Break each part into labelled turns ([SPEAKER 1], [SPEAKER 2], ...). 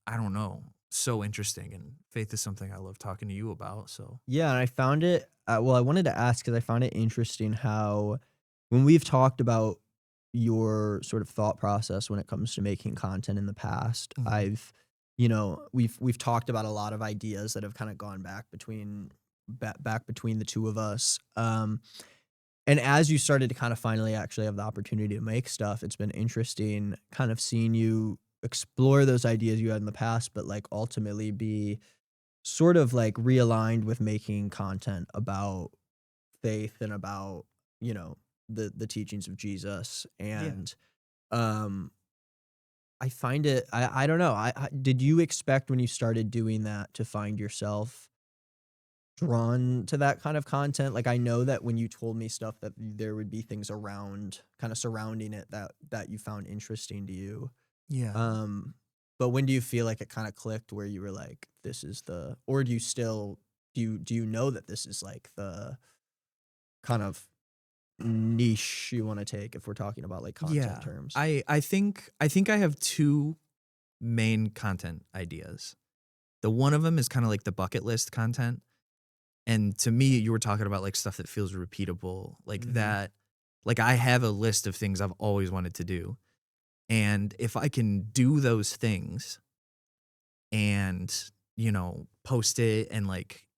[SPEAKER 1] I don't know, so interesting, and faith is something I love talking to you about, so
[SPEAKER 2] Yeah, and I found it well, I wanted to ask because I found it interesting how when we've talked about your sort of thought process when it comes to making content in the past,
[SPEAKER 1] Mhm.
[SPEAKER 2] we've talked about a lot of ideas that have kinda gone back between the 2 of us, and as you started to kinda finally actually have the opportunity to make stuff, it's been interesting kind of seeing you explore those ideas you had in the past, but, like, ultimately be sort of, like, realigned with making content about faith and about, you know, the teachings of Jesus,
[SPEAKER 1] Yeah.
[SPEAKER 2] and, um, I find it I don't know, I did you expect when you started doing that to find yourself drawn to that kind of content? Like, I know that when you told me stuff that there would be things around kinda surrounding it that you found interesting to you,
[SPEAKER 1] Yeah.
[SPEAKER 2] um, but when do you feel like it kinda clicked where you were like, "This is the" or do you still do you know that this is, like, the kind of niche you wanna take if we're talking about, like, content
[SPEAKER 1] Yeah.
[SPEAKER 2] terms?
[SPEAKER 1] I think I have 2 main content ideas. The one of them is kinda like the bucket list content, and to me, you were talking about, like, stuff that feels repeatable, like
[SPEAKER 2] Mhm.
[SPEAKER 1] that like, I have a list of things I've always wanted to do, and if I can do those things and, post it and, like,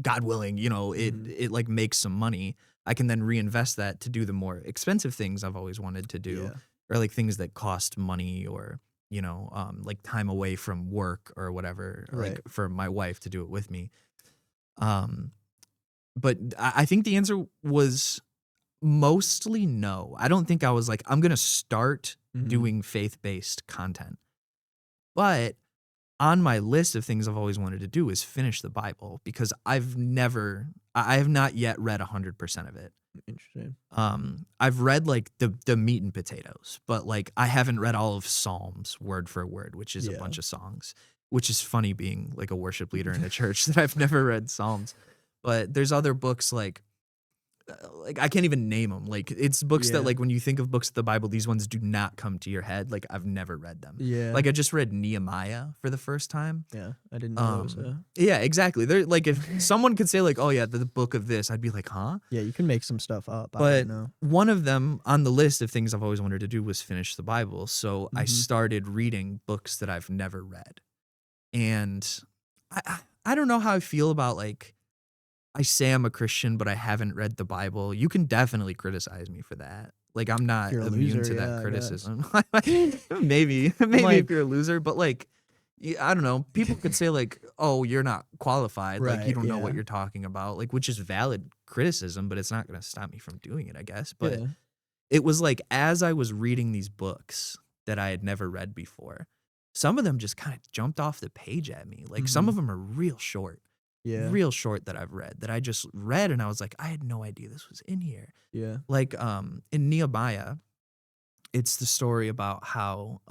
[SPEAKER 1] God willing,
[SPEAKER 2] Mhm.
[SPEAKER 1] like, makes some money, I can then reinvest that to do the more expensive things I've always wanted to do,
[SPEAKER 2] Yeah.
[SPEAKER 1] or, like, things that cost money or, like, time away from work or whatever, like,
[SPEAKER 2] Right.
[SPEAKER 1] for my wife to do it with me. Um, but I think the answer was mostly no. I don't think I was like, "I'm gonna start
[SPEAKER 2] Mhm.
[SPEAKER 1] doing faith-based content." But on my list of things I've always wanted to do is finish the Bible because I have not yet read 100% of it.
[SPEAKER 2] Interesting.
[SPEAKER 1] I've read, like, the meat and potatoes, but, like, I haven't read all of Psalms word for word, which is a
[SPEAKER 2] Yeah.
[SPEAKER 1] bunch of songs, which is funny being, like, a worship leader in a church that I've never read Psalms. But there's other books like, I can't even name them. Like, it's books that,
[SPEAKER 2] Yeah.
[SPEAKER 1] like, when you think of books of the Bible, these ones do not come to your head, like, I've never read them.
[SPEAKER 2] Yeah.
[SPEAKER 1] Like, I just read Nehemiah for the first time.
[SPEAKER 2] Yeah. I didn't know that was a
[SPEAKER 1] Yeah, exactly. They're like, if someone could say, like, "Oh, yeah, the book of this," I'd be like, "Huh?"
[SPEAKER 2] Yeah, you can make some stuff up, I
[SPEAKER 1] But
[SPEAKER 2] didn't know.
[SPEAKER 1] one of them on the list of things I've always wanted to do was finish the Bible, so I
[SPEAKER 2] Mhm.
[SPEAKER 1] started reading books that I've never read. And I don't know how I feel about, like, I say I'm a Christian, but I haven't read the Bible. You can definitely criticize me for that. Like, I'm
[SPEAKER 2] If
[SPEAKER 1] not
[SPEAKER 2] you're a
[SPEAKER 1] immune
[SPEAKER 2] loser,
[SPEAKER 1] to that
[SPEAKER 2] yeah, I guess.
[SPEAKER 1] criticism. Maybe,
[SPEAKER 2] I'm
[SPEAKER 1] maybe if
[SPEAKER 2] like
[SPEAKER 1] you're a loser, but, like, I don't know. People could say, like, "Oh, you're not qualified, like, you
[SPEAKER 2] right,
[SPEAKER 1] don't know what
[SPEAKER 2] yeah.
[SPEAKER 1] you're talking about," like, which is valid criticism, but it's not gonna stop me from doing it, I guess. But
[SPEAKER 2] Yeah.
[SPEAKER 1] it was like, as I was reading these books that I had never read before, some of them just kinda jumped off the page at me. Like, some of
[SPEAKER 2] Mhm.
[SPEAKER 1] them are
[SPEAKER 2] Yeah.
[SPEAKER 1] real short that I've read that I just read and I was like, "I had no idea this was in here."
[SPEAKER 2] Yeah.
[SPEAKER 1] Like, in Nehemiah, it's the story about how,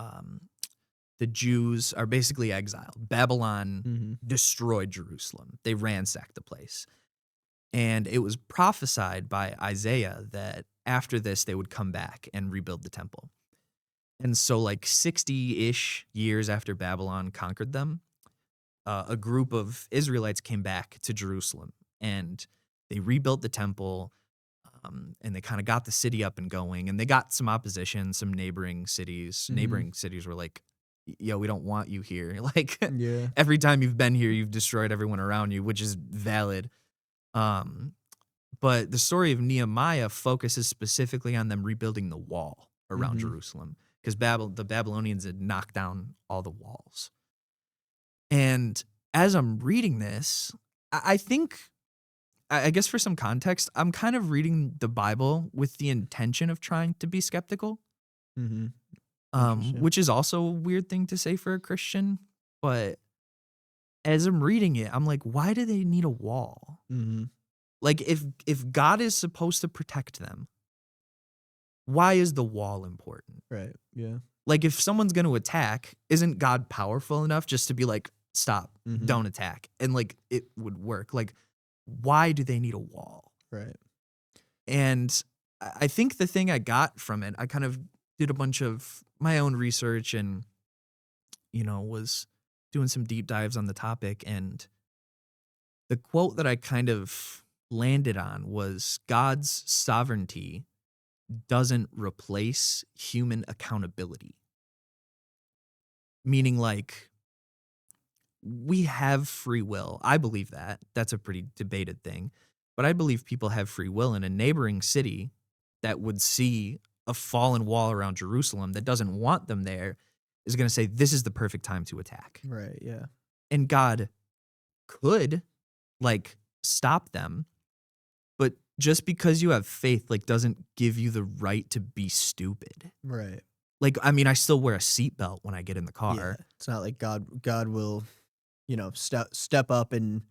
[SPEAKER 1] the Jews are basically exiled. Babylon
[SPEAKER 2] Mhm.
[SPEAKER 1] destroyed Jerusalem. They ransacked the place. And it was prophesied by Isaiah that after this, they would come back and rebuild the temple. And so, like 60-ish years after Babylon conquered them, a group of Israelites came back to Jerusalem and they rebuilt the temple, and they kind of got the city up and going. And they got some opposition, some neighboring cities.
[SPEAKER 2] Mhm.
[SPEAKER 1] Neighboring cities were like, "Yo, we don't want you here." Like,
[SPEAKER 2] Yeah.
[SPEAKER 1] every time you've been here, you've destroyed everyone around you, which is valid. Um, but the story of Nehemiah focuses specifically on them rebuilding the wall around
[SPEAKER 2] Mhm.
[SPEAKER 1] Jerusalem because the Babylonians had knocked down all the walls. And as I'm reading this, I think, I guess for some context, I'm kind of reading the Bible with the intention of trying to be skeptical,
[SPEAKER 2] Mhm. Interesting.
[SPEAKER 1] which is also a weird thing to say for a Christian. But as I'm reading it, I'm like, why do they need a wall?
[SPEAKER 2] Mhm.
[SPEAKER 1] Like, if God is supposed to protect them, why is the wall important?
[SPEAKER 2] Right. Yeah.
[SPEAKER 1] Like, if someone's going to attack, isn't God powerful enough just to be like, stop,
[SPEAKER 2] Mhm.
[SPEAKER 1] don't attack? And like, it would work. Like, why do they need a wall?
[SPEAKER 2] Right.
[SPEAKER 1] And I think the thing I got from it, I kind of did a bunch of my own research and was doing some deep dives on the topic, and the quote that I kind of landed on was God's sovereignty doesn't replace human accountability. Meaning, like, we have free will. I believe that. That's a pretty debated thing. But I believe people have free will, in a neighboring city that would see a fallen wall around Jerusalem that doesn't want them there is going to say, this is the perfect time to attack.
[SPEAKER 2] Right. Yeah.
[SPEAKER 1] And God could, like, stop them. But just because you have faith, like, doesn't give you the right to be stupid.
[SPEAKER 2] Right.
[SPEAKER 1] Like, I mean, I still wear a seatbelt when I get in the car.
[SPEAKER 2] Yeah. It's not like God will, step up and,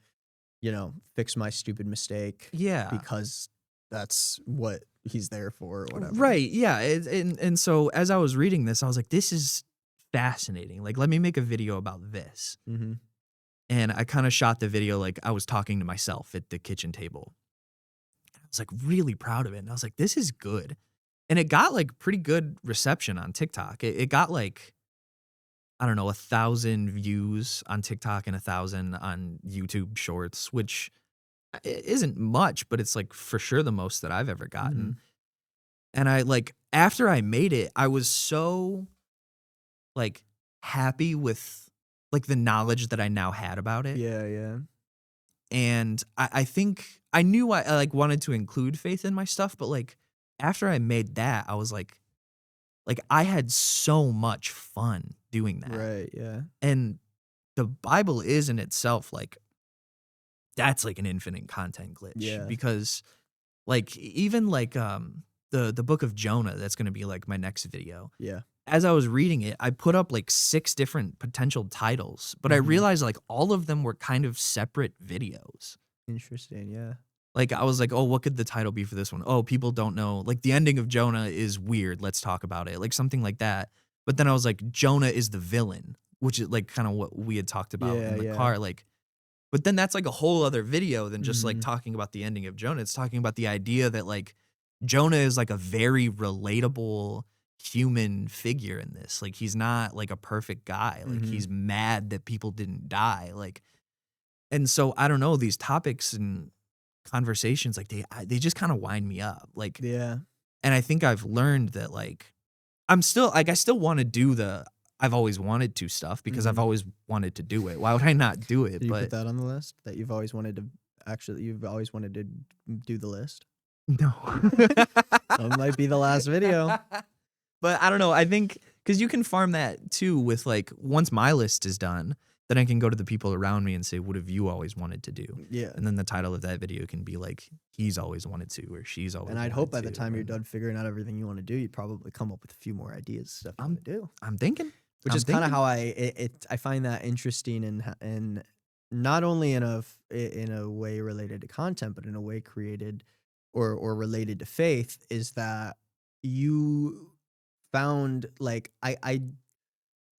[SPEAKER 2] fix my stupid mistake
[SPEAKER 1] Yeah.
[SPEAKER 2] because that's what he's there for or whatever.
[SPEAKER 1] Right. Yeah. And so as I was reading this, I was like, this is fascinating. Like, let me make a video about this.
[SPEAKER 2] Mm-hmm.
[SPEAKER 1] And I kind of shot the video like I was talking to myself at the kitchen table. I was like really proud of it. And I was like, this is good. And it got like pretty good reception on TikTok. It got like, I don't know, 1,000 views on TikTok and 1,000 on YouTube Shorts, which isn't much, but it's like for sure the most that I've ever gotten.
[SPEAKER 2] Mm-hmm.
[SPEAKER 1] And I like, after I made it, I was so like happy with like the knowledge that I now had about it.
[SPEAKER 2] Yeah. Yeah.
[SPEAKER 1] And I think I knew I like wanted to include faith in my stuff, but like after I made that, I was like I had so much fun doing that.
[SPEAKER 2] Right. Yeah.
[SPEAKER 1] And the Bible is in itself like, that's like an infinite content glitch.
[SPEAKER 2] Yeah.
[SPEAKER 1] Because like even like the book of Jonah, that's gonna be like my next video.
[SPEAKER 2] Yeah.
[SPEAKER 1] As I was reading it, I put up like 6 different potential titles, but I
[SPEAKER 2] Mhm.
[SPEAKER 1] realized like all of them were kind of separate videos.
[SPEAKER 2] Interesting. Yeah.
[SPEAKER 1] Like I was like, oh, what could the title be for this one? Oh, people don't know. Like the ending of Jonah is weird. Let's talk about it. Like something like that. But then I was like, Jonah is the villain, which is like kind of what we had talked about
[SPEAKER 2] Yeah,
[SPEAKER 1] in the
[SPEAKER 2] yeah.
[SPEAKER 1] car. Like, but then that's like a whole other video than just like
[SPEAKER 2] Mhm.
[SPEAKER 1] talking about the ending of Jonah. It's talking about the idea that like Jonah is like a very relatable human figure in this. Like he's not like a perfect guy. Like
[SPEAKER 2] Mhm.
[SPEAKER 1] he's mad that people didn't die. Like, and so I don't know, these topics and conversations, like they just kind of wind me up. Like,
[SPEAKER 2] Yeah.
[SPEAKER 1] and I think I've learned that like I'm still like I still want to do the I've always wanted to stuff because I've
[SPEAKER 2] Mhm.
[SPEAKER 1] alwaed wanted to do it. Why would I not do it?
[SPEAKER 2] Did you put
[SPEAKER 1] But
[SPEAKER 2] that on the list that you've always wanted to do the list?
[SPEAKER 1] no.
[SPEAKER 2] That might be the last video.
[SPEAKER 1] But I don't know. I think because you can farm that too with like once my list is done, then I can go to the people around me and say, what have you always wanted to do?
[SPEAKER 2] Yeah.
[SPEAKER 1] And then the title of that video can be like, he's always wanted to, or she's always
[SPEAKER 2] And I'd
[SPEAKER 1] wanted
[SPEAKER 2] hope by the
[SPEAKER 1] to,
[SPEAKER 2] time you're
[SPEAKER 1] and
[SPEAKER 2] done figuring out everything you want to do, you'd probably come up with a few more ideas, stuff you want to do.
[SPEAKER 1] I'm thinking.
[SPEAKER 2] Which
[SPEAKER 1] I'm
[SPEAKER 2] is kind of
[SPEAKER 1] thinking.
[SPEAKER 2] how I find that interesting and not only in a way related to content, but in a way created or related to faith is that you found like I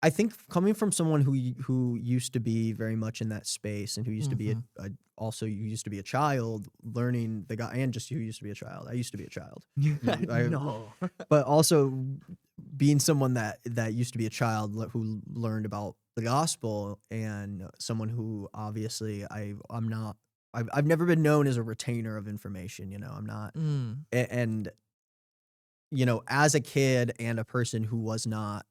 [SPEAKER 2] think coming from someone who used to be very much in that space and who used to be
[SPEAKER 1] Mhm.
[SPEAKER 2] also you used to be a child learning the guy and just who used to be a child. I used to be a child.
[SPEAKER 1] No.
[SPEAKER 2] But also being someone that used to be a child who learned about the gospel and someone who obviously I've never been known as a retainer of information, I'm not
[SPEAKER 1] Mm.
[SPEAKER 2] and as a kid and a person who was not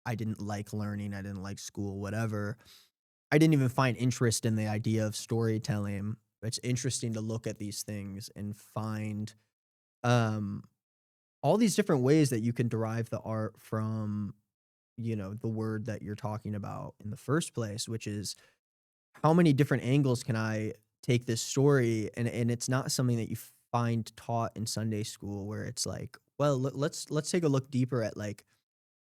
[SPEAKER 2] I didn't like learning, I didn't like school, whatever. I didn't even find interest in the idea of storytelling. It's interesting to look at these things and find um all these different ways that you can derive the art from, the word that you're talking about in the first place, which is how many different angles can I take this story and it's not something that you find taught in Sunday school where it's like, well, let's take a look deeper at like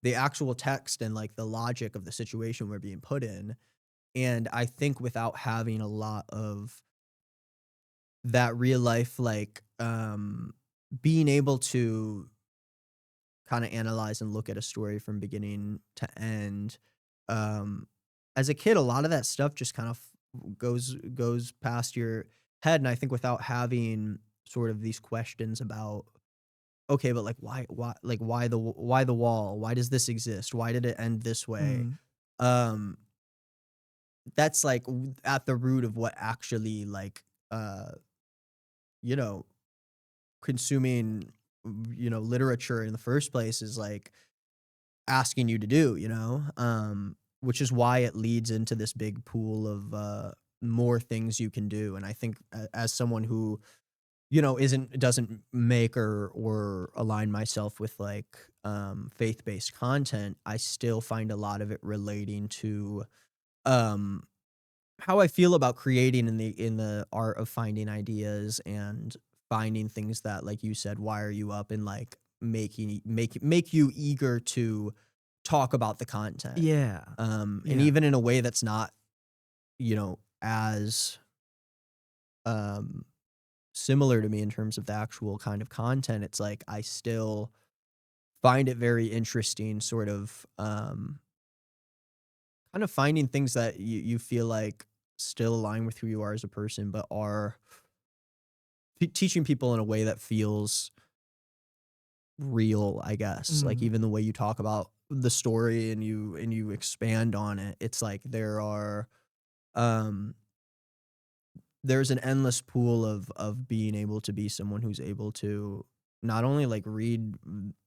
[SPEAKER 2] the actual text and like the logic of the situation we're being put in. And I think without having a lot of that real life like being able to kind of analyze and look at a story from beginning to end. Um, as a kid, a lot of that stuff just kind of goes past your head, and I think without having sort of these questions about, okay, but like why the wall? Why does this exist? Why did it end this way?
[SPEAKER 1] Mm.
[SPEAKER 2] um that's like at the root of what actually like uh you know consuming literature in the first place is like asking you to do, which is why it leads into this big pool of more things you can do. And I think as someone who isn't doesn't make or align myself with like faith-based content, I still find a lot of it relating to um how I feel about creating in the art of finding ideas and finding things that, like you said, wire you up and like make you eager to talk about the content.
[SPEAKER 1] Yeah.
[SPEAKER 2] And
[SPEAKER 1] Yeah.
[SPEAKER 2] even in a way that's not, as um similar to me in terms of the actual kind of content, it's like I still find it very interesting, sort of kind of finding things that you feel like still align with who you are as a person, but are teaching people in a way that feels real, I guess. Like
[SPEAKER 1] Mm.
[SPEAKER 2] even the way you talk about the story and you expand on it, it's like um there's an endless pool of being able to be someone who's able to not only like read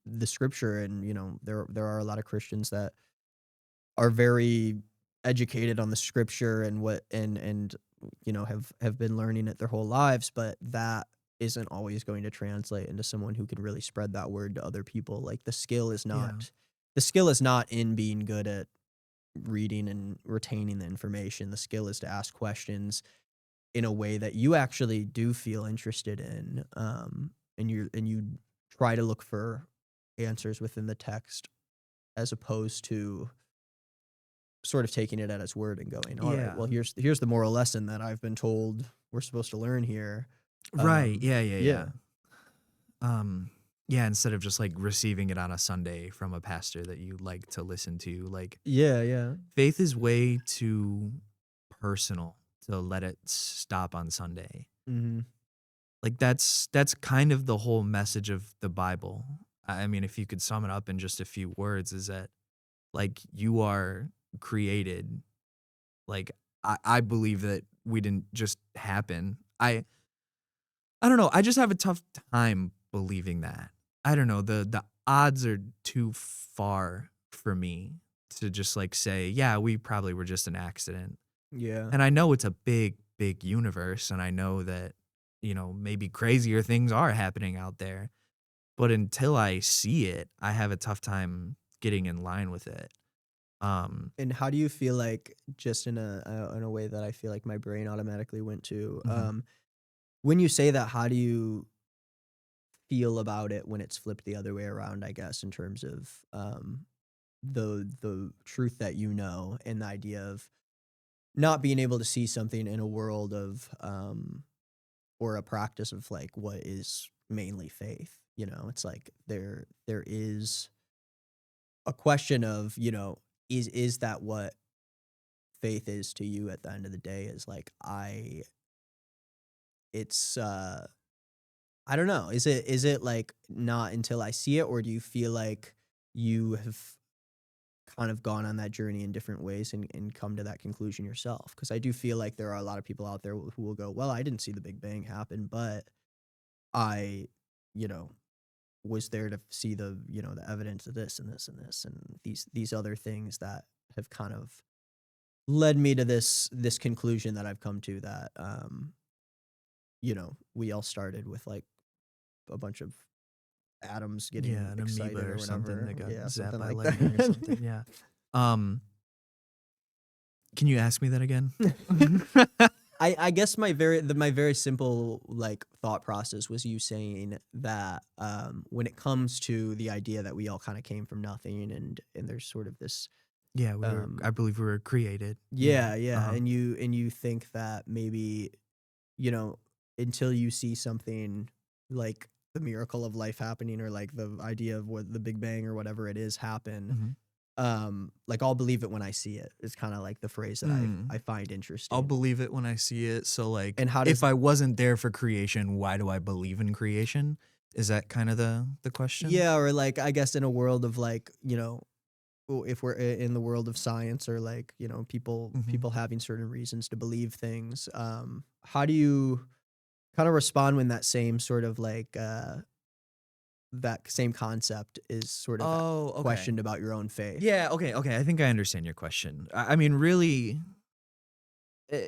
[SPEAKER 2] the scripture, and there are a lot of Christians that are very educated on the scripture and what and have been learning it their whole lives, but that isn't always going to translate into someone who can really spread that word to other people. Like
[SPEAKER 1] Yeah.
[SPEAKER 2] the skill is not in being good at reading and retaining the information. The skill is to ask questions in a way that you actually do feel interested in, and you try to look for answers within the text, as opposed to sort of taking it at its word and going, "All right,
[SPEAKER 1] Yeah.
[SPEAKER 2] well, here's the moral lesson that I've been told we're supposed to learn here."
[SPEAKER 1] Right. Yeah, yeah,
[SPEAKER 2] Yeah.
[SPEAKER 1] yeah. Um, yeah, instead of just like receiving it on a Sunday from a pastor that you like to listen to, like
[SPEAKER 2] Yeah, yeah.
[SPEAKER 1] faith is way too personal to let it stop on Sunday.
[SPEAKER 2] Mhm.
[SPEAKER 1] Like that's kind of the whole message of the Bible. I mean, if you could sum it up in just a few words, is that like you are created. Like I believe that we didn't just happen. I don't know. I just have a tough time believing that. I don't know. The odds are too far for me to just like say, yeah, we probably were just an accident.
[SPEAKER 2] Yeah.
[SPEAKER 1] And I know it's a big, big universe, and I know that, maybe crazier things are happening out there. But until I see it, I have a tough time getting in line with it. Um,
[SPEAKER 2] And how do you feel like, just in a way that I feel like my brain automatically went to,
[SPEAKER 1] mhm.
[SPEAKER 2] when you say that, how do you feel about it when it's flipped the other way around, I guess, in terms of the truth that and the idea of not being able to see something in a world of or a practice of like what is mainly faith. It's like there is a question of, is that what faith is to you at the end of the day? Is like it's I don't know. Is it like not until I see it, or do you feel like you have kind of gone on that journey in different ways and come to that conclusion yourself? Because I do feel like there are a lot of people out there who will go, well, I didn't see the Big Bang happen, but I, you know, was there to see the evidence of this and this and this and these other things that have kind of led me to this conclusion that I've come to, that we all started with like a bunch of atoms
[SPEAKER 1] Yeah,
[SPEAKER 2] getting
[SPEAKER 1] an amoeba
[SPEAKER 2] excited or
[SPEAKER 1] or something
[SPEAKER 2] whatever.
[SPEAKER 1] that got
[SPEAKER 2] Yeah,
[SPEAKER 1] zapped
[SPEAKER 2] something
[SPEAKER 1] by
[SPEAKER 2] like
[SPEAKER 1] lightning or something.
[SPEAKER 2] that.
[SPEAKER 1] Yeah. Um, can you ask me that again?
[SPEAKER 2] I guess my very simple like thought process was you saying that when it comes to the idea that we all kind of came from nothing, and there's sort of this
[SPEAKER 1] Yeah,
[SPEAKER 2] um
[SPEAKER 1] I believe we were created. Yeah.
[SPEAKER 2] yeah, yeah,
[SPEAKER 1] Uh-huh.
[SPEAKER 2] and you think that maybe, you know until you see something like the miracle of life happening, or like the idea of what the Big Bang or whatever it is happen,
[SPEAKER 1] Mhm.
[SPEAKER 2] like I'll believe it when I see it, is kind of like the phrase that I
[SPEAKER 1] Mm.
[SPEAKER 2] I find
[SPEAKER 1] I'll
[SPEAKER 2] interesting.
[SPEAKER 1] believe it when I see it. So like
[SPEAKER 2] And how
[SPEAKER 1] if
[SPEAKER 2] does
[SPEAKER 1] I wasn't there for creation, why do I believe in creation? Is that kind of the question?
[SPEAKER 2] Yeah, or like I guess in a world of like, if we're in the world of science, or like,
[SPEAKER 1] Mhm.
[SPEAKER 2] people having certain reasons to believe things, how do you kind of respond when that same sort of like that same concept is sort of
[SPEAKER 1] Oh, okay.
[SPEAKER 2] questioned about your own faith?
[SPEAKER 1] Yeah, okay, okay. I think I understand your question. I mean, really, eh,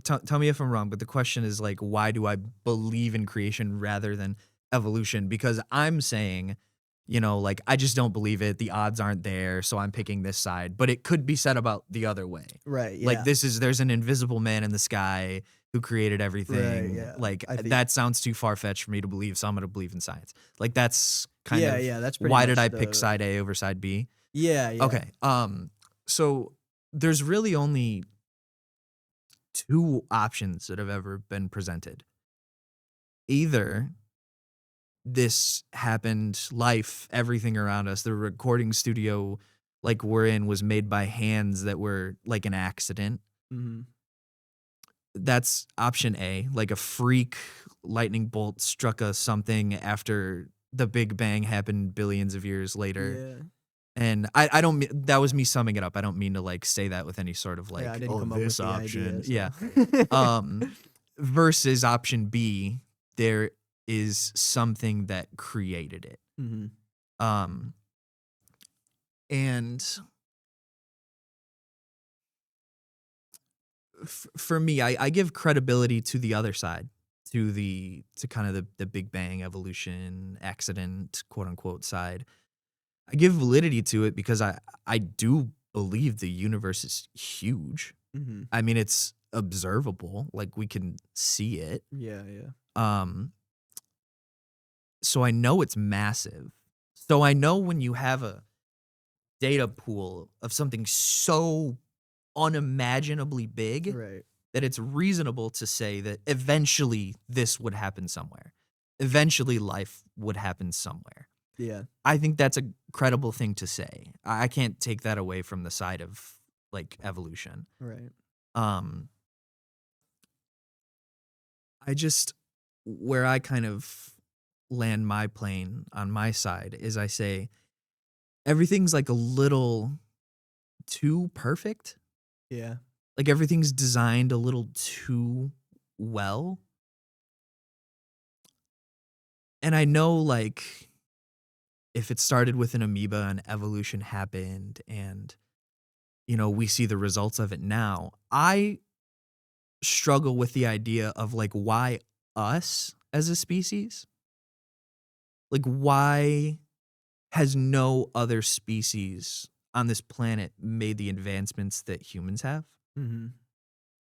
[SPEAKER 1] tell me if I'm wrong, but the question is like, why do I believe in creation rather than evolution? Because I'm saying, like I just don't believe it. The odds aren't there, so I'm picking this side. But it could be said about the other way.
[SPEAKER 2] Right.
[SPEAKER 1] Like
[SPEAKER 2] Yeah.
[SPEAKER 1] there's an invisible man in the sky who created
[SPEAKER 2] Right.
[SPEAKER 1] everything.
[SPEAKER 2] Yeah.
[SPEAKER 1] Like
[SPEAKER 2] I think.
[SPEAKER 1] that sounds too far fetched for me to believe, so I'm gonna believe in science. Like that's kind
[SPEAKER 2] Yeah.
[SPEAKER 1] of
[SPEAKER 2] Yeah. That's pretty
[SPEAKER 1] why did
[SPEAKER 2] much
[SPEAKER 1] I pick
[SPEAKER 2] the.
[SPEAKER 1] side A over side B?
[SPEAKER 2] Yeah. Yeah.
[SPEAKER 1] Okay. So there's really only two options that have ever been presented. Either this happened, life, everything around us, the recording studio like we're in was made by hands that were like an accident.
[SPEAKER 2] Hmm.
[SPEAKER 1] That's option A, like a freak lightning bolt struck us something after the Big Bang happened billions of years later.
[SPEAKER 2] Yeah.
[SPEAKER 1] And I don't mean that was me summing it up. I don't mean to like say that with any sort of
[SPEAKER 2] Yeah. I
[SPEAKER 1] like,
[SPEAKER 2] didn't
[SPEAKER 1] oh,
[SPEAKER 2] come up with
[SPEAKER 1] this
[SPEAKER 2] the idea.
[SPEAKER 1] option. Yeah.
[SPEAKER 2] So.
[SPEAKER 1] Um versus option B, there is something that created it.
[SPEAKER 2] Hmm.
[SPEAKER 1] Um and for me, I give credibility to the other side, to kind of the Big Bang evolution accident quote unquote side. I give validity to it because I do believe the universe is huge.
[SPEAKER 2] Hmm.
[SPEAKER 1] I mean, it's observable, like we can see it.
[SPEAKER 2] Yeah. Yeah.
[SPEAKER 1] Um, so I know it's massive. So I know when you have a data pool of something so unimaginably big
[SPEAKER 2] Right.
[SPEAKER 1] that it's reasonable to say that eventually this would happen somewhere. Eventually life would happen somewhere.
[SPEAKER 2] Yeah.
[SPEAKER 1] I think that's a credible thing to say. I can't take that away from the side of like evolution.
[SPEAKER 2] Right.
[SPEAKER 1] Um I just where I kind of land my plane on my side is I say everything's like a little too perfect.
[SPEAKER 2] Yeah.
[SPEAKER 1] Like everything's designed a little too well. And I know like if it started with an amoeba and evolution happened and we see the results of it now, I struggle with the idea of like why us as a species? Like why has no other species on this planet made the advancements that humans have?
[SPEAKER 2] Hmm.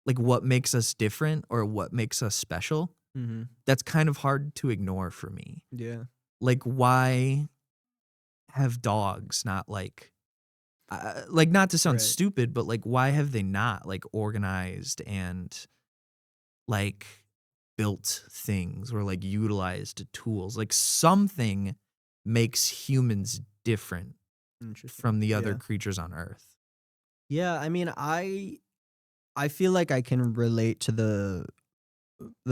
[SPEAKER 1] Like what makes us different or what makes us special?
[SPEAKER 2] Hmm.
[SPEAKER 1] That's kind of hard to ignore for me.
[SPEAKER 2] Yeah.
[SPEAKER 1] Like why have dogs not like not to sound
[SPEAKER 2] Right.
[SPEAKER 1] stupid, but like why have they not like organized and like built things or like utilized tools? Like something makes humans different
[SPEAKER 2] Interesting.
[SPEAKER 1] from the other
[SPEAKER 2] Yeah.
[SPEAKER 1] creatures on Earth.
[SPEAKER 2] Yeah. I mean, I feel like I can relate to the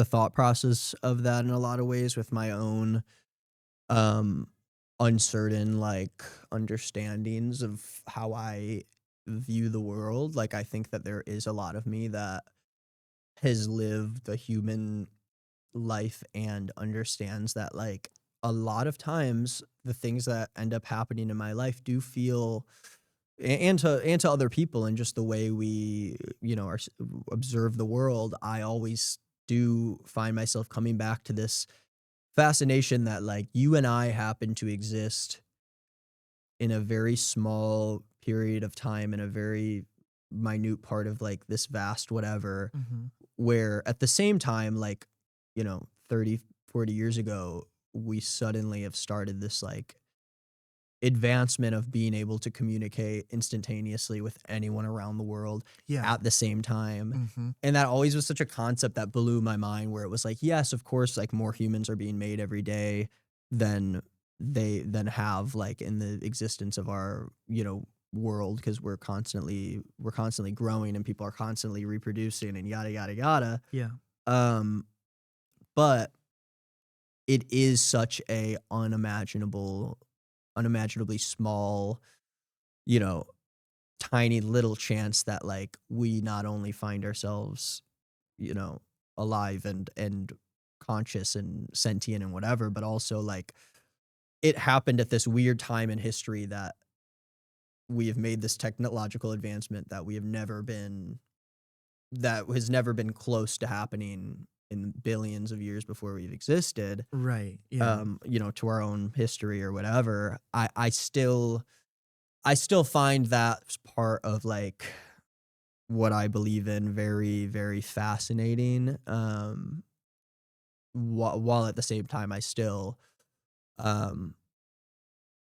[SPEAKER 2] thought process of that in a lot of ways with my own um uncertain like understandings of how I view the world. Like I think that there is a lot of me that has lived a human life and understands that like a lot of times the things that end up happening in my life do feel and to other people and just the way we observe the world. I always do find myself coming back to this fascination that like you and I happen to exist in a very small period of time in a very minute part of like this vast whatever,
[SPEAKER 1] Mhm.
[SPEAKER 2] where at the same time like 30, 40 years ago we suddenly have started this like advancement of being able to communicate instantaneously with anyone around the world
[SPEAKER 1] Yeah.
[SPEAKER 2] at the same time.
[SPEAKER 1] Mhm.
[SPEAKER 2] And that always was such a concept that blew my mind, where it was like, yes, of course, like more humans are being made every day than than have like in the existence of our, world, because we're constantly growing and people are constantly reproducing and yada yada yada.
[SPEAKER 1] Yeah.
[SPEAKER 2] Um, but it is such a unimaginably small you know, tiny little chance that like we not only find ourselves, you know, alive and conscious and sentient and whatever, but also like it happened at this weird time in history that we have made this technological advancement that we have never been that has never been close to happening in billions of years before we've existed,
[SPEAKER 1] Right. Yeah.
[SPEAKER 2] you know, to our own history or whatever. I still find that part of like what I believe in very, very fascinating. While at the same time I still um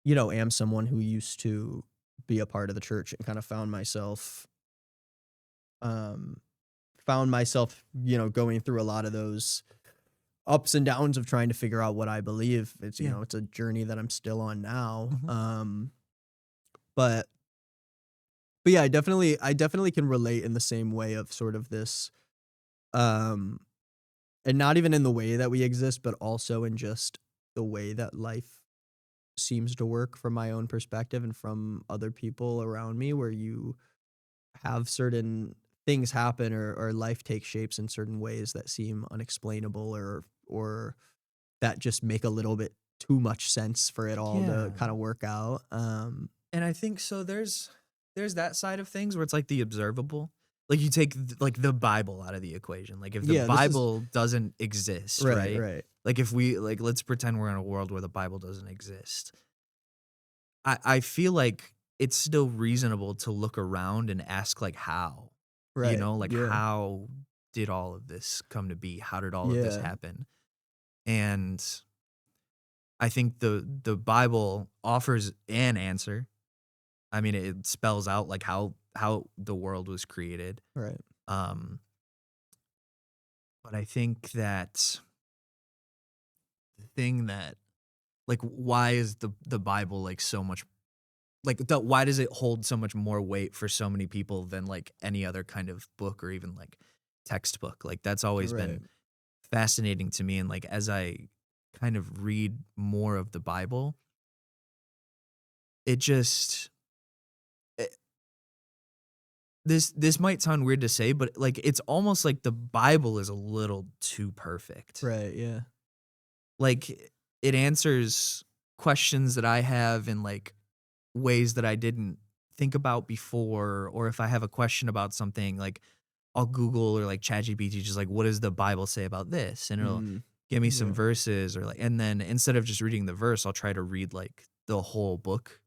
[SPEAKER 2] you know, am someone who used to be a part of the church and kind of um found myself, you know, going through a lot of those ups and downs of trying to figure out what I believe. It's, you
[SPEAKER 1] Yeah.
[SPEAKER 2] know, it's a journey that I'm still on now.
[SPEAKER 1] Mhm.
[SPEAKER 2] But but yeah, I definitely can relate in the same way of sort of this um and not even in the way that we exist, but also in just the way that life seems to work from my own perspective and from other people around me, where you have certain things happen or life takes shapes in certain ways that seem unexplainable or that just make a little bit too much sense for it all to
[SPEAKER 1] Yeah.
[SPEAKER 2] kind of work out.
[SPEAKER 1] And I think so there's that side of things where it's like the observable. Like you take like the Bible out of the equation. Like if the
[SPEAKER 2] Yeah, this is
[SPEAKER 1] Bible doesn't exist,
[SPEAKER 2] right,
[SPEAKER 1] right?
[SPEAKER 2] right.
[SPEAKER 1] Like if we like let's pretend we're in a world where the Bible doesn't exist. I feel like it's still reasonable to look around and ask like how,
[SPEAKER 2] Right.
[SPEAKER 1] like
[SPEAKER 2] Yeah.
[SPEAKER 1] how did all of this come to be? How did all of this
[SPEAKER 2] Yeah.
[SPEAKER 1] happen? And I think the Bible offers an answer. I mean, it spells out like how the world was created.
[SPEAKER 2] Right.
[SPEAKER 1] Um, but I think that the thing that like why is the Bible like so much like why does it hold so much more weight for so many people than like any other kind of book or even like textbook? Like that's always
[SPEAKER 2] Right.
[SPEAKER 1] been fascinating to me, and like as I kind of read more of the Bible, it just it, this might sound weird to say, but like it's almost like the Bible is a little too perfect.
[SPEAKER 2] Right. Yeah.
[SPEAKER 1] Like it answers questions that I have in like ways that I didn't think about before, or if I have a question about something, like I'll Google or like ChatGPT, just like what does the Bible say about this, and it'll
[SPEAKER 2] Mm.
[SPEAKER 1] give me some
[SPEAKER 2] Yeah.
[SPEAKER 1] verses or like, and then instead of just reading the verse, I'll try to read like the whole book,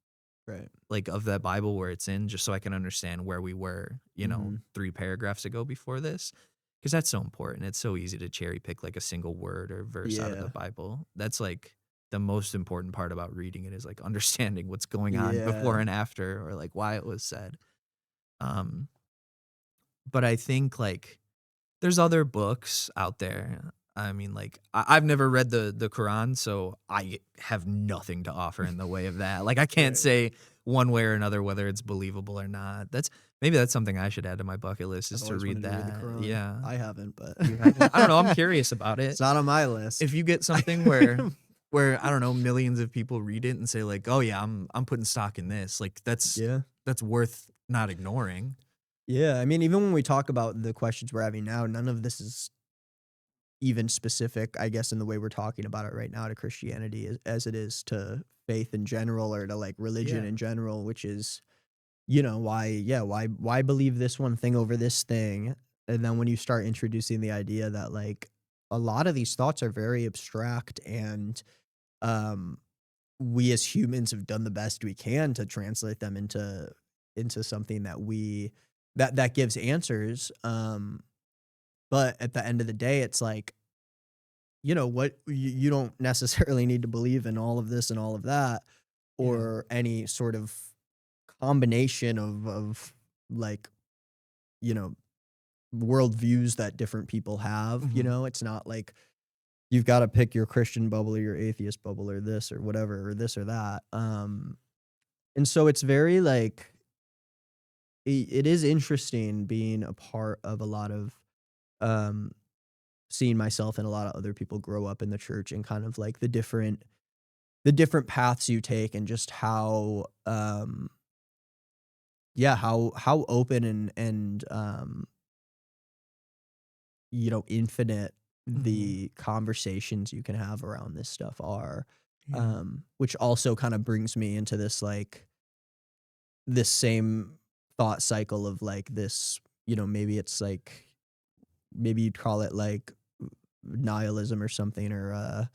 [SPEAKER 2] Right.
[SPEAKER 1] like of that Bible where it's in, just so I can understand where we were,
[SPEAKER 2] Mhm.
[SPEAKER 1] 3 paragraphs ago before this. Because that's so important. It's so easy to cherry pick like a single word or verse out of the
[SPEAKER 2] Yeah.
[SPEAKER 1] Bible. That's like the most important part about reading it is like understanding what's going on before
[SPEAKER 2] Yeah.
[SPEAKER 1] and after or like why it was said. Um, but I think like there's other books out there. I mean, like I've never read the Quran, so I have nothing to offer in the way of that. Like I can't
[SPEAKER 2] Right.
[SPEAKER 1] say one way or another whether it's believable or not. Maybe that's something I should add to my bucket list
[SPEAKER 2] I've
[SPEAKER 1] is to
[SPEAKER 2] always
[SPEAKER 1] read
[SPEAKER 2] wanted to read the
[SPEAKER 1] that.
[SPEAKER 2] Quran.
[SPEAKER 1] Yeah,
[SPEAKER 2] I haven't, but
[SPEAKER 1] you haven't. I don't know. I'm curious about it.
[SPEAKER 2] it's not on my list.
[SPEAKER 1] If you get something where I don't know millions of people read it and say like, oh yeah, I'm putting stock in this. Like
[SPEAKER 2] Yeah.
[SPEAKER 1] that's worth not ignoring.
[SPEAKER 2] Yeah. I mean, even when we talk about the questions we're having now, none of this is even specific, I guess, in the way we're talking about it right now to Christianity as it is to faith in general or to like religion
[SPEAKER 1] Yeah.
[SPEAKER 2] in general, which is, why believe this one thing over this thing? And then when you start introducing the idea that like a lot of these thoughts are very abstract and um we as humans have done the best we can to translate them into something that gives answers. But at the end of the day, it's like, what you don't necessarily need to believe in all of this and all of that
[SPEAKER 1] Yeah.
[SPEAKER 2] or any sort of combination of like, you know, worldviews that different people have.
[SPEAKER 1] Mhm.
[SPEAKER 2] It's not like you've got to pick your Christian bubble or your atheist bubble or this or whatever or this or that. And so it's very like it is interesting being a part of a lot of um seeing myself and a lot of other people grow up in the church and kind of like the different paths you take and just how yeah, how open and infinite
[SPEAKER 3] Mhm.
[SPEAKER 2] the conversations you can have around this stuff are.
[SPEAKER 3] Yeah.
[SPEAKER 2] Which also kind of brings me into this same thought cycle of like this, maybe it's like maybe you'd call it like nihilism or something, or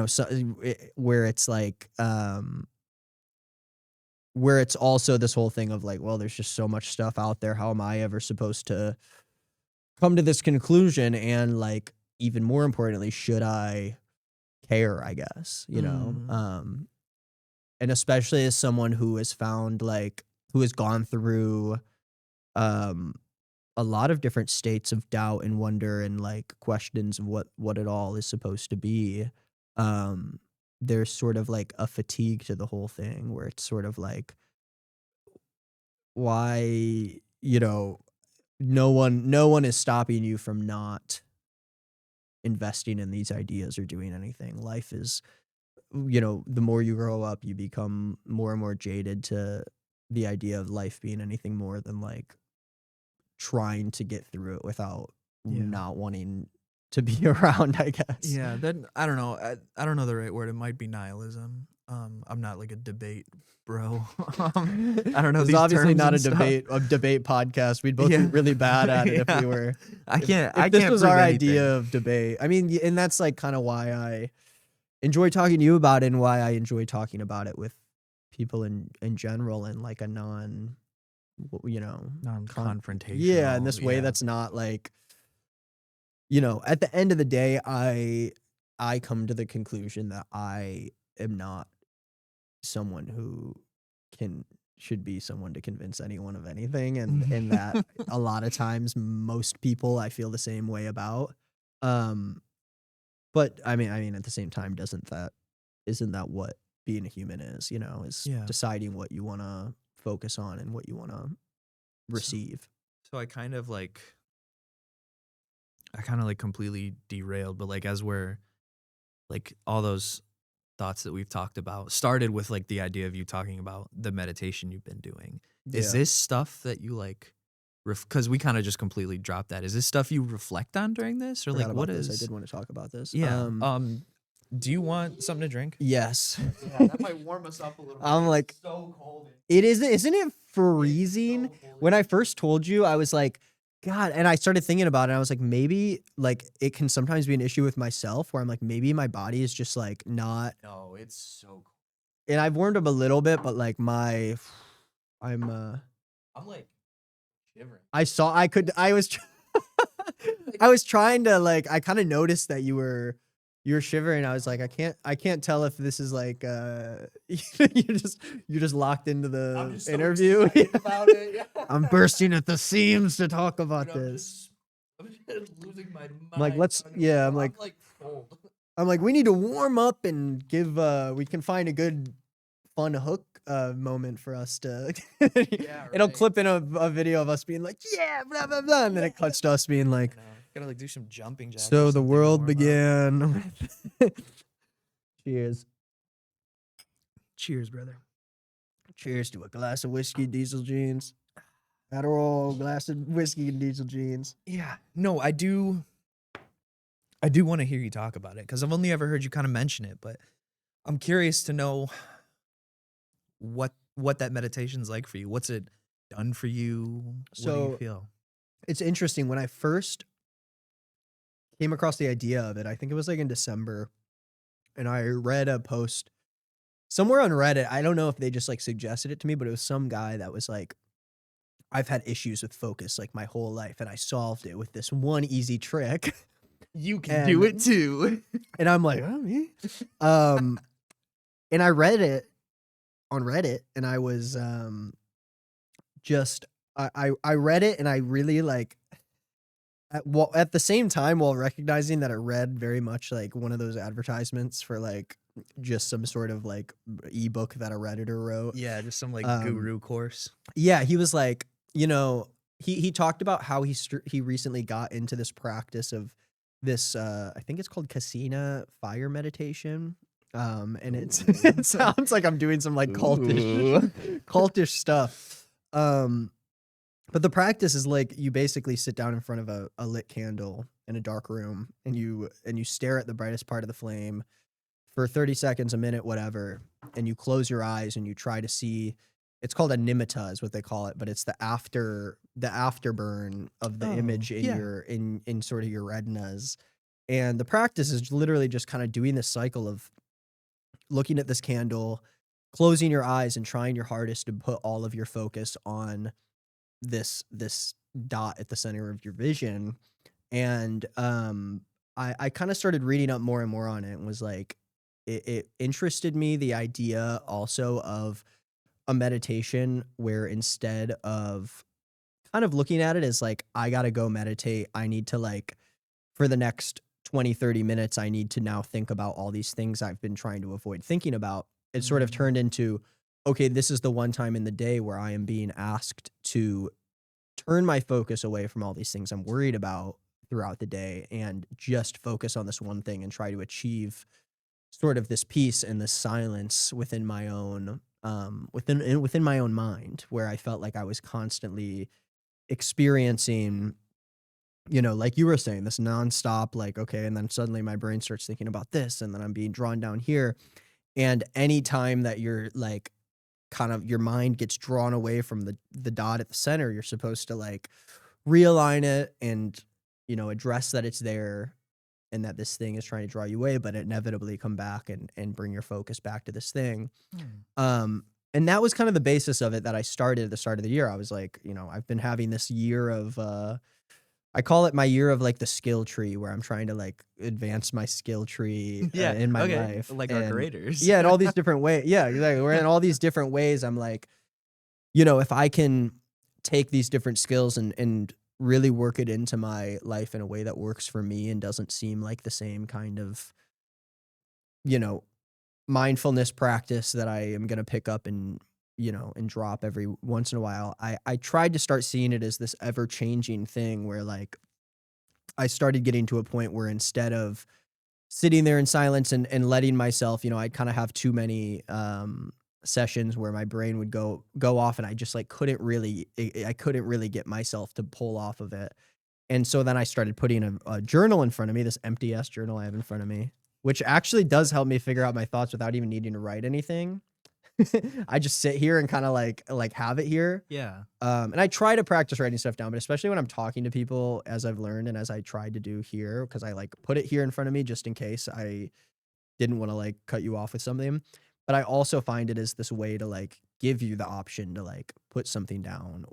[SPEAKER 2] so, where it's like where it's also this whole thing of like, well, there's just so much stuff out there. How am I ever supposed to come to this conclusion? And like, even more importantly, should I care, I guess,
[SPEAKER 3] Mm.
[SPEAKER 2] and especially as someone who has found like, who has gone through, um, a lot of different states of doubt and wonder and like questions of what it all is supposed to be. Um, there's sort of like a fatigue to the whole thing where it's sort of like, why, no one is stopping you from not investing in these ideas or doing anything. Life is, the more you grow up, you become more and more jaded to the idea of life being anything more than like trying to get through it without
[SPEAKER 3] Yeah.
[SPEAKER 2] not wanting to be around, I guess.
[SPEAKER 3] Yeah, then I don't know. I don't know the right word. It might be nihilism. I'm not like a debate bro. I don't know
[SPEAKER 2] This is
[SPEAKER 3] these
[SPEAKER 2] obviously
[SPEAKER 3] terms
[SPEAKER 2] not
[SPEAKER 3] and stuff.
[SPEAKER 2] a debate podcast. We'd both be
[SPEAKER 3] Yeah.
[SPEAKER 2] really bad at it if
[SPEAKER 3] Yeah.
[SPEAKER 2] we were.
[SPEAKER 3] I can't
[SPEAKER 2] If
[SPEAKER 3] I
[SPEAKER 2] this
[SPEAKER 3] can't
[SPEAKER 2] was
[SPEAKER 3] prove
[SPEAKER 2] our
[SPEAKER 3] anything.
[SPEAKER 2] idea of debate. I mean, and that's like kind of why I enjoy talking to you about it, and why I enjoy talking about it with people in general, and like a you know, yeah, in
[SPEAKER 3] Non-confrontational.
[SPEAKER 2] this way
[SPEAKER 3] Yeah.
[SPEAKER 2] that's not like, at the end of the day, I come to the conclusion that I am not someone who can should be someone to convince anyone of anything, and that a lot of times most people I feel the same way about. Um, but I mean at the same time, isn't that what being a human is, is
[SPEAKER 3] Yeah.
[SPEAKER 2] deciding what you want to focus on and what you want to
[SPEAKER 1] So,
[SPEAKER 2] receive.
[SPEAKER 1] so I kind of like completely derailed, but like as we're like all those thoughts that we've talked about started with like the idea of you talking about the meditation you've been doing. Is
[SPEAKER 2] Yeah.
[SPEAKER 1] this stuff that you like because we kind of just completely dropped that. Is this stuff you reflect on during this or
[SPEAKER 2] Forgot
[SPEAKER 1] like
[SPEAKER 2] about
[SPEAKER 1] what
[SPEAKER 2] this. I
[SPEAKER 1] is
[SPEAKER 2] did want to talk about this.
[SPEAKER 1] yeah. Do you want something to drink?
[SPEAKER 2] Yes.
[SPEAKER 3] Yeah, that might warm us up a little bit.
[SPEAKER 2] I'm
[SPEAKER 3] It's
[SPEAKER 2] like,
[SPEAKER 3] so cold.
[SPEAKER 2] isn't it freezing? When I first told you, I was like, God, and I started thinking about it. I was like, maybe like it can sometimes be an issue with myself where I'm like, maybe my body is just like not,
[SPEAKER 3] No, it's so cold.
[SPEAKER 2] and I've warmed up a little bit, but like I'm,
[SPEAKER 3] I'm like shivering.
[SPEAKER 2] I was, I was trying to like, I kind of noticed that you were shivering. I was like, I can't tell if this is like, you're just locked into
[SPEAKER 3] I'm
[SPEAKER 2] the
[SPEAKER 3] just so
[SPEAKER 2] interview.
[SPEAKER 3] excited about it. Yeah.
[SPEAKER 2] I'm bursting at the seams to talk about
[SPEAKER 3] Dude, I'm
[SPEAKER 2] this.
[SPEAKER 3] I'm just losing my mind.
[SPEAKER 2] I'm like,
[SPEAKER 3] talking about
[SPEAKER 2] I'm
[SPEAKER 3] it.
[SPEAKER 2] like,
[SPEAKER 3] I'm like cold.
[SPEAKER 2] we need to warm up and give, we can find a good fun hook moment for us to, it'll
[SPEAKER 3] right.
[SPEAKER 2] clip in a video of us being like, yeah, blah, blah, blah. And then it cuts to us being like,
[SPEAKER 3] Gotta like do some jumping jacks. or
[SPEAKER 2] so the
[SPEAKER 3] something to
[SPEAKER 2] world
[SPEAKER 3] warm up.
[SPEAKER 2] began. Cheers.
[SPEAKER 1] Cheers, brother.
[SPEAKER 2] Cheers to a glass of whiskey, diesel jeans. Adderall, glass of whiskey and diesel jeans.
[SPEAKER 1] Yeah. No, I do want to hear you talk about it because I've only ever heard you kind of mention it, but I'm curious to know what that meditation's like for you. What's it done for you? What do
[SPEAKER 2] So-
[SPEAKER 1] you feel?
[SPEAKER 2] It's interesting. When I first came across the idea of it, I think it was like in December, and I read a post somewhere on Reddit. I don't know if they just like suggested it to me, but it was some guy that was like, I've had issues with focus like my whole life, and I solved it with this one easy trick.
[SPEAKER 1] You
[SPEAKER 2] can do it
[SPEAKER 1] too.
[SPEAKER 2] And I'm like, oh, me? And I read it on Reddit, and I was just I read it, and I really like at the same time, while recognizing that it read very much like one of those advertisements for like just some sort of like ebook that a Redditor wrote.
[SPEAKER 1] Yeah, just some like
[SPEAKER 2] Um,
[SPEAKER 1] guru course.
[SPEAKER 2] Yeah, he was like, he talked about how he recently got into this practice of this, I think it's called Kasina fire meditation, And it's
[SPEAKER 3] Ooh.
[SPEAKER 2] it sounds like I'm doing some like cultish cultish stuff. But the practice is like you basically sit down in front of a lit candle in a dark room and you stare at the brightest part of the flame for 30 seconds, a minute, whatever, and you close your eyes and you try to see. It's called a nimitta is what they call it, but it's the afterburn of the
[SPEAKER 3] Oh,
[SPEAKER 2] image in
[SPEAKER 3] yeah.
[SPEAKER 2] your in sort of your retinas. And the practice is literally just kind of doing this cycle of looking at this candle, closing your eyes and trying your hardest to put all of your focus on this dot at the center of your vision. And I kind of started reading up more and more on it and was like it interested me, the idea also of a meditation where instead of kind of looking at it as like I got to go meditate, I need to like for the next 20, 30 minutes I need to now think about all these things I've been trying to avoid thinking about. It sort of
[SPEAKER 3] Mm.
[SPEAKER 2] turned into okay, this is the one time in the day where I am being asked to turn my focus away from all these things I'm worried about throughout the day and just focus on this one thing and try to achieve sort of this peace and this silence within my own within my own mind where I felt like I was constantly experiencing, like you were saying, this nonstop, like, okay, and then suddenly my brain starts thinking about this, and then I'm being drawn down here. And anytime that you're like kind of your mind gets drawn away from the dot at the center, you're supposed to like realign it and address that it's there and that this thing is trying to draw you away, but inevitably come back and bring your focus back to this thing.
[SPEAKER 3] Hmm.
[SPEAKER 2] And that was kind of the basis of it that I started at the start of the year. I was like, I've been having this year of I call it my year of like the skill tree where I'm trying to like advance my skill tree
[SPEAKER 3] Yeah.
[SPEAKER 2] in my
[SPEAKER 3] Okay.
[SPEAKER 2] life.
[SPEAKER 3] Like our
[SPEAKER 2] And
[SPEAKER 3] graders.
[SPEAKER 2] yeah, in all these different ways. Yeah, exactly. We're in all these different ways. I'm like, if I can take these different skills and really work it into my life in a way that works for me and doesn't seem like the same kind of, you know, mindfulness practice that I am going to pick up and drop every once in a while. I tried to start seeing it as this ever changing thing where like I started getting to a point where instead of sitting there in silence and letting myself, I'd kind of have too many sessions where my brain would go off and I just like I couldn't really get myself to pull off of it. And so then I started putting a journal in front of me, this empty ass journal I have in front of me, which actually does help me figure out my thoughts without even needing to write anything. I just sit here and kind of like have it here.
[SPEAKER 3] Yeah.
[SPEAKER 2] And I try to practice writing stuff down, but especially when I'm talking to people, as I've learned and as I tried to do here, because I like put it here in front of me just in case I didn't want to like cut you off with something. But I also find it as this way to like give you the option to like put something down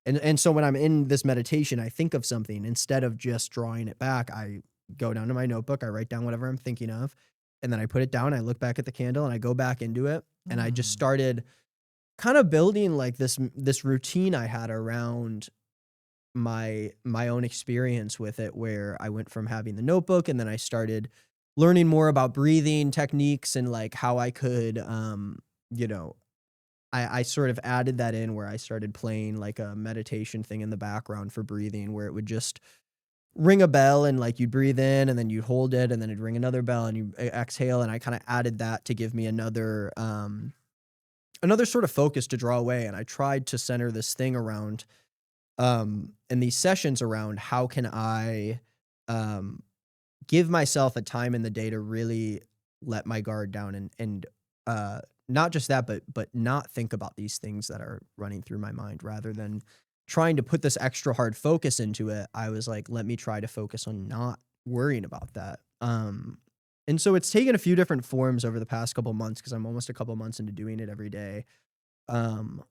[SPEAKER 2] and so when I'm in this meditation, I think of something instead of just drawing it back. I go down to my notebook, I write down whatever I'm thinking of, and then I put it down. I look back at the candle and I go back into it. And I just
[SPEAKER 3] Mm.
[SPEAKER 2] started kind of building like this routine I had around my own experience with it, where I went from having the notebook and then I started learning more about breathing techniques and like how I could you know I sort of added that in where I started playing like a meditation thing in the background for breathing where it would just ring a bell and like you'd breathe in and then you'd hold it and then it'd ring another bell and you exhale, and I kind of added that to give me another sort of focus to draw away. And I tried to center this thing around in these sessions around how can I um give myself a time in the day to really let my guard down and not just that, but not think about these things that are running through my mind. Rather than trying to put this extra hard focus into it, I was like, let me try to focus on not worrying about that. And so it's taken a few different forms over the past couple months because I'm almost a couple months into doing it every day.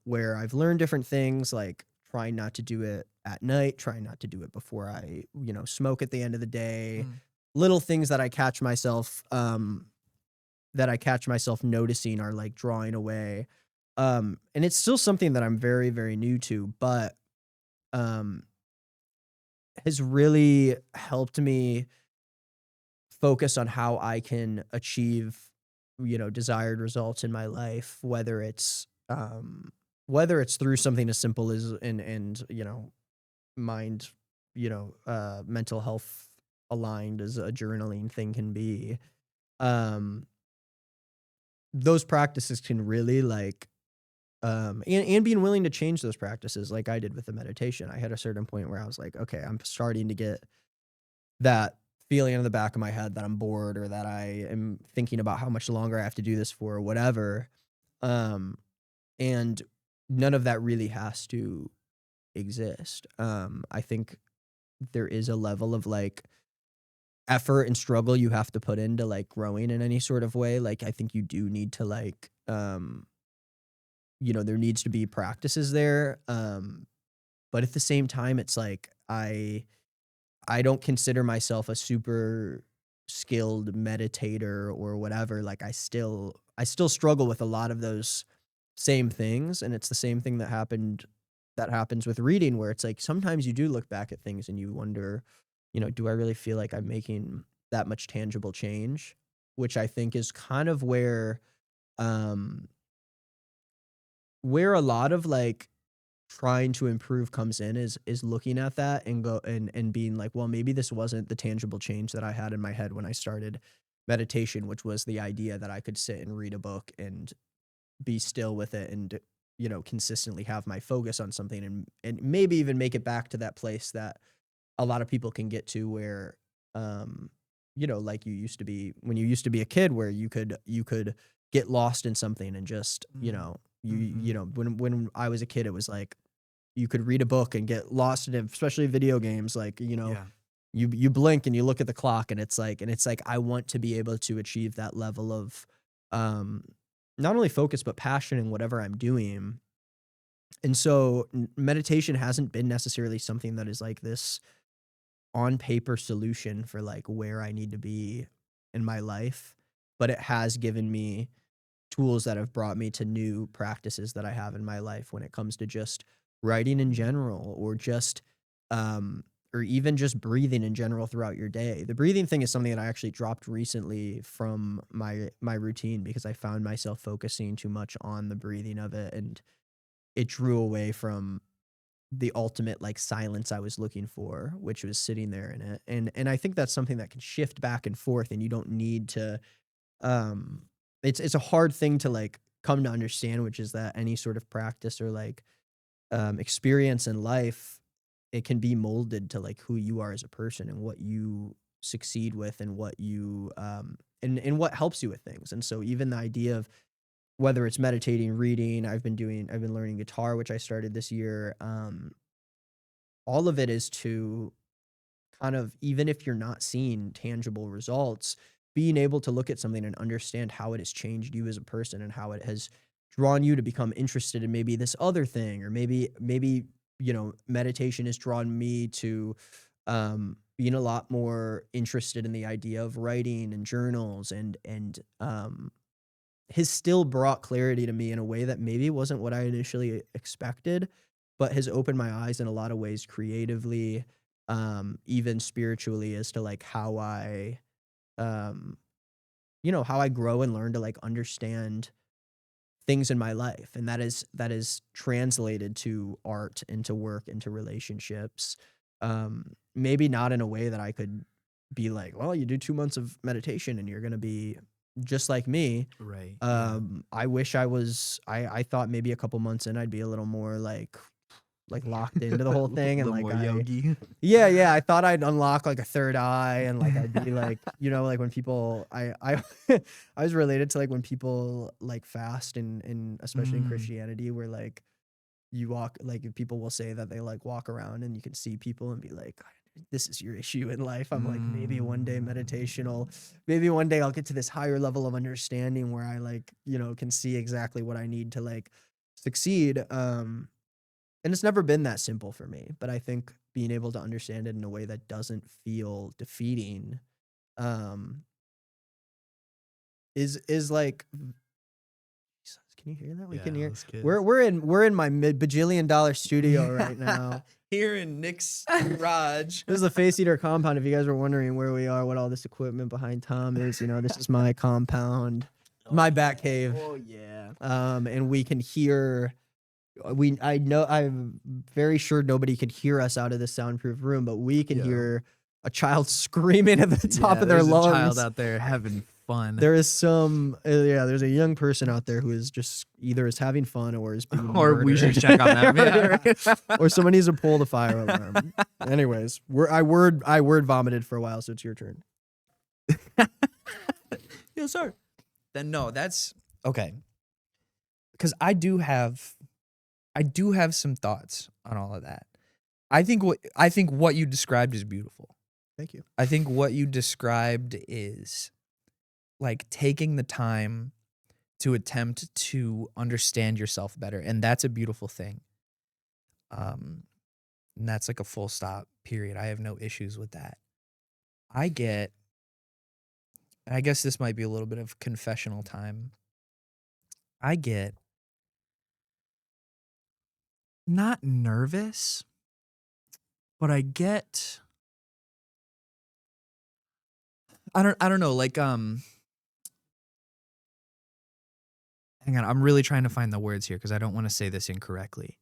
[SPEAKER 2] Where I've learned different things like trying not to do it at night, trying not to do it before I, smoke at the end of the day.
[SPEAKER 3] Mm.
[SPEAKER 2] Little things that I catch myself noticing are like drawing away. And it's still something that I'm very, very new to, but um has really helped me focus on how I can achieve, desired results in my life, whether it's through something as simple as and mind, mental health aligned as a journaling thing can be. um, those practices can really like and being willing to change those practices like I did with the meditation. I had a certain point where I was like, okay, I'm starting to get that feeling in the back of my head that I'm bored or that I am thinking about how much longer I have to do this for or whatever. Um, and none of that really has to exist. I think there is a level of like effort and struggle you have to put into like growing in any sort of way. Like I think you do need to like there needs to be practices there. But at the same time it's like I don't consider myself a super skilled meditator or whatever. Like I still struggle with a lot of those same things, and it's the same thing that happens with reading where it's like sometimes you do look back at things and you wonder, do I really feel like I'm making that much tangible change? Which I think is kind of um where a lot of like trying to improve comes in is looking at that and go and being like, well, maybe this wasn't the tangible change that I had in my head when I started meditation, which was the idea that I could sit and read a book and be still with it and consistently have my focus on something and maybe even make it back to that place that a lot of people can get to where like you used to be when you used to be a kid where you could get lost in something and just when I was a kid it was like you could read a book and get lost in it, especially video games like
[SPEAKER 3] Yeah.
[SPEAKER 2] you blink and you look at the clock and it's like I want to be able to achieve that level of um not only focus but passion in whatever I'm doing. And so meditation hasn't been necessarily something that is like this on paper solution for like where I need to be in my life, but it has given me tools that have brought me to new practices that I have in my life when it comes to just writing in general or even just breathing in general throughout your day. The breathing thing is something that I actually dropped recently from my routine because I found myself focusing too much on the breathing of it and it drew away from the ultimate like silence I was looking for, which was sitting there in it. And I think that's something that can shift back and forth and you don't need to um it's a hard thing to like come to understand, which is that any sort of practice or like experience in life, it can be molded to like who you are as a person and what you succeed with and what you and what helps you with things. And so even the idea of whether it's meditating, reading, I've been learning guitar, which I started this year. All of it is to kind of, even if you're not seeing tangible results, being able to look at something and understand how it has changed you as a person and how it has drawn you to become interested in maybe this other thing, or maybe meditation has drawn me to being a lot more interested in the idea of writing and journals and has still brought clarity to me in a way that maybe wasn't what I initially expected, but has opened my eyes in a lot of ways creatively, even spiritually as to like um, how I grow and learn to like understand things in my life. And that is translated to art, into work, into relationships. Maybe not in a way that I could be like, well, you do 2 months of meditation and you're going to be just like me.
[SPEAKER 3] Right. Yeah.
[SPEAKER 2] I wish I thought maybe a couple months in I'd be a little more like locked into the whole thing and
[SPEAKER 3] Little
[SPEAKER 2] like
[SPEAKER 3] more yogi.
[SPEAKER 2] yeah, I thought I'd unlock like a third eye and like I'd be like, like when people I I was related to like when people like fast and especially in
[SPEAKER 3] Mm.
[SPEAKER 2] Christianity where like you walk like people will say that they like walk around and you can see people and be like, this is your issue in life. I'm like, maybe one day maybe one day I'll get to this higher level of understanding where I like, can see exactly what I need to like succeed. And it's never been that simple for me, but I think being able to understand it in a way that doesn't feel defeating, um, is like Jesus, can you hear that? We
[SPEAKER 3] Yeah,
[SPEAKER 2] can hear.
[SPEAKER 3] those kids.
[SPEAKER 2] We're in my mid-bajillion-dollar studio right now.
[SPEAKER 3] Here in Nick's garage.
[SPEAKER 2] This is the Face Eater compound. If you guys were wondering where we are, what all this equipment behind Tom is, this is my compound, my bat cave.
[SPEAKER 3] Oh yeah.
[SPEAKER 2] And we can hear. I'm very sure nobody could hear us out of this soundproof room, but we can
[SPEAKER 3] Yeah.
[SPEAKER 2] hear a child screaming at the top
[SPEAKER 3] Yeah,
[SPEAKER 2] of their
[SPEAKER 3] there's
[SPEAKER 2] lungs.
[SPEAKER 3] a child out there having
[SPEAKER 1] fun.
[SPEAKER 2] There is some, there's a young person out there who is just either is having fun or is being
[SPEAKER 1] Or we should
[SPEAKER 2] murdered.
[SPEAKER 1] check on that. Yeah.
[SPEAKER 2] Or someone needs to pull the fire alarm. Anyways, I word vomited for a while, so it's your turn.
[SPEAKER 1] Yes, sir. Then no, that's okay. Because I do have some thoughts on all of that. I think what you described is beautiful.
[SPEAKER 2] Thank you.
[SPEAKER 1] I think what you described is like taking the time to attempt to understand yourself better, and that's a beautiful thing. And that's like a full stop, period. I have no issues with that. I guess this might be a little bit of confessional time. I get not nervous, but I don't know, like hang on, I'm really trying to find the words here because I don't want to say this incorrectly.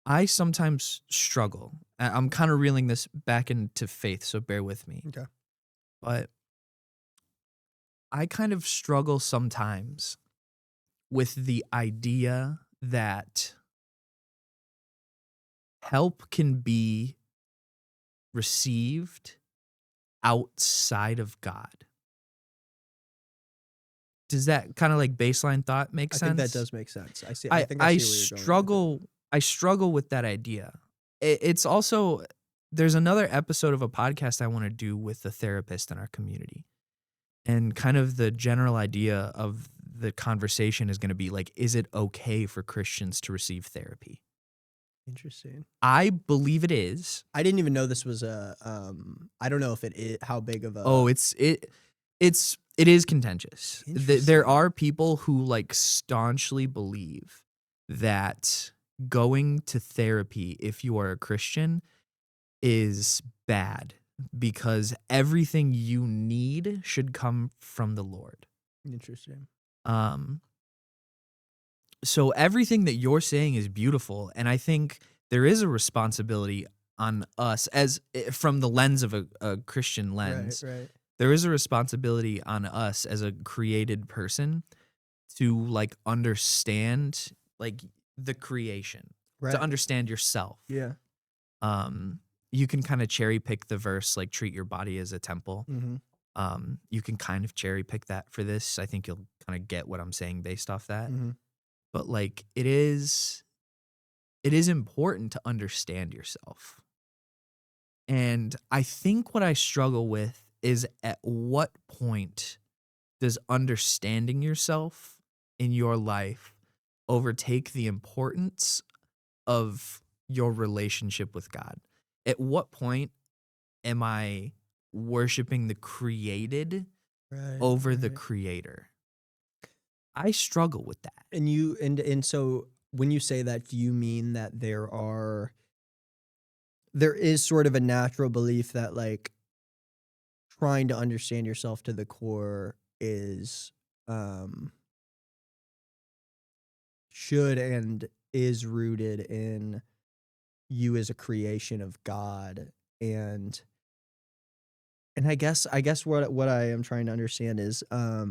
[SPEAKER 1] I sometimes struggle. I'm kind of reeling this back into faith, so bear with me.
[SPEAKER 2] Okay.
[SPEAKER 1] But I kind of struggle sometimes with the idea that help can be received outside of God. Does that kind of like baseline thought make sense?
[SPEAKER 2] I think that does make sense. I see.
[SPEAKER 1] I
[SPEAKER 2] think I see where you're going with
[SPEAKER 1] I struggle with that idea. It's also, there's another episode of a podcast I want to do with a therapist in our community. And kind of the general idea of the conversation is going to be like, is it okay for Christians to receive therapy?
[SPEAKER 2] Interesting.
[SPEAKER 1] I believe it is.
[SPEAKER 2] I didn't even know this was a. I don't know if it is how big of a.
[SPEAKER 1] Oh, it is contentious. There are people who like staunchly believe that going to therapy, if you are a Christian, is bad because everything you need should come from the Lord.
[SPEAKER 2] Interesting.
[SPEAKER 1] So everything that you're saying is beautiful, and I think there is a responsibility on us as from the lens of a Christian lens.
[SPEAKER 2] Right.
[SPEAKER 1] There is a responsibility on us as a created person to like understand like the creation,
[SPEAKER 2] Right.
[SPEAKER 1] to understand yourself.
[SPEAKER 2] Yeah.
[SPEAKER 1] You can kind of cherry pick the verse like treat your body as a temple.
[SPEAKER 2] Mm-hmm.
[SPEAKER 1] You can kind of cherry pick that for this. I think you'll kind of get what I'm saying based off that.
[SPEAKER 2] Mm-hmm.
[SPEAKER 1] But like it is important to understand yourself. And I think what I struggle with is at what point does understanding yourself in your life overtake the importance of your relationship with God? At what point am I worshiping the created over the creator? I struggle with that.
[SPEAKER 2] And you and so when you say that, do you mean that there is sort of a natural belief that like trying to understand yourself to the core is should and is rooted in you as a creation of God, and I guess what I am trying to understand is I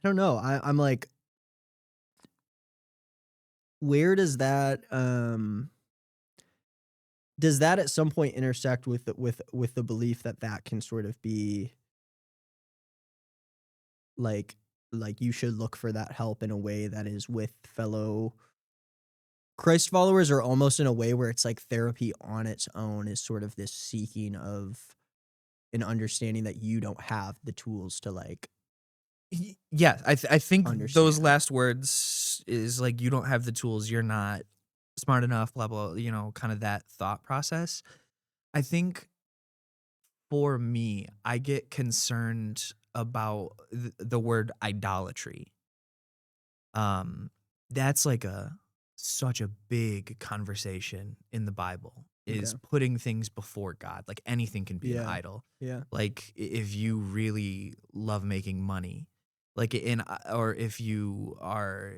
[SPEAKER 2] don't know. I'm like, where does that at some point intersect with the belief that can sort of be like you should look for that help in a way that is with fellow Christ followers, or almost in a way where it's like therapy on its own is sort of this seeking of an understanding that you don't have the tools to like.
[SPEAKER 1] Yeah, I think those
[SPEAKER 2] Understand.
[SPEAKER 1] last words is like you don't have the tools, you're not smart enough, blah blah, kind of that thought process. I think for me, I get concerned about the word idolatry. That's like such a big conversation in the Bible, is
[SPEAKER 2] Okay.
[SPEAKER 1] putting things before God. Like anything can be an
[SPEAKER 2] Yeah.
[SPEAKER 1] idol.
[SPEAKER 2] Yeah.
[SPEAKER 1] Like if you really love making money, like or if you are,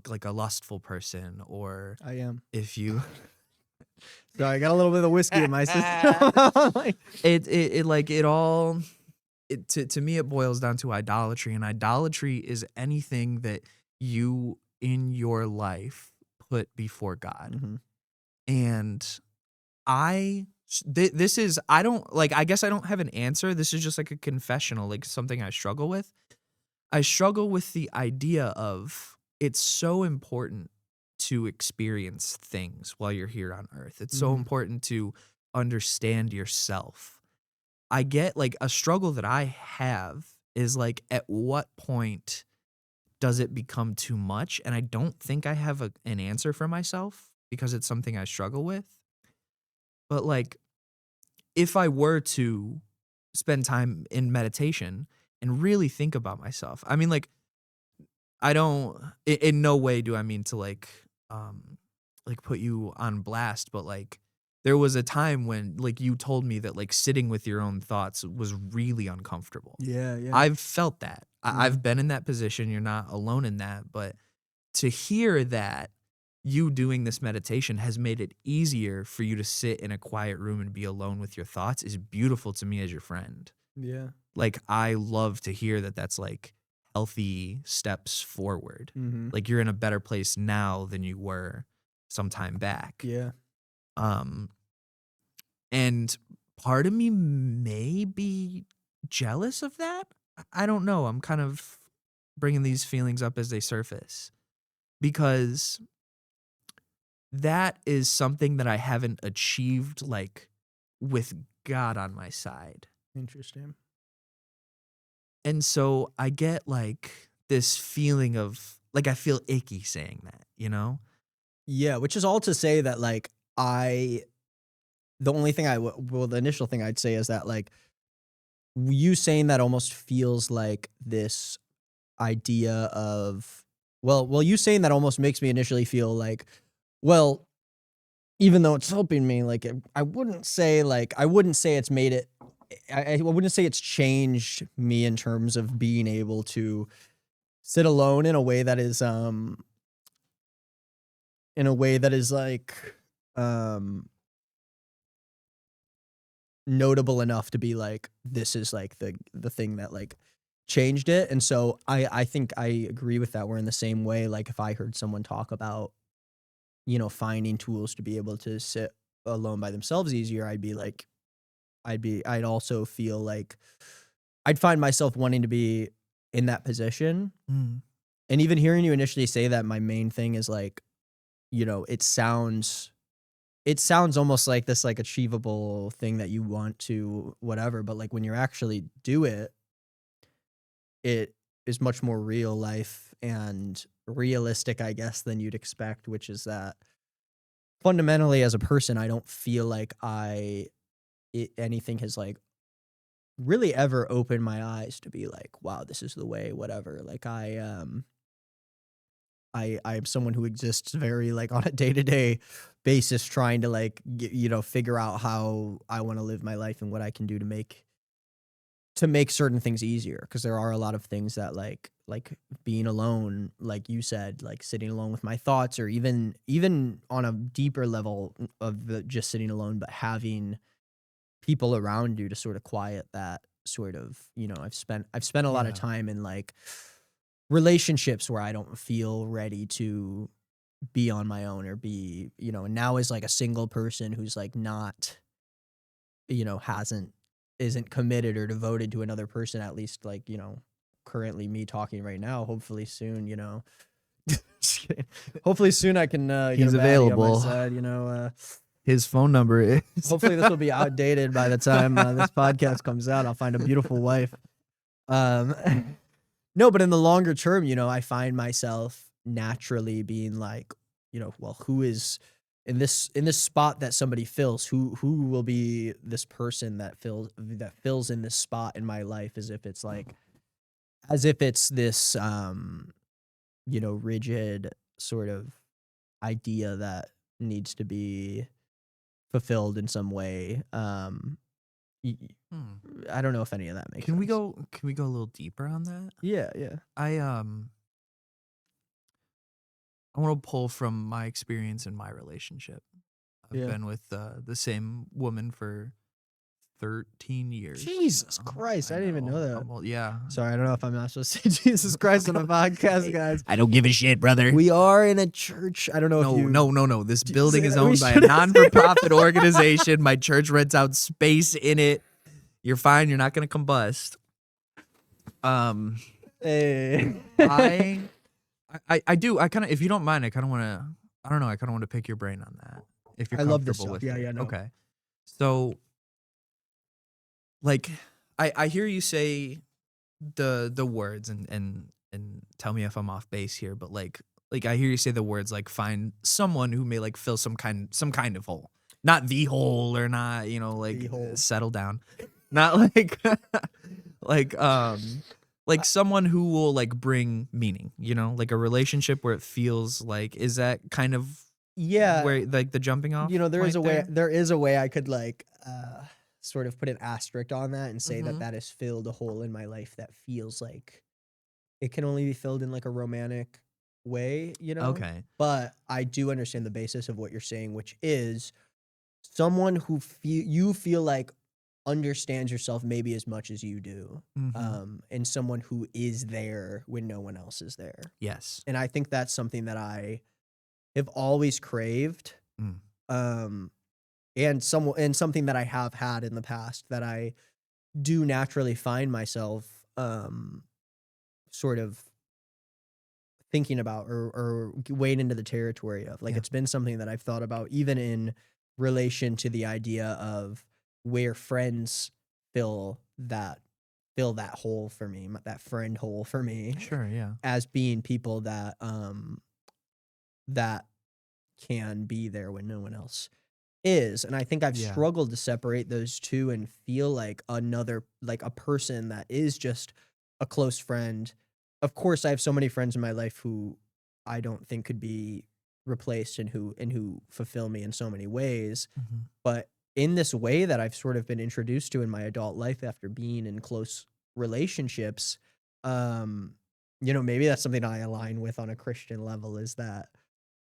[SPEAKER 1] like a lustful person, or
[SPEAKER 2] I am.
[SPEAKER 1] if you
[SPEAKER 2] Sorry, I got a little bit of whiskey in my system. Like,
[SPEAKER 1] it like it all to me it boils down to idolatry, and idolatry is anything that you in your life put before God.
[SPEAKER 2] mhm.
[SPEAKER 1] And this is, I don't like, I guess I don't have an answer. This is just like a confessional, like something I struggle with. I struggle with the idea of it's so important to experience things while you're here on earth. It's so
[SPEAKER 2] Mhm.
[SPEAKER 1] important to understand yourself. I get like a struggle that I have is like, at what point does it become too much? And I don't think I have an answer for myself because it's something I struggle with. But like, if I were to spend time in meditation and really think about myself, I mean, like, I don't, in no way do I mean to like put you on blast, but like, there was a time when like you told me that like sitting with your own thoughts was really uncomfortable.
[SPEAKER 2] Yeah, yeah.
[SPEAKER 1] I've felt that. I've
[SPEAKER 2] Mhm.
[SPEAKER 1] been in that position. You're not alone in that. But to hear that you doing this meditation has made it easier for you to sit in a quiet room and be alone with your thoughts is beautiful to me as your friend.
[SPEAKER 2] Yeah.
[SPEAKER 1] Like, I love to hear that that's like healthy steps forward.
[SPEAKER 2] Mhm.
[SPEAKER 1] Like, you're in a better place now than you were some time back.
[SPEAKER 2] Yeah.
[SPEAKER 1] Um, and part of me may be jealous of that. I don't know. I'm kind of bringing these feelings up as they surface because that is something that I haven't achieved, like, with God on my side.
[SPEAKER 2] Interesting.
[SPEAKER 1] And so I get like this feeling of like, I feel icky saying that, you know?
[SPEAKER 2] Yeah, which is all to say that like I the only thing well, the initial thing I'd say is that like you saying that almost feels like this idea of you saying that almost makes me initially feel like, well, even though it's helping me, like I wouldn't say it's made it. I wouldn't say it's changed me in terms of being able to sit alone in a way that is like um notable enough to be like this is like the thing that like changed it. And so I think I agree with that. We're in the same way. Like if I heard someone talk about, finding tools to be able to sit alone by themselves easier, I'd be like I'd also feel like I'd find myself wanting to be in that position.
[SPEAKER 1] Mm.
[SPEAKER 2] And even hearing you initially say that, my main thing is like, it sounds almost like this like achievable thing that you want to whatever, but like when you actually do it, it is much more real life and realistic, I guess, than you'd expect, which is that fundamentally as a person, I don't feel like anything has like really ever opened my eyes to be like, wow, this is the way, whatever. Like I am someone who exists very like on a day-to-day basis trying to like figure out how I want to live my life and what I can do to make certain things easier, because there are a lot of things that like being alone, like you said, like sitting alone with my thoughts, or even on a deeper level of just sitting alone but having people around you to sort of quiet that sort of, I've spent a lot of
[SPEAKER 1] Yeah.
[SPEAKER 2] time in like relationships where I don't feel ready to be on my own or be, and now as like a single person who's like not, hasn't isn't committed or devoted to another person, at least like, currently me talking right now, hopefully soon, just kidding. Hopefully soon I can get
[SPEAKER 1] He's
[SPEAKER 2] a baddie on my
[SPEAKER 1] available.
[SPEAKER 2] side,
[SPEAKER 1] His phone number is.
[SPEAKER 2] hopefully this will be outdated by the time this podcast comes out. I'll find a beautiful wife. Um No, but in the longer term, I find myself naturally being like, well, who is in this spot that somebody fills? Who will be this person that fills in this spot in my life, as if it's this rigid sort of idea that needs to be fulfilled in some way.
[SPEAKER 3] Hmm.
[SPEAKER 2] I don't know if any of that makes
[SPEAKER 3] Can
[SPEAKER 2] sense.
[SPEAKER 3] we go a little deeper on that?
[SPEAKER 2] Yeah, yeah.
[SPEAKER 3] I want to pull from my experience in my relationship. I've
[SPEAKER 2] Yeah.
[SPEAKER 3] been with the same woman for 13 years.
[SPEAKER 2] Jesus Christ, I didn't even know that.
[SPEAKER 3] Yeah.
[SPEAKER 2] Sorry, I don't know if I'm not supposed to say Jesus Christ on a podcast, guys.
[SPEAKER 1] I don't give a shit, brother.
[SPEAKER 2] We are in a church. I don't know if you.
[SPEAKER 1] No. This
[SPEAKER 2] Do you
[SPEAKER 1] building
[SPEAKER 2] say
[SPEAKER 1] is
[SPEAKER 2] that? We
[SPEAKER 1] owned by a
[SPEAKER 2] should've-
[SPEAKER 1] non-for-profit organization. My church rents out space in it. You're fine. You're not gonna combust.
[SPEAKER 2] Hey.
[SPEAKER 3] I do. I kind of, if you don't mind, I kind of want to. I don't know. I kind of want to pick your brain on that. If you're
[SPEAKER 2] I love this
[SPEAKER 3] comfortable
[SPEAKER 2] stuff.
[SPEAKER 3] with
[SPEAKER 2] Yeah,
[SPEAKER 3] it.
[SPEAKER 2] yeah, no.
[SPEAKER 3] Okay. So, like, I hear you say the words and tell me if I'm off base here, but like I hear you say the words like find someone who may like fill some kind of hole, not the hole or not
[SPEAKER 2] The
[SPEAKER 3] like
[SPEAKER 2] hole.
[SPEAKER 3] settle down, not like like someone who will like bring meaning, like a relationship where it feels like, is that kind of
[SPEAKER 2] Yeah.
[SPEAKER 3] where like the jumping off?
[SPEAKER 2] There is a
[SPEAKER 3] point
[SPEAKER 2] way.
[SPEAKER 3] there?
[SPEAKER 2] There is a way I could like sort of put an asterisk on that and say
[SPEAKER 3] Mhm.
[SPEAKER 2] that has filled a hole in my life that feels like it can only be filled in like a romantic way.
[SPEAKER 3] Okay.
[SPEAKER 2] But I do understand the basis of what you're saying, which is someone who you feel like understands yourself maybe as much as you do,
[SPEAKER 3] Mhm.
[SPEAKER 2] and someone who is there when no one else is there.
[SPEAKER 3] Yes.
[SPEAKER 2] And I think that's something that I have always craved,
[SPEAKER 3] Mm.
[SPEAKER 2] and something that I have had in the past that I do naturally find myself sort of thinking about or wade into the territory of. Like,
[SPEAKER 3] Yeah.
[SPEAKER 2] it's been something that I've thought about even in relation to the idea of where friends fill that hole for me, that friend hole for me,
[SPEAKER 3] Sure. Yeah.
[SPEAKER 2] as being people that that can be there when no one else is. And I think I've
[SPEAKER 3] Yeah.
[SPEAKER 2] struggled to separate those two and feel like a person that is just a close friend. Of course, I have so many friends in my life who I don't think could be replaced and who fulfill me in so many ways.
[SPEAKER 3] Mhm.
[SPEAKER 2] But in this way that I've sort of been introduced to in my adult life after being in close relationships, maybe that's something I align with on a Christian level, is that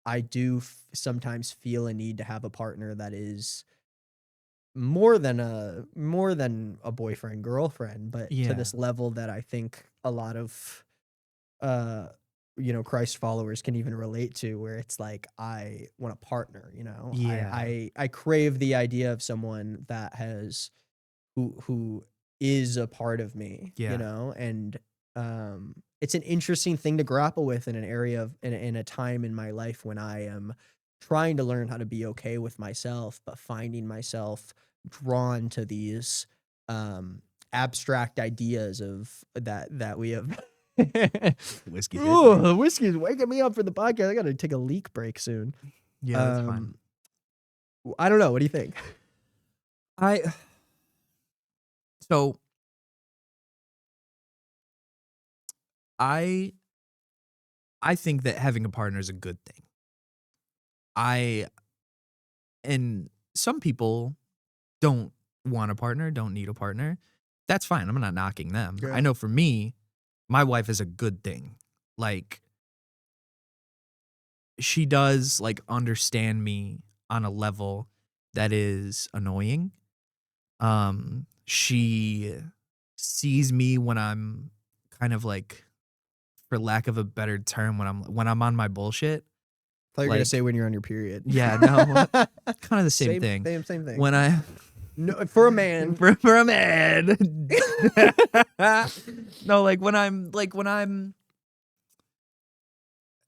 [SPEAKER 2] I do sometimes feel a need to have a partner that is more than a boyfriend girlfriend, but to
[SPEAKER 3] Yeah.
[SPEAKER 2] this level that I think a lot of Christ followers can even relate to, where it's like, I want a partner.
[SPEAKER 3] Yeah.
[SPEAKER 2] I crave the idea of someone that has who is a part of me.
[SPEAKER 3] Yeah.
[SPEAKER 2] And it's an interesting thing to grapple with in an area of in a time in my life when I am trying to learn how to be okay with myself, but finding myself drawn to these abstract ideas of that we have.
[SPEAKER 1] Whiskey.
[SPEAKER 2] Ooh, the whiskey's waking me up for the podcast. I gotta take a leak break soon.
[SPEAKER 3] Yeah. That's fine.
[SPEAKER 2] I don't know. What do you think?
[SPEAKER 3] So I think that having a partner is a good thing. And some people don't want a partner, don't need a partner. That's fine. I'm not knocking them.
[SPEAKER 2] Yeah.
[SPEAKER 3] I know for me, my wife is a good thing. Like, she does like understand me on a level that is annoying. She sees me when I'm kind of like, for lack of a better term, when I'm on my bullshit.
[SPEAKER 2] I thought you were gonna
[SPEAKER 3] Like-
[SPEAKER 2] say when you're on your period.
[SPEAKER 3] Yeah, no, kind of the same thing.
[SPEAKER 2] Same thing.
[SPEAKER 3] When I
[SPEAKER 2] No, for a man.
[SPEAKER 3] for a man. No, like when I'm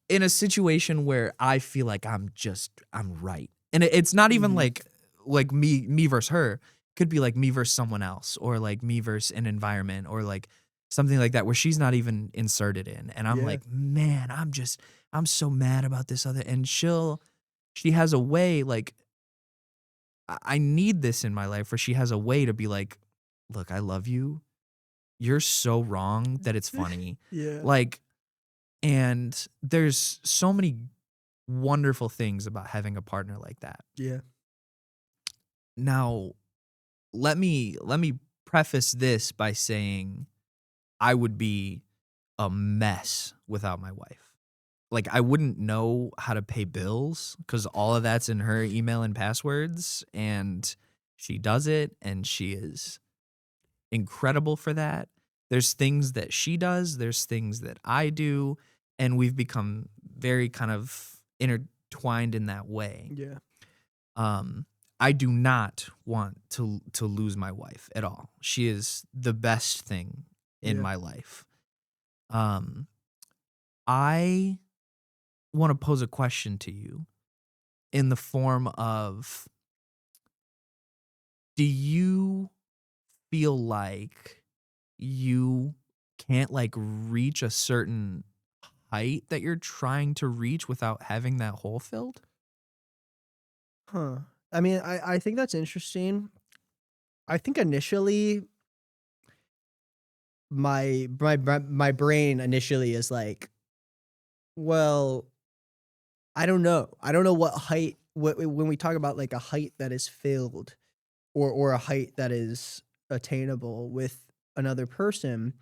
[SPEAKER 3] in a situation where I feel like I'm right. And it's not even
[SPEAKER 2] Mhm.
[SPEAKER 3] like me versus her. Could be like me versus someone else, or like me versus an environment, or like something like that where she's not even inserted in. And I'm
[SPEAKER 2] Yeah.
[SPEAKER 3] like, man, I'm so mad about this other, and she has a way, like, I need this in my life where she has a way to be like, look, I love you. You're so wrong that it's funny.
[SPEAKER 2] Yeah.
[SPEAKER 3] Like, and there's so many wonderful things about having a partner like that.
[SPEAKER 2] Yeah.
[SPEAKER 3] Now,
[SPEAKER 1] let me preface this by saying I would be a mess without my wife. Like, I wouldn't know how to pay bills because all of that's in her email and passwords, and she does it, and she is incredible for that. There's things that she does, there's things that I do, and we've become very kind of intertwined in that way.
[SPEAKER 2] Yeah.
[SPEAKER 1] I do not want to lose my wife at all. She is the best thing in
[SPEAKER 2] Yeah.
[SPEAKER 1] my life. I want to pose a question to you in the form of, do you feel like you can't like reach a certain height that you're trying to reach without having that hole filled?
[SPEAKER 2] Huh. I mean, I think that's interesting. I think initially my brain initially is like, well, I don't know. I don't know what height when we talk about like a height that is filled or a height that is attainable with another person.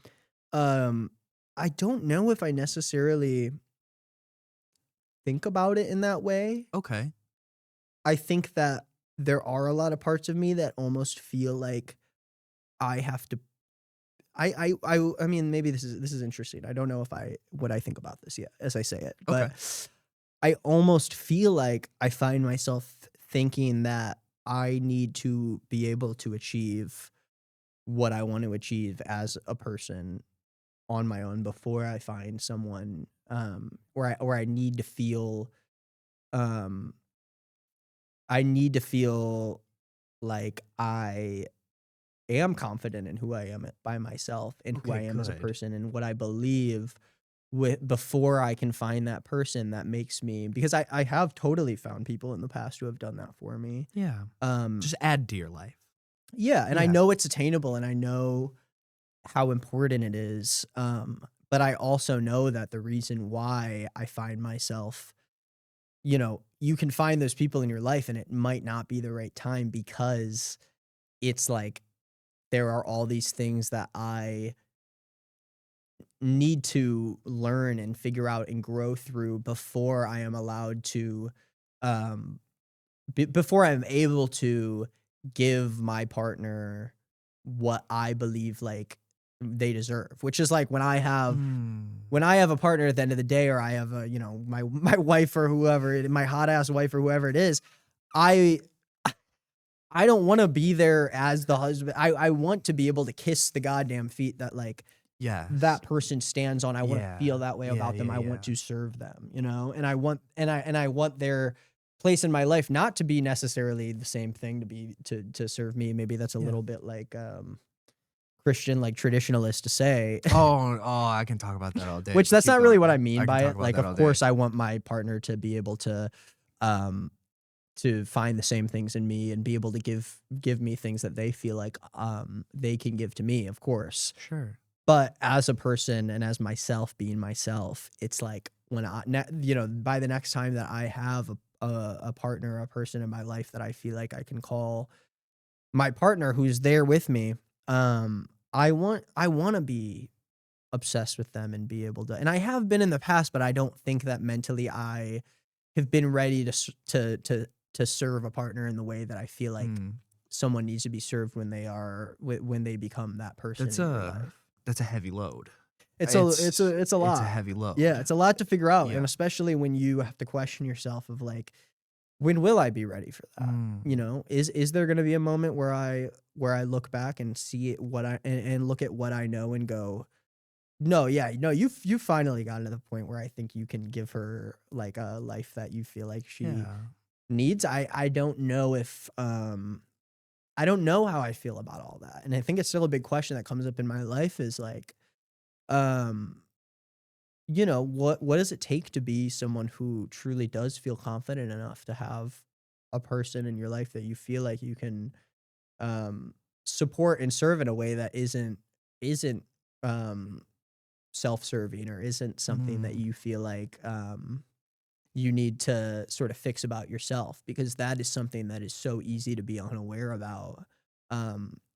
[SPEAKER 2] Um I don't know if I necessarily think about it in that way.
[SPEAKER 1] Okay.
[SPEAKER 2] I think that there are a lot of parts of me that almost feel like I have to I mean, maybe this is interesting. I don't know if I what I think about this yet as I say it,
[SPEAKER 1] Okay.
[SPEAKER 2] but I almost feel like I find myself thinking that I need to be able to achieve what I want to achieve as a person on my own before I find someone or I need to feel um I need to feel like I am confident in who I am by myself and who
[SPEAKER 1] Okay,
[SPEAKER 2] I am as a
[SPEAKER 1] good.
[SPEAKER 2] person and what I believe with before I can find that person that makes me because I have totally found people in the past who have done that for me.
[SPEAKER 1] Yeah.
[SPEAKER 2] Um
[SPEAKER 1] Just add to your life.
[SPEAKER 2] yeah, and I
[SPEAKER 1] Yeah.
[SPEAKER 2] know it's attainable and I know how important it is. But I also know that the reason why I find myself, you can find those people in your life and it might not be the right time because it's like there are all these things that I need to learn and figure out and grow through before I am allowed to um before I'm able to give my partner what I believe like they deserve, which is like
[SPEAKER 1] Mm.
[SPEAKER 2] when I have a partner at the end of the day, or I have a, my wife or whoever, my hot ass wife or whoever it is, I I don't want to be there as the husband. I want to be able to kiss the goddamn feet that like
[SPEAKER 1] Yes.
[SPEAKER 2] that person stands on. I want to
[SPEAKER 1] Yeah.
[SPEAKER 2] feel that way
[SPEAKER 1] Yeah,
[SPEAKER 2] about them.
[SPEAKER 1] yeah,
[SPEAKER 2] I want
[SPEAKER 1] yeah.
[SPEAKER 2] to serve them, and I want their place in my life not to be necessarily the same thing to be to serve me. Maybe that's a
[SPEAKER 1] Yeah.
[SPEAKER 2] little bit like Christian like traditionalist to say.
[SPEAKER 1] I can talk about that all day.
[SPEAKER 2] Which
[SPEAKER 1] But
[SPEAKER 2] that's
[SPEAKER 1] keep
[SPEAKER 2] not really
[SPEAKER 1] going,
[SPEAKER 2] what I
[SPEAKER 1] man.
[SPEAKER 2] mean
[SPEAKER 1] I can
[SPEAKER 2] by
[SPEAKER 1] talk
[SPEAKER 2] it.
[SPEAKER 1] about
[SPEAKER 2] Like,
[SPEAKER 1] that
[SPEAKER 2] of
[SPEAKER 1] all day.
[SPEAKER 2] course, I want my partner to be able um, to find the same things in me and be able to give me things that they feel like they can give to me, of course.
[SPEAKER 1] Sure.
[SPEAKER 2] But as a person and as myself being myself, it's like when by the next time that I have a partner, a person in my life that I feel like I can call my partner who's there with me, I want to be obsessed with them and be able to, and I have been in the past, but I don't think that mentally I have been ready to serve a partner in the way that I feel like
[SPEAKER 1] Mm.
[SPEAKER 2] someone needs to be served when when they become that person
[SPEAKER 1] That's
[SPEAKER 2] in your
[SPEAKER 1] a
[SPEAKER 2] life.
[SPEAKER 1] that's a heavy load.
[SPEAKER 2] It's a
[SPEAKER 1] It's a
[SPEAKER 2] lot.
[SPEAKER 1] heavy
[SPEAKER 2] Yeah,
[SPEAKER 1] load.
[SPEAKER 2] it's a lot to figure out, and
[SPEAKER 1] Yeah.
[SPEAKER 2] especially when you have to question yourself of like, when will I be ready for that?
[SPEAKER 1] Mm.
[SPEAKER 2] Is there going to be a moment where I look back and see what and look at what I know and go, no, yeah, no, you finally gotten to the point where I think you can give her like a life that you feel like she
[SPEAKER 1] Yeah.
[SPEAKER 2] needs. I don't know if I don't know how I feel about all that. And I think it's still a big question that comes up in my life is like, um, what does it take to be someone who truly does feel confident enough to have a person in your life that you feel like you can um support and serve in a way that isn't um self-serving or isn't something that
[SPEAKER 1] Mm.
[SPEAKER 2] you feel like you need to sort of fix about yourself, because that is something that is so easy to be unaware about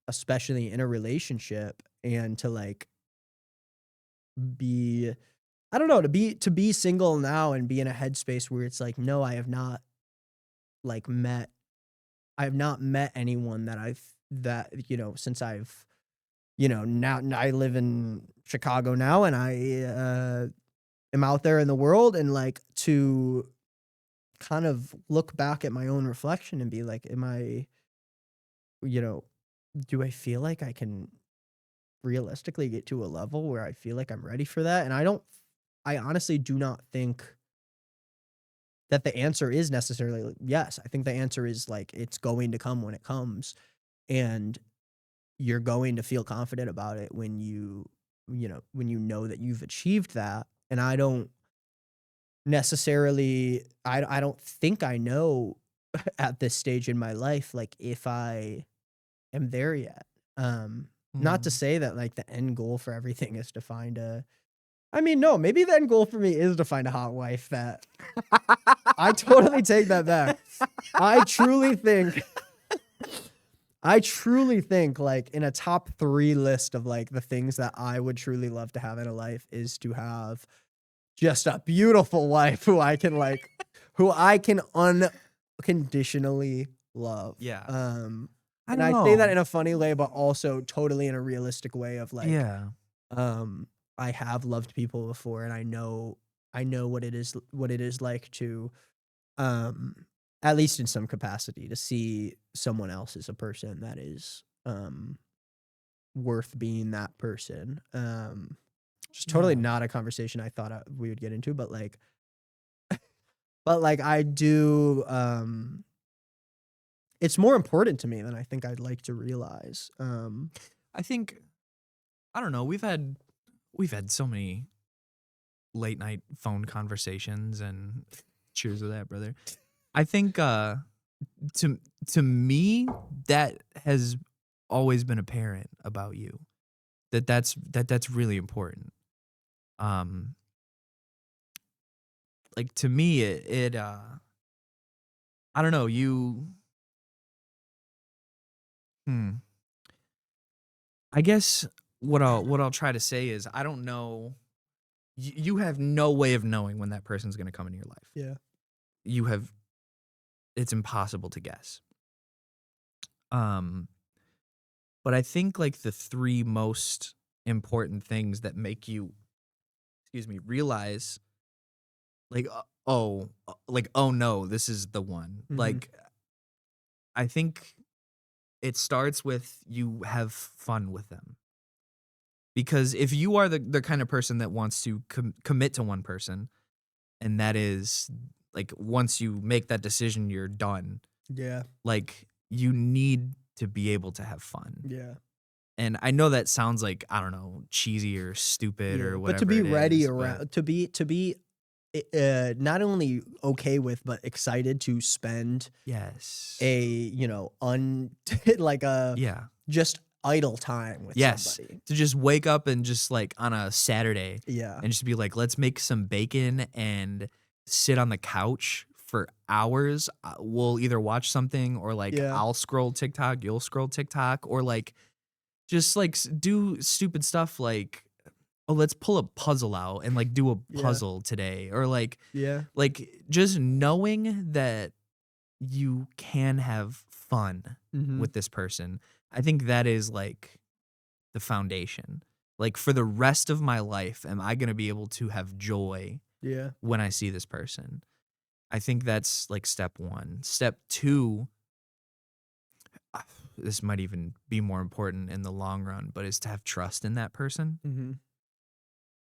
[SPEAKER 2] especially in a relationship, and to like be, I don't know, to be single now and be in a headspace where it's like, no, like met I have not met anyone since I've, now I live in Chicago now, and I am out there in the world, and like to kind of look back at my own reflection and be like, you know, do I feel like I can realistically get to a level where I feel like I'm ready for that? And I honestly do not think that the answer is necessarily yes. I think the answer is like it's going to come when it comes, and you're going to feel confident about it when when you know that you've achieved that. And I don't necessarily I don't think I know at this stage in my life like if I am there yet. Not to
[SPEAKER 3] Mm.
[SPEAKER 2] say that like the end goal for everything is to find a I mean, no, maybe the end goal for me is to find a hot wife that I totally take that back. I truly think like in a top 3 list of like the things that I would truly love to have in a life is to have just a beautiful wife who I can unconditionally love.
[SPEAKER 3] Yeah. I
[SPEAKER 2] And
[SPEAKER 3] don't
[SPEAKER 2] I say that
[SPEAKER 3] know.
[SPEAKER 2] in a funny way, but also totally in a realistic way of like,
[SPEAKER 3] Yeah.
[SPEAKER 2] I have loved people before, and I know what it is like to, um, at least in some capacity, to see someone else as a person that is, worth being that person. Just totally
[SPEAKER 3] Yeah.
[SPEAKER 2] not a conversation I thought we would get into, but like I do. It's more important to me than I think I'd like to realize.
[SPEAKER 3] I think I don't know. We've had so many late night phone conversations, and cheers to that, brother. I think to to me that has always been apparent about you. That's really important. Um like to me it I don't know, hmm I guess what I'll try to say is I don't know, you have no way of knowing when that person's going to come into your life.
[SPEAKER 2] Yeah.
[SPEAKER 3] You have It's impossible to guess. Um but I think like the 3 most important things that make you, excuse me, realize like like oh no, this is the one.
[SPEAKER 2] Hmm.
[SPEAKER 3] Like I think it starts with you have fun with them. Because if you are the kind of person that wants to commit to one person, and that is like once you make that decision, you're done.
[SPEAKER 2] Yeah.
[SPEAKER 3] Like you need to be able to have fun.
[SPEAKER 2] Yeah.
[SPEAKER 3] And I know that sounds like, I don't know, cheesy or stupid
[SPEAKER 2] Yeah.
[SPEAKER 3] or
[SPEAKER 2] But to
[SPEAKER 3] whatever
[SPEAKER 2] be
[SPEAKER 3] it
[SPEAKER 2] ready
[SPEAKER 3] is, but
[SPEAKER 2] around, to be not only okay with, but excited to spend
[SPEAKER 3] yes.
[SPEAKER 2] a, like a
[SPEAKER 3] Yeah.
[SPEAKER 2] just idle time with
[SPEAKER 3] Yes.
[SPEAKER 2] somebody.
[SPEAKER 3] To just wake up and just like on a Saturday
[SPEAKER 2] Yeah.
[SPEAKER 3] and just be like, let's make some bacon and sit on the couch for hours. We'll either watch something or like
[SPEAKER 2] Yeah.
[SPEAKER 3] I'll scroll TikTok, you'll scroll TikTok, or like just like do stupid stuff like, oh, let's pull a puzzle out and like do a
[SPEAKER 2] Yeah.
[SPEAKER 3] puzzle today, or
[SPEAKER 2] Yeah.
[SPEAKER 3] like just knowing that you can have fun
[SPEAKER 2] Hmm.
[SPEAKER 3] with this person. I think that is like the foundation. Like for the rest of my life, am I going to be able to have joy
[SPEAKER 2] Yeah.
[SPEAKER 3] when I see this person? I think that's like step 1. Step 2, this might even be more important in the long run, but is to have trust in that person.
[SPEAKER 2] Hmm.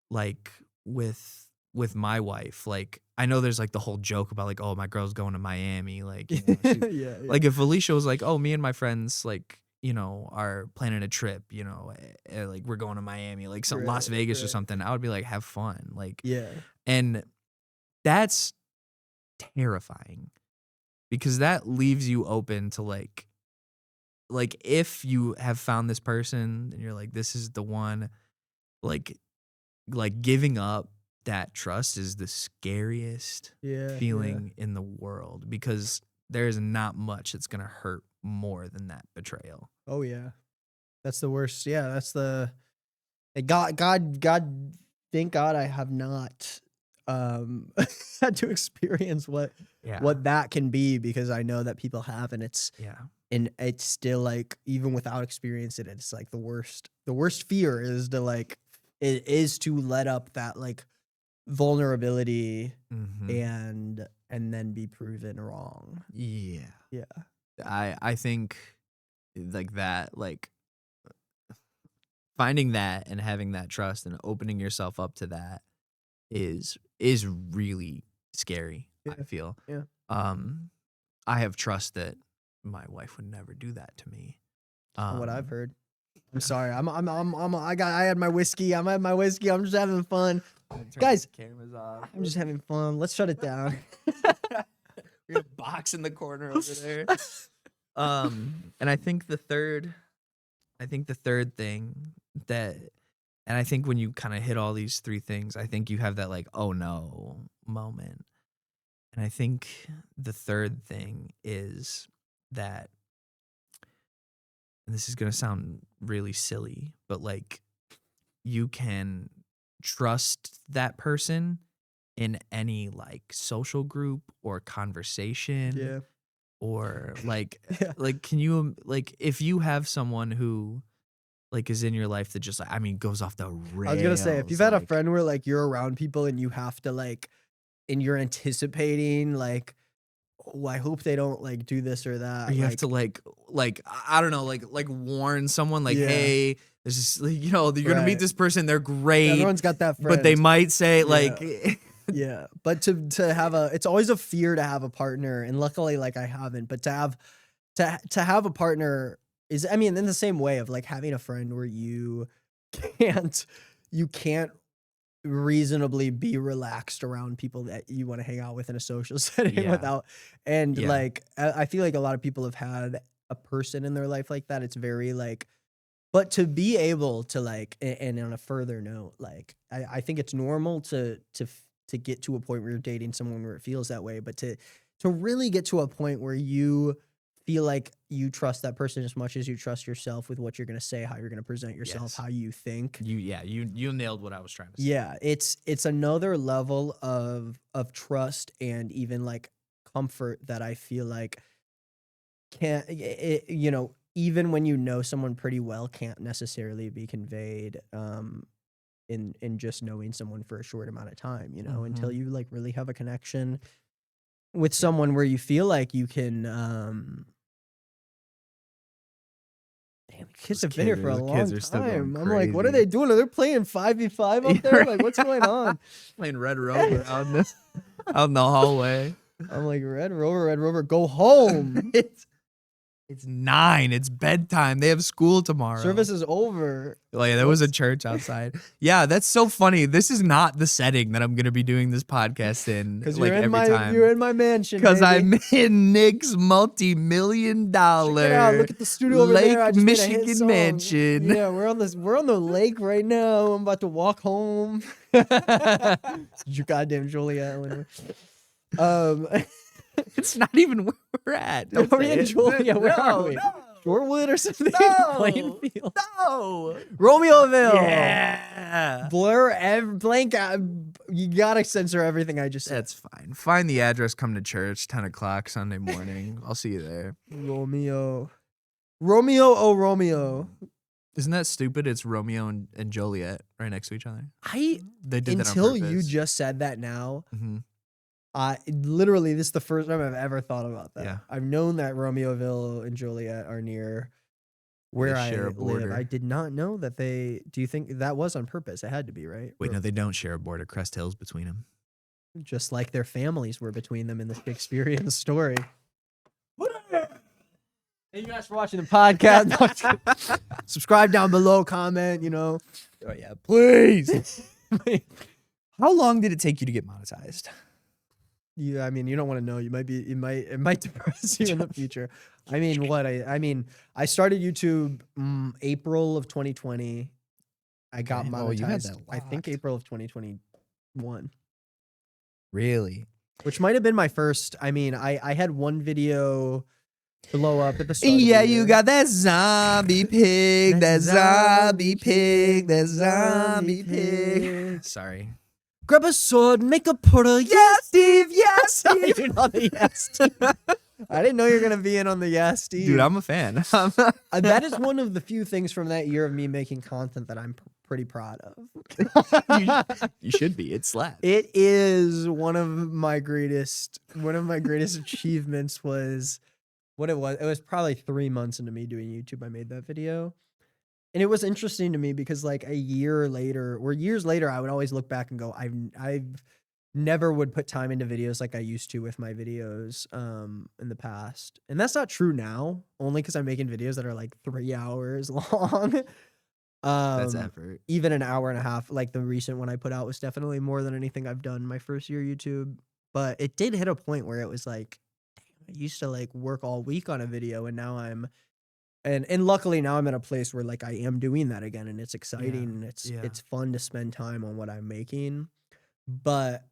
[SPEAKER 3] Like with my wife, like I know there's like the whole joke about like, oh, my girl's going to Miami, like, you know,
[SPEAKER 2] Yeah. Yeah.
[SPEAKER 3] like if Alicia was like, oh, me and my friends like, you know, are planning a trip, you know, like we're going to Miami, like some Las
[SPEAKER 2] Right.
[SPEAKER 3] Vegas or
[SPEAKER 2] Right.
[SPEAKER 3] something, I would be like, have fun, like,
[SPEAKER 2] Yeah.
[SPEAKER 3] and that's terrifying because that leaves you open to like if you have found this person and you're like, this is the one, like giving up that trust is the scariest
[SPEAKER 2] Yeah. Yeah.
[SPEAKER 3] feeling in the world because there is not much that's gonna hurt more than that betrayal.
[SPEAKER 2] Oh yeah. That's the worst. Yeah, that's the thank God I have not had to experience
[SPEAKER 3] Yeah.
[SPEAKER 2] what that can be, because I know that people have, and
[SPEAKER 3] Yeah.
[SPEAKER 2] it's still like, even without experience it, it's like the worst fear is to like it is to let up that like vulnerability
[SPEAKER 3] Mm-hmm.
[SPEAKER 2] and then be proven wrong.
[SPEAKER 3] Yeah.
[SPEAKER 2] Yeah.
[SPEAKER 3] I think like that, like finding that and having that trust and opening yourself up to that is really scary, I
[SPEAKER 2] Yeah.
[SPEAKER 3] feel.
[SPEAKER 2] Yeah.
[SPEAKER 3] I have trust that my wife would never do that to me.
[SPEAKER 2] From what I've heard. I'm sorry. I had my whiskey. I'm just having fun. Guys,
[SPEAKER 3] cameras off.
[SPEAKER 2] I'm just having fun. Let's shut it down.
[SPEAKER 3] We have a box in the corner over there. And I think the third thing that, and I think when you kind of hit all these three things, I think you have that like, oh no moment. And I think the third thing is that, and this is going to sound really silly, but like you can trust that person in any like social group or conversation
[SPEAKER 2] Yeah.
[SPEAKER 3] or like
[SPEAKER 2] Yeah.
[SPEAKER 3] like can you like if you have someone who like is in your life that just like, I mean, goes off the rails.
[SPEAKER 2] I was gonna say, if you've had a
[SPEAKER 3] like,
[SPEAKER 2] friend where like you're around people and you have to like, and you're anticipating like, oh, I hope they don't like do this or that.
[SPEAKER 3] or you have
[SPEAKER 2] like,
[SPEAKER 3] to like I don't know, like warn someone like,
[SPEAKER 2] Yeah.
[SPEAKER 3] hey, this is like, you know, you're gonna meet
[SPEAKER 2] Right.
[SPEAKER 3] this person, they're great,
[SPEAKER 2] everyone's got that friend.
[SPEAKER 3] but they might say like
[SPEAKER 2] Yeah, but to have it's always a fear to have a partner, and luckily like I haven't, but to have a partner is, I mean, in the same way of like having a friend where can't you can't reasonably be relaxed around people that you want to hang out with in a social setting
[SPEAKER 3] Yeah.
[SPEAKER 2] without, and
[SPEAKER 3] Yeah.
[SPEAKER 2] like I feel like a lot of people have had a person in their life like that. It's very like, but to be able to like, and on a further note, like I think it's normal to get to a point where you're dating someone where it feels that way, but to really get to a point where you feel like you trust that person as much as you trust yourself with what you're gonna say, how you're gonna present yourself,
[SPEAKER 3] Yes.
[SPEAKER 2] how you think.
[SPEAKER 3] you nailed what I was trying to say.
[SPEAKER 2] Yeah, it's another level of trust and even like comfort that I feel like can't you know, even when you know someone pretty well, can't necessarily be conveyed in just knowing someone for a short amount of time, you know, until
[SPEAKER 3] Mhm.
[SPEAKER 2] you like really have a connection with someone where you feel like you can damn, kids have been here for a long
[SPEAKER 3] kids are still going
[SPEAKER 2] time. I'm like, what are
[SPEAKER 3] crazy.
[SPEAKER 2] they doing? Are they playing 5v5 up there? Like, what's going on?
[SPEAKER 3] Playing Red Rover out in the hallway.
[SPEAKER 2] I'm like, Red Rover, go home.
[SPEAKER 3] It's 9. It's bedtime. They have school tomorrow.
[SPEAKER 2] Service is over.
[SPEAKER 3] Like there was a church outside. Yeah, that's so funny. This is not the setting that I'm gonna be doing this podcast in.
[SPEAKER 2] Because
[SPEAKER 3] like
[SPEAKER 2] you're in
[SPEAKER 3] every time.
[SPEAKER 2] you're in my mansion.
[SPEAKER 3] Because
[SPEAKER 2] baby.
[SPEAKER 3] I'm in Nick's multi-million-dollar
[SPEAKER 2] Check it out. Look at the studio over
[SPEAKER 3] Lake
[SPEAKER 2] there. I just made a hit
[SPEAKER 3] Michigan
[SPEAKER 2] song.
[SPEAKER 3] mansion.
[SPEAKER 2] Yeah, we're on the lake right now. I'm about to walk home. You goddamn Joliet, Illinois.
[SPEAKER 3] It's not even where we're at.
[SPEAKER 2] No, we're in
[SPEAKER 3] It's-
[SPEAKER 2] Joliet. Where are
[SPEAKER 3] no,
[SPEAKER 2] we?
[SPEAKER 3] no.
[SPEAKER 2] Shorewood or something?
[SPEAKER 3] No.
[SPEAKER 2] Plainfield.
[SPEAKER 3] No.
[SPEAKER 2] Romeoville.
[SPEAKER 3] Yeah.
[SPEAKER 2] Blur blank out. You gotta censor everything I just said.
[SPEAKER 3] That's fine. Find the address, come to church, 10 o'clock Sunday morning. I'll see you there.
[SPEAKER 2] Romeo, oh Romeo.
[SPEAKER 3] Isn't that stupid? It's Romeo and Joliet right next to each other.
[SPEAKER 2] I
[SPEAKER 3] They did
[SPEAKER 2] until
[SPEAKER 3] that on
[SPEAKER 2] you
[SPEAKER 3] purpose.
[SPEAKER 2] just said that now.
[SPEAKER 3] Mm-hmm.
[SPEAKER 2] Literally, this is the first time I've ever thought about that.
[SPEAKER 3] Yeah.
[SPEAKER 2] I've known that Romeoville and Joliet are near where I
[SPEAKER 3] share a
[SPEAKER 2] live.
[SPEAKER 3] border.
[SPEAKER 2] I did not know that they. Do you think that was on purpose? It had to be, right?
[SPEAKER 3] Wait, no, they don't share a border. Crest Hill's between them.
[SPEAKER 2] Just like their families were between them in the Shakespearean story. Thank you guys for watching the podcast. Subscribe down below, comment, you know.
[SPEAKER 3] Oh yeah, please. How long did it take you to get monetized?
[SPEAKER 2] I mean, you don't want to know. It might depress you in the future. I mean, I started YouTube April of 2020. I got
[SPEAKER 3] Okay.
[SPEAKER 2] monetized.
[SPEAKER 3] Oh, you had that
[SPEAKER 2] I think
[SPEAKER 3] locked.
[SPEAKER 2] April of 2021,
[SPEAKER 3] Really?
[SPEAKER 2] which might have been my first. I mean, I had one video blow up at the start. Of
[SPEAKER 3] Yeah,
[SPEAKER 2] the
[SPEAKER 3] you
[SPEAKER 2] year.
[SPEAKER 3] got that zombie pig, that zombie pig, that zombie pig. Sorry.
[SPEAKER 2] Grab a sword, make a portal. Yes, Steve. Yes, Steve. You're on the yes, Steve. I didn't know you were gonna be in on the yes, Steve.
[SPEAKER 3] Dude, I'm a fan.
[SPEAKER 2] That is one of the few things from that year of me making content that I'm pretty proud of.
[SPEAKER 3] You should be. It slaps.
[SPEAKER 2] It is one of my greatest achievements was what it was. It was probably 3 months into me doing YouTube. I made that video. And it was interesting to me because like a year later or years later, I would always look back and go, I've never would put time into videos like I used to with my videos in the past. And that's not true now, only because I'm making videos that are like 3 hours long.
[SPEAKER 3] That's effort.
[SPEAKER 2] Even an hour and a half. Like the recent one I put out was definitely more than anything I've done my first year YouTube. But it did hit a point where it was like, damn, I used to like work all week on a video, and now and luckily now I'm at a place where like I am doing that again, and it's exciting and it's fun to spend time on what I'm making. But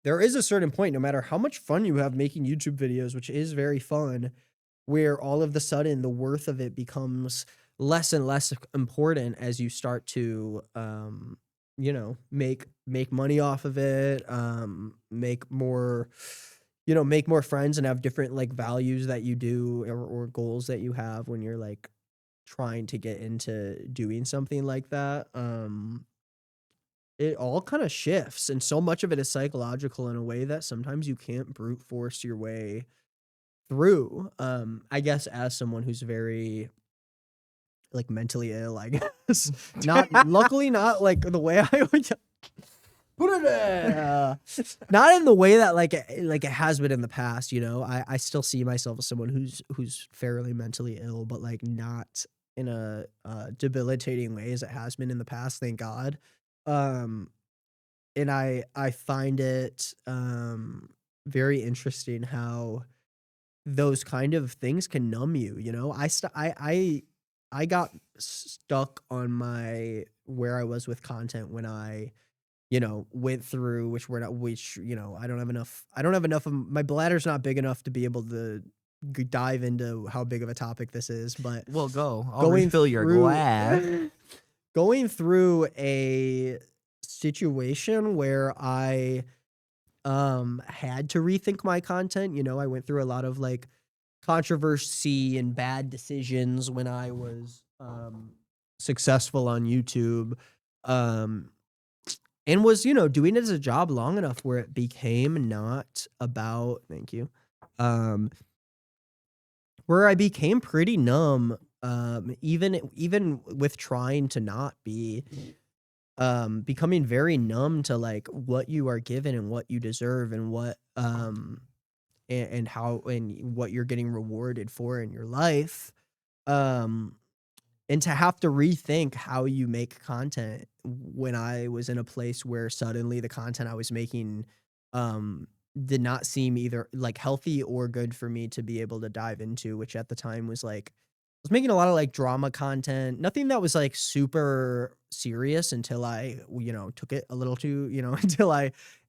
[SPEAKER 2] there is a certain point, no matter how much fun you have making YouTube videos, which is very fun, where all of the sudden the worth of it becomes less and less important as you start to make money off of it, make more friends and have different like values that you do or goals that you have when you're like trying to get into doing something like that. It all kind of shifts, and so much of it is psychological in a way that sometimes you can't brute force your way through. I guess as someone who's very like mentally ill, I guess. Luckily not like the way I would put it in. Not in the way that like it has been in the past, you know. I still see myself as someone who's fairly mentally ill, but like not in a debilitating way as it has been in the past, thank God. And I find it very interesting how those kind of things can numb you, you know. I got stuck on where I was with content when I went through I don't have enough of my bladder's not big enough to be able to dive into how big of a topic this is, but
[SPEAKER 3] Well, go. I'll refill your glass.
[SPEAKER 2] Going through a situation where I had to rethink my content. You know, I went through a lot of like controversy and bad decisions when I was successful on YouTube, and was doing it as a job long enough where it became not about where I became pretty numb, even with trying to not be, becoming very numb to like what you are given and what you deserve and what and how and what you're getting rewarded for in your life, and to have to rethink how you make content when I was in a place where suddenly the content I was making did not seem either like healthy or good for me to be able to dive into, which at the time was like I was making a lot of like drama content, nothing that was like super serious until I took it a little too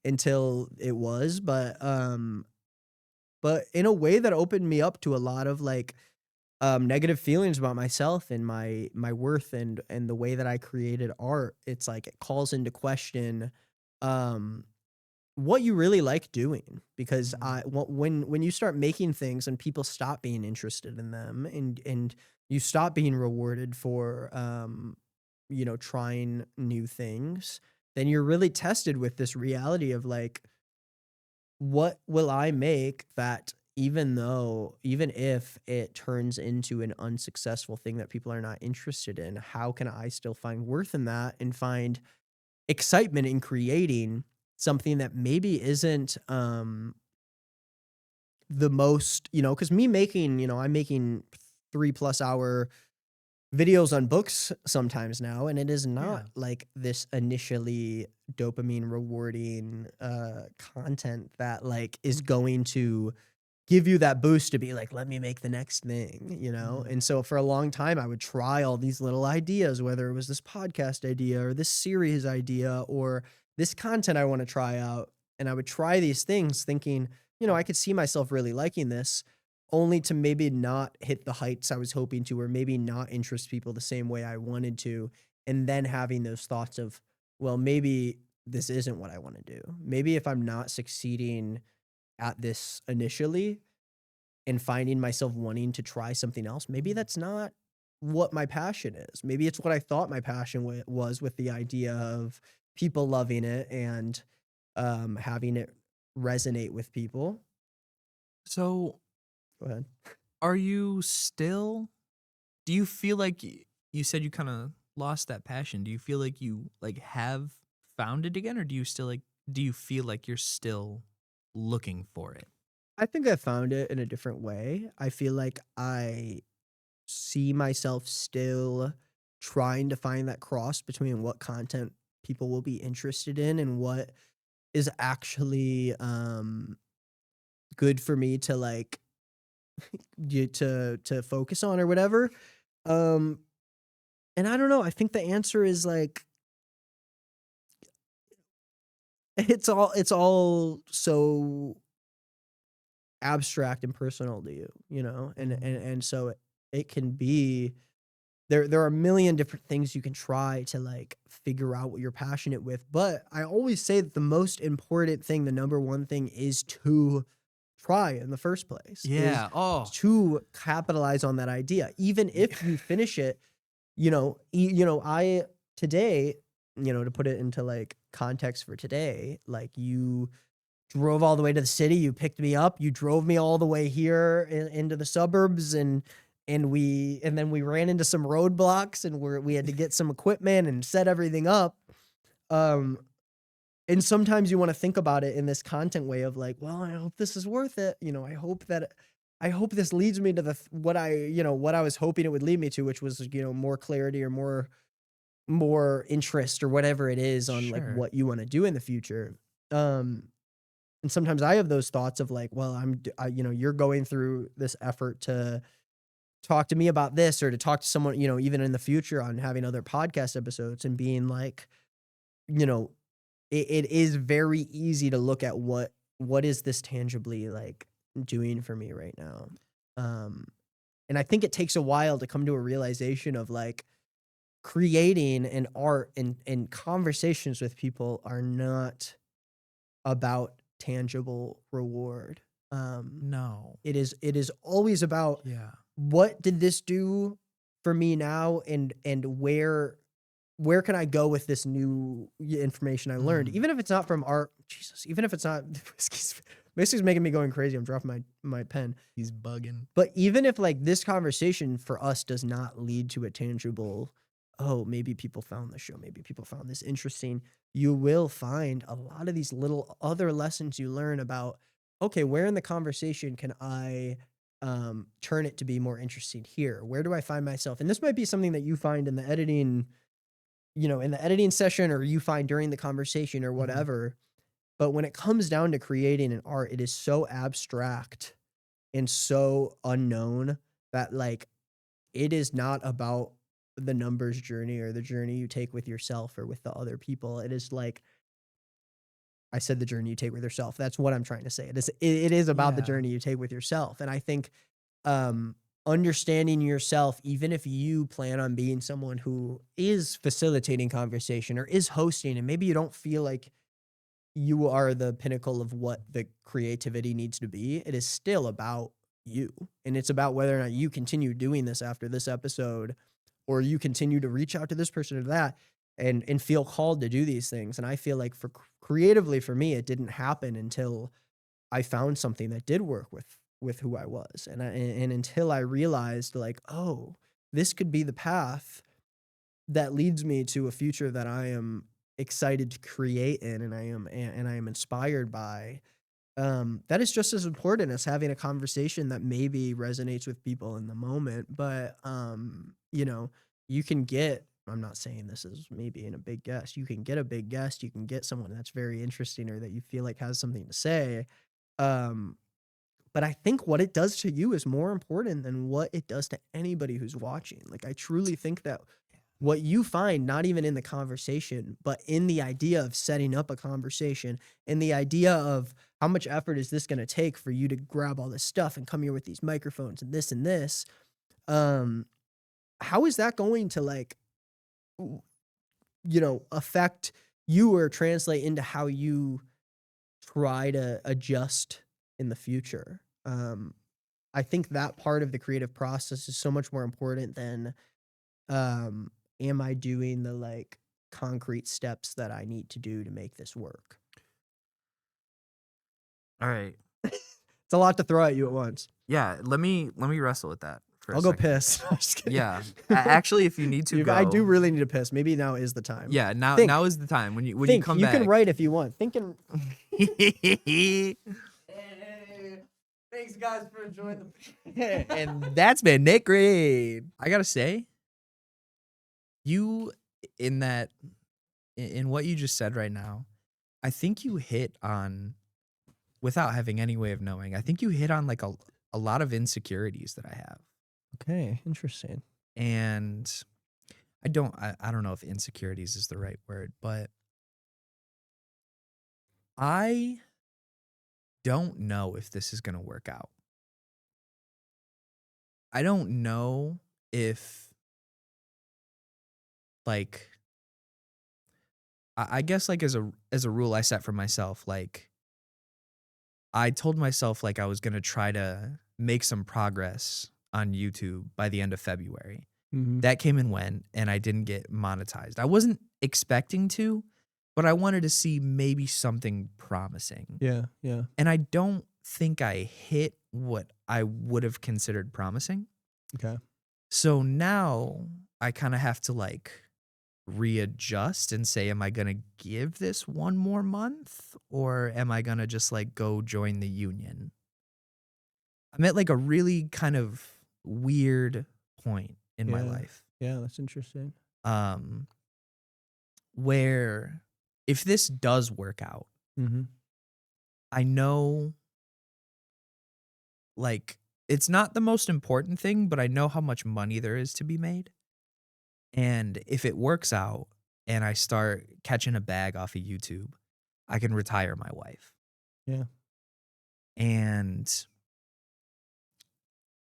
[SPEAKER 2] until it was, but in a way that opened me up to a lot of like negative feelings about myself and my worth and the way that I created art. It's like it calls into question what you really like doing, because when you start making things and people stop being interested in them and you stop being rewarded for trying new things, then you're really tested with this reality of like, what will I make that even if it turns into an unsuccessful thing that people are not interested in, how can I still find worth in that and find excitement in creating something that maybe isn't the most, because me making, I'm making 3+ hour videos on books sometimes now, and it is not like this initially dopamine rewarding content that like is going to give you that boost to be like, let me make the next thing, And so for a long time, I would try all these little ideas, whether it was this podcast idea or this series idea or this content I want to try out. And I would try these things thinking, I could see myself really liking this, only to maybe not hit the heights I was hoping to, or maybe not interest people the same way I wanted to. And then having those thoughts of, well, maybe this isn't what I want to do. Maybe if I'm not succeeding at this initially and finding myself wanting to try something else, maybe that's not what my passion is. Maybe it's what I thought my passion was, with the idea of people loving it and having it resonate with people.
[SPEAKER 3] So,
[SPEAKER 2] Go ahead.
[SPEAKER 3] are you still? Do you feel like you said you kind of lost that passion? Do you feel like you like have found it again, or do you still like? Do you feel like you're still looking for it?
[SPEAKER 2] I think I found it in a different way. I feel like I see myself still trying to find that cross between what content people will be interested in and what is actually good for me to like to focus on or whatever. Um and I don't know, I think the answer is like it's all so abstract and personal to you, you know? And so it can be there are a million different things you can try to like figure out what you're passionate with, but I always say that the most important thing, the number one thing, is to try in the first place, is
[SPEAKER 3] Yeah. Oh,
[SPEAKER 2] to capitalize on that idea. Even if you finish it, I today, to put it into like context for today, like you drove all the way to the city, you picked me up, you drove me all the way here into the suburbs, and then we ran into some roadblocks, and we had to get some equipment and set everything up. Um and sometimes you want to think about it in this content way of like, well, I hope this is worth it. I hope this leads me to what I was hoping it would lead me to, which was, more clarity or more interest or whatever it is on like
[SPEAKER 3] sure.
[SPEAKER 2] what you want to do in the future. Um and sometimes I have those thoughts of like, well, you're going through this effort to talk to me about this, or to talk to someone, even in the future on having other podcast episodes, and being like, you know, it is very easy to look at what is this tangibly like doing for me right now. Um, and I think it takes a while to come to a realization of like creating an art and conversations with people are not about tangible reward.
[SPEAKER 3] No.
[SPEAKER 2] It is always about
[SPEAKER 3] Yeah.
[SPEAKER 2] what did this do for me now, and where can I go with this new information I learned,
[SPEAKER 3] Mm.
[SPEAKER 2] even if it's not from art. Jesus, even if it's not whiskey's making me going crazy. I'm dropping my pen.
[SPEAKER 3] He's bugging.
[SPEAKER 2] But even if like this conversation for us does not lead to a tangible, oh, maybe people found the show, maybe people found this interesting, you will find a lot of these little other lessons you learn about, okay, where in the conversation can I turn it to be more interesting here? Where do I find myself? And this might be something that you find in the editing, in the editing session, or you find during the conversation or
[SPEAKER 3] Mhm.
[SPEAKER 2] whatever. But when it comes down to creating an art, it is so abstract and so unknown that like it is not about the numbers journey or the journey you take with yourself or with the other people. It is like I said, the journey you take with yourself. That's what I'm trying to say. It is about the
[SPEAKER 3] Yeah.
[SPEAKER 2] journey you take with yourself. And I think understanding yourself, even if you plan on being someone who is facilitating conversation or is hosting, and maybe you don't feel like you are the pinnacle of what the creativity needs to be, it is still about you. And it's about whether or not you continue doing this after this episode, or you continue to reach out to this person or that, and feel called to do these things. And I feel like for creatively for me, it didn't happen until I found something that did work with who I was. And until I realized like, oh, this could be the path that leads me to a future that I am excited to create in, and I am inspired by. That is just as important as having a conversation that maybe resonates with people in the moment. But you can get, I'm not saying this is maybe in a big guest. You can get a big guest, you can get someone that's very interesting or that you feel like has something to say. Um, but I think what it does to you is more important than what it does to anybody who's watching. Like I truly think that what you find, not even in the conversation, but in the idea of setting up a conversation, and the idea of how much effort is this going to take for you to grab all this stuff and come here with these microphones and this, how is that going to like, affect you or translate into how you try to adjust in the future? I think that part of the creative process is so much more important than, am I doing the like concrete steps that I need to do to make this work?
[SPEAKER 3] All right.
[SPEAKER 2] It's a lot to throw at you at once.
[SPEAKER 3] Yeah, let me wrestle with that for a
[SPEAKER 2] I'll go
[SPEAKER 3] second.
[SPEAKER 2] piss. I'm just kidding.
[SPEAKER 3] Yeah. Actually, if you need to go.
[SPEAKER 2] I do really need to piss. Maybe now is the time.
[SPEAKER 3] Yeah, now
[SPEAKER 2] Think.
[SPEAKER 3] now is the time when you
[SPEAKER 2] Think.
[SPEAKER 3] come
[SPEAKER 2] You
[SPEAKER 3] back.
[SPEAKER 2] can write if you want. Thinking. Thanks, guys, for enjoying the.
[SPEAKER 3] And that's been Nick Reed. I gotta say, you in what you just said right now, I think you hit on, without having any way of knowing, I think you hit on like a lot of insecurities that I have.
[SPEAKER 2] Okay, interesting.
[SPEAKER 3] And I don't know if insecurities is the right word, but I don't know if this is going to work out. I don't know if, like, I guess like as a rule I set for myself, like I told myself like I was going to try to make some progress on YouTube by the end of February.
[SPEAKER 2] Mm-hmm.
[SPEAKER 3] That came and went, and I didn't get monetized. I wasn't expecting to, but I wanted to see maybe something promising.
[SPEAKER 2] Yeah, yeah.
[SPEAKER 3] And I don't think I hit what I would have considered promising.
[SPEAKER 2] Okay.
[SPEAKER 3] So now I kind of have to like readjust and say, am I going to give this one more month, or am I going to just like go join the union? I'm at like a really kind of weird point in my life.
[SPEAKER 2] Yeah, that's interesting.
[SPEAKER 3] Where if this does work out,
[SPEAKER 2] Mm-hmm.
[SPEAKER 3] I know like it's not the most important thing, but I know how much money there is to be made. And if it works out and I start catching a bag off of YouTube, I can retire my wife.
[SPEAKER 2] Yeah.
[SPEAKER 3] And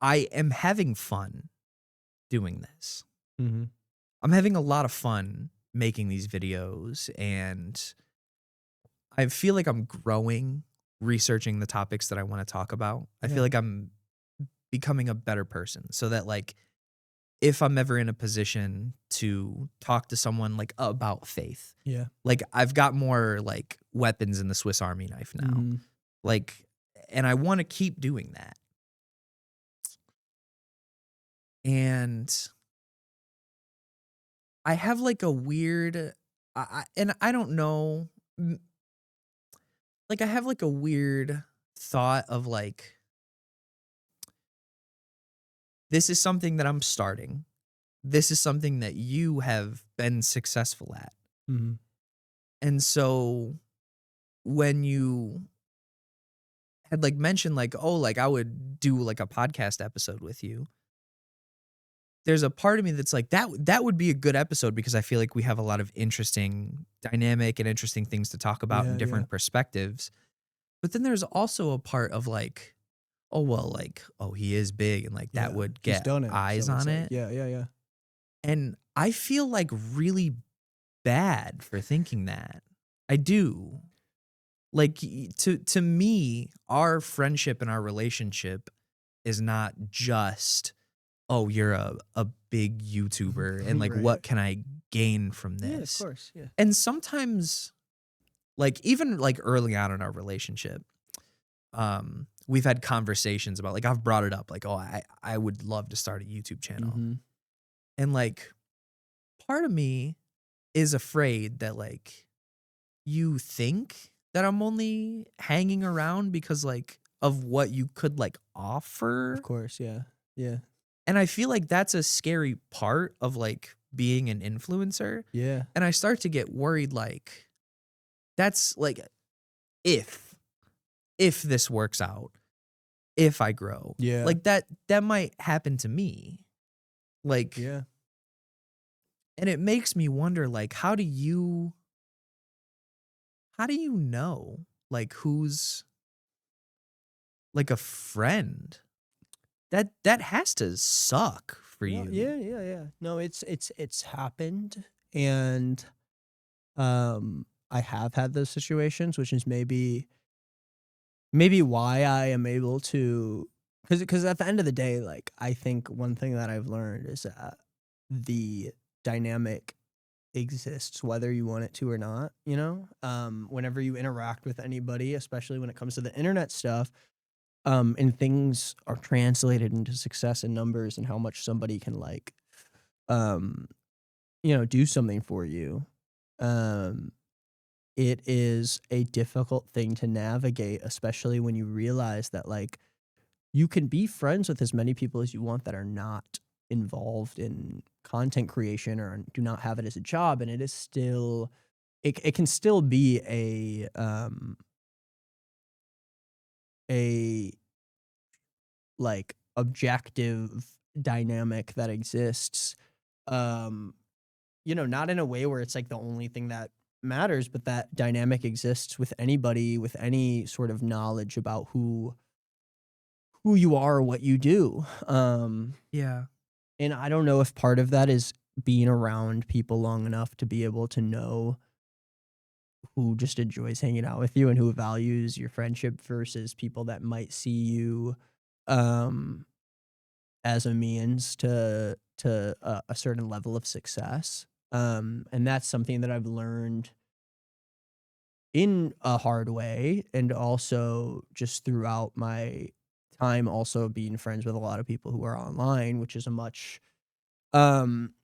[SPEAKER 3] I am having fun doing this.
[SPEAKER 2] Mm-hmm.
[SPEAKER 3] I'm having a lot of fun making these videos, and I feel like I'm growing, researching the topics that I want to talk about. I
[SPEAKER 2] Yeah.
[SPEAKER 3] feel like I'm becoming a better person, so that like if I'm ever in a position to talk to someone like about faith,
[SPEAKER 2] Yeah.
[SPEAKER 3] like I've got more like weapons in the Swiss Army knife now.
[SPEAKER 2] Mm-hmm.
[SPEAKER 3] Like, and I want to keep doing that. And I have like a weird, and I don't know, like I have like a weird thought of like, this is something that I'm starting. This is something that you have been successful at.
[SPEAKER 2] Mm-hmm.
[SPEAKER 3] And so when you had like mentioned like, oh, like I would do like a podcast episode with you, there's a part of me that's like, that would be a good episode because I feel like we have a lot of interesting dynamic and interesting things to talk about
[SPEAKER 2] Yeah,
[SPEAKER 3] and different perspectives. But then there's also a part of like, oh, well, like, oh, he is big and like that would
[SPEAKER 2] He's
[SPEAKER 3] get
[SPEAKER 2] done it,
[SPEAKER 3] eyes
[SPEAKER 2] so it's
[SPEAKER 3] on
[SPEAKER 2] like,
[SPEAKER 3] it.
[SPEAKER 2] Yeah.
[SPEAKER 3] And I feel like really bad for thinking that. I do. Like to me, our friendship and our relationship is not just, oh, you're a big YouTuber and like
[SPEAKER 2] Right.
[SPEAKER 3] what can I gain from
[SPEAKER 2] Yeah, of
[SPEAKER 3] this?
[SPEAKER 2] course. Yeah.
[SPEAKER 3] And sometimes like even like early on in our relationship, we've had conversations about like I've brought it up like, oh, I would love to start a YouTube channel.
[SPEAKER 2] Mm-hmm.
[SPEAKER 3] And like part of me is afraid that like you think that I'm only hanging around because like of what you could like offer.
[SPEAKER 2] Of course. Yeah. Yeah.
[SPEAKER 3] And I feel like that's a scary part of like being an influencer.
[SPEAKER 2] Yeah.
[SPEAKER 3] And I start to get worried like that's like if this works out, if I grow.
[SPEAKER 2] Yeah.
[SPEAKER 3] Like that might happen to me. Like
[SPEAKER 2] Yeah.
[SPEAKER 3] And it makes me wonder, like, how do you know, like, who's like a friend? That has to suck for
[SPEAKER 2] No,
[SPEAKER 3] you.
[SPEAKER 2] yeah, yeah, yeah. No, it's happened, and I have had those situations, which is maybe why I am able to, because at the end of the day, like, I think one thing that I've learned is that the dynamic exists whether you want it to or not, you know? Whenever you interact with anybody, especially when it comes to the internet stuff, and things are translated into success and numbers and how much somebody can like, um, do something for you. Um, it is a difficult thing to navigate, especially when you realize that like you can be friends with as many people as you want that are not involved in content creation or do not have it as a job, and it is still, it can still be a like objective dynamic that exists, um not in a way where it's like the only thing that matters, but that dynamic exists with anybody with any sort of knowledge about who you are or what you do.
[SPEAKER 3] Yeah.
[SPEAKER 2] And I don't know if part of that is being around people long enough to be able to know who just enjoys hanging out with you and who values your friendship versus people that might see you um as a means to a certain level of success. And that's something that I've learned in a hard way, and also just throughout my time also being friends with a lot of people who are online, which is a much um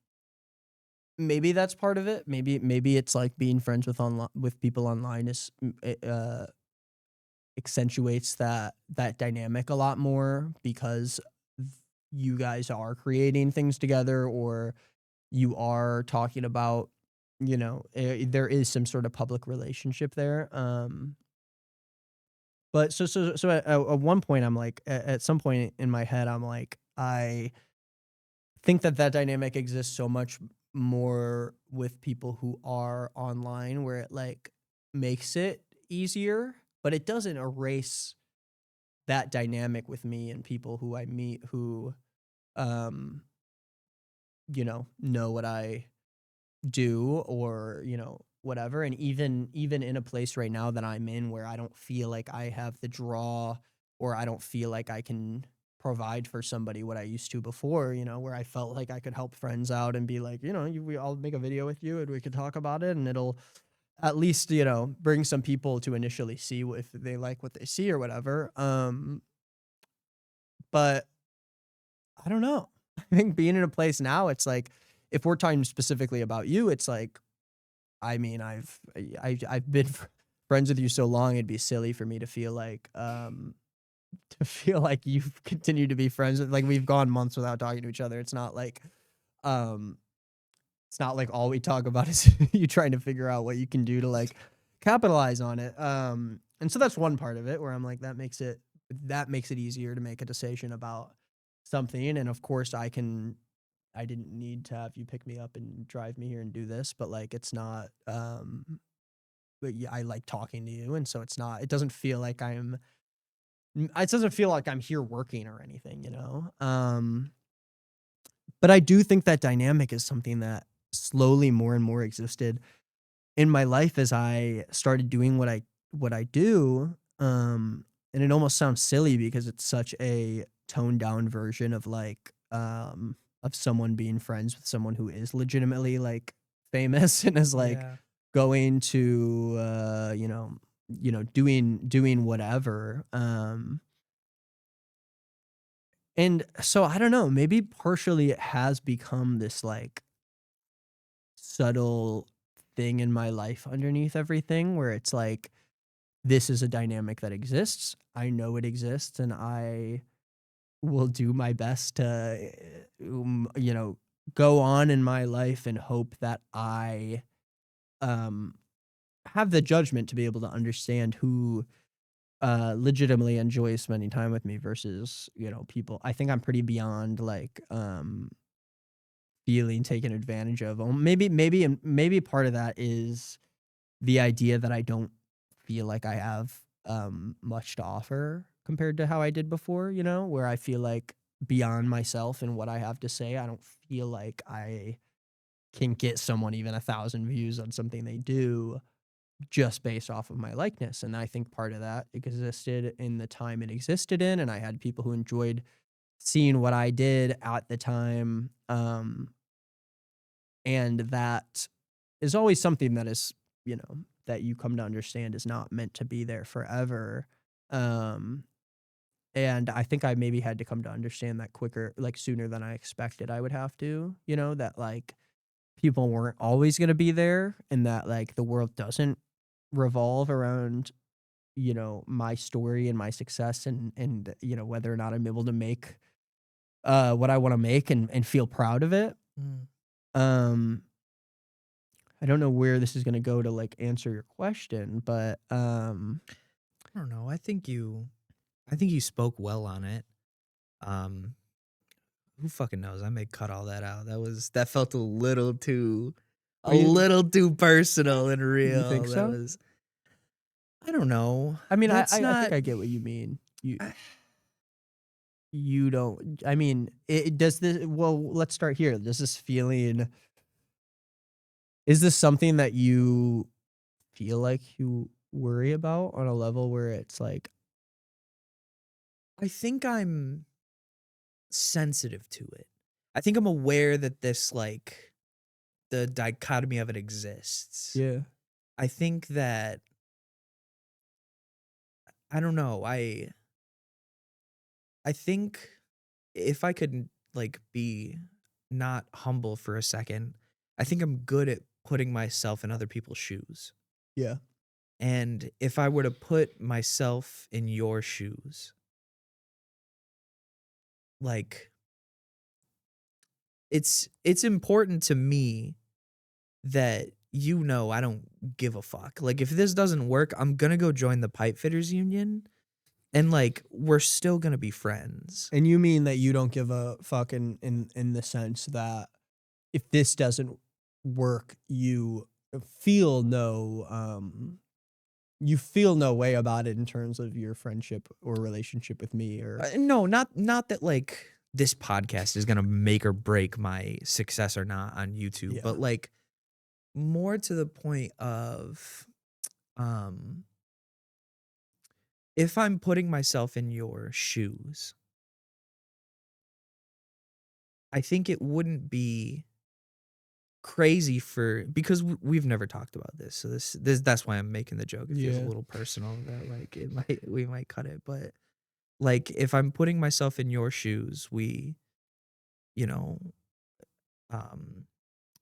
[SPEAKER 2] maybe that's part of it. Maybe it's like being friends with people online is accentuates that dynamic a lot more because you guys are creating things together, or you are talking about, there is some sort of public relationship there. But so at one point I'm like, at some point in my head I'm like, I think that dynamic exists so much more with people who are online, where it like makes it easier, but it doesn't erase that dynamic with me and people who I meet who um know what I do, or whatever. And even in a place right now that I'm in where I don't feel like I have the draw, or I don't feel like I can provide for somebody what I used to before, where I felt like I could help friends out and be like, I'll make a video with you and we could talk about it, and it'll at least, bring some people to initially see if they like what they see or whatever. But I don't know. I think being in a place now, it's like, if we're talking specifically about you, it's like, I mean, I've been friends with you so long, it'd be silly for me to feel like, you've continued to be friends with, like, we've gone months without talking to each other. Um it's not like all we talk about is you trying to figure out what you can do to like capitalize on it. And so that's one part of it where I'm like, that makes it easier to make a decision about something. And of course I didn't need to have you pick me up and drive me here and do this, but like it's not but yeah, I like talking to you, and so it doesn't feel like it doesn't feel like I'm here working or anything, you know? But I do think that dynamic is something that slowly more and more existed in my life as I started doing what I do. And it almost sounds silly because it's such a toned down version of like of someone being friends with someone who is legitimately like famous and is like
[SPEAKER 3] Yeah.
[SPEAKER 2] going to doing whatever. And so I don't know, maybe partially it has become this like subtle thing in my life underneath everything, where it's like, this is a dynamic that exists. I know it exists, and I will do my best to, go on in my life and hope that I um, have the judgment to be able to understand who legitimately enjoys spending time with me versus, people. I think I'm pretty beyond like feeling taken advantage of. Maybe part of that is the idea that I don't feel like I have much to offer compared to how I did before, you know, where I feel like beyond myself and what I have to say, I don't feel like I can get someone even 1,000 views on something they do just based off of my likeness. And I think part of that existed in the time it existed in, and I had people who enjoyed seeing what I did at the time. And that is always something that is, you know, that you come to understand is not meant to be there forever. Um, and I think I maybe had to come to understand that quicker, like sooner than I expected I would have to, you know, that like people weren't always going to be there, and that like the world doesn't revolve around, you know, my story and my success, and you know, whether or not I'm able to make what I want to make and feel proud of it.
[SPEAKER 1] Mm.
[SPEAKER 2] Um I don't know where this is going to go to like answer your question, but
[SPEAKER 1] I don't know. I think you spoke well on it. Um, who fucking knows? I may cut all that out. That felt a
[SPEAKER 2] you,
[SPEAKER 1] little too personal and
[SPEAKER 2] you
[SPEAKER 1] real.
[SPEAKER 2] think
[SPEAKER 1] That
[SPEAKER 2] so?
[SPEAKER 1] was, I don't know.
[SPEAKER 2] I mean,
[SPEAKER 1] That's
[SPEAKER 2] I think
[SPEAKER 1] not.
[SPEAKER 2] I get what you mean.
[SPEAKER 1] I-
[SPEAKER 2] You don't. I mean, it does this. Well, let's start here. Does this feeling? Is this something that you feel like you worry about on a level where it's like,
[SPEAKER 1] I think I'm sensitive to it. I think I'm aware that the dichotomy of it exists.
[SPEAKER 2] yeah,
[SPEAKER 1] I think that I don't know. I think if I could like be not humble for a second, I think I'm good at putting myself in other people's shoes.
[SPEAKER 2] yeah,
[SPEAKER 1] And if I were to put myself in your shoes, like it's important to me that you know I don't give a fuck. Like if this doesn't work, I'm going to go join the pipe fitters union and like we're still going to be friends.
[SPEAKER 2] and you mean that you don't give a fuck in the sense that if this doesn't work, you feel no way about it in terms of your friendship or relationship with me, or
[SPEAKER 1] No, not that like this podcast is going to make or break my success or not on YouTube,
[SPEAKER 2] Yeah.
[SPEAKER 1] but like more to the point of um if I'm putting myself in your shoes, I think it wouldn't be crazy for because we've never talked about this. So this that's why I'm making the joke. It feels a
[SPEAKER 2] Yeah.
[SPEAKER 1] little personal that like we might cut it, but like if I'm putting myself in your shoes, you know, um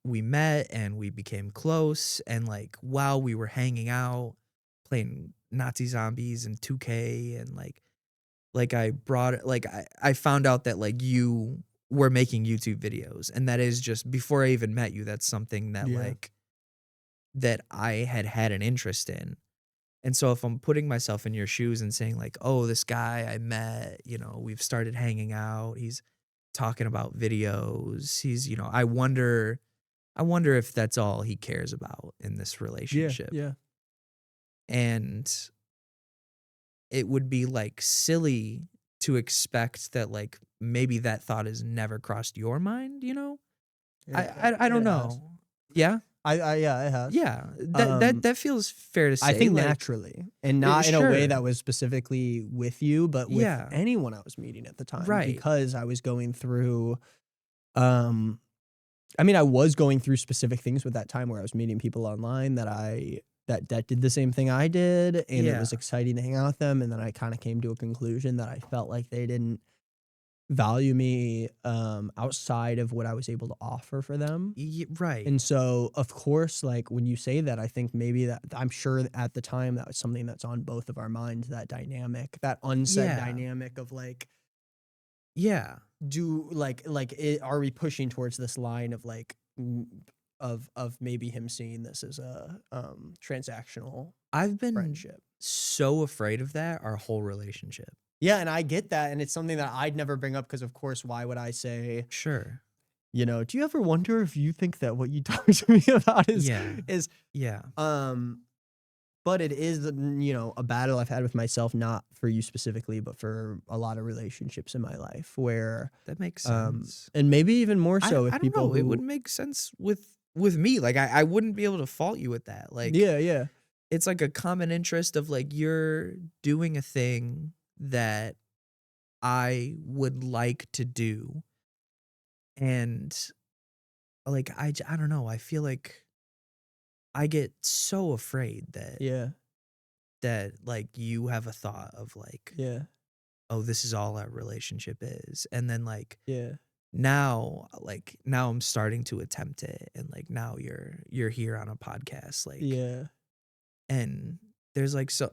[SPEAKER 1] we met and we became close, and like while we were hanging out playing Nazi zombies and 2K, and like I brought it like I found out that like you were making YouTube videos, and that is just before I even met you, that's something that
[SPEAKER 2] Yeah.
[SPEAKER 1] like that I had an interest in. And so if I'm putting myself in your shoes and saying like, "Oh, this guy I met, you know, we've started hanging out. He's talking about videos. He's, you know, I wonder if that's all he cares about in this relationship."
[SPEAKER 2] Yeah.
[SPEAKER 1] And it would be like silly to expect that like maybe that thought has never crossed your mind, you know? I don't
[SPEAKER 2] It has.
[SPEAKER 1] know. Yeah?
[SPEAKER 2] Yeah, it has.
[SPEAKER 1] Yeah.
[SPEAKER 2] Um,
[SPEAKER 1] That feels fair to say.
[SPEAKER 2] I think
[SPEAKER 1] like,
[SPEAKER 2] naturally, and not in a way
[SPEAKER 1] sure.
[SPEAKER 2] that was specifically with you, but with
[SPEAKER 1] Yeah.
[SPEAKER 2] anyone I was meeting at the time,
[SPEAKER 1] Right.
[SPEAKER 2] because I was going through, um, I mean, I was going through specific things with that time where I was meeting people online that did the same thing I did, and it was
[SPEAKER 1] Yeah.
[SPEAKER 2] exciting to hang out with them, and then I kind of came to a conclusion that I felt like they didn't value me outside of what I was able to offer for them.
[SPEAKER 1] Right.
[SPEAKER 2] And so, of course, like when you say that, I think maybe that I'm sure at the time that was something that's on both of our minds, that dynamic, that unsaid
[SPEAKER 1] Yeah.
[SPEAKER 2] dynamic of like,
[SPEAKER 1] Yeah.
[SPEAKER 2] are we pushing towards this line of like, of maybe him seeing this as a transactional
[SPEAKER 1] I've been
[SPEAKER 2] friendship.
[SPEAKER 1] so afraid of that our whole relationship.
[SPEAKER 2] Yeah, and I get that, and it's something that I'd never bring up because, of course, why would I say,
[SPEAKER 1] Sure.
[SPEAKER 2] You know, do you ever wonder if you think that what you talk to me about is
[SPEAKER 3] Yeah.
[SPEAKER 2] is
[SPEAKER 3] Yeah.
[SPEAKER 2] but it is, you know, a battle I've had with myself, not for you specifically, but for a lot of relationships in my life where,
[SPEAKER 3] That makes sense.
[SPEAKER 2] and maybe even more
[SPEAKER 3] I
[SPEAKER 2] so with
[SPEAKER 3] I don't
[SPEAKER 2] people
[SPEAKER 3] know. It would
[SPEAKER 2] who,
[SPEAKER 3] make sense with me. Like I wouldn't be able to fault you with that. Like
[SPEAKER 2] yeah, yeah,
[SPEAKER 3] it's like a common interest of like you're doing a thing that I would like to do. And like I don't know. I feel like I get so afraid that
[SPEAKER 2] yeah,
[SPEAKER 3] like you have a thought of like,
[SPEAKER 2] yeah,
[SPEAKER 3] oh, this is all our relationship is. And then
[SPEAKER 2] yeah,
[SPEAKER 3] now I'm starting to attempt it, and like now you're here on a podcast, like,
[SPEAKER 2] yeah.
[SPEAKER 3] and there's like, so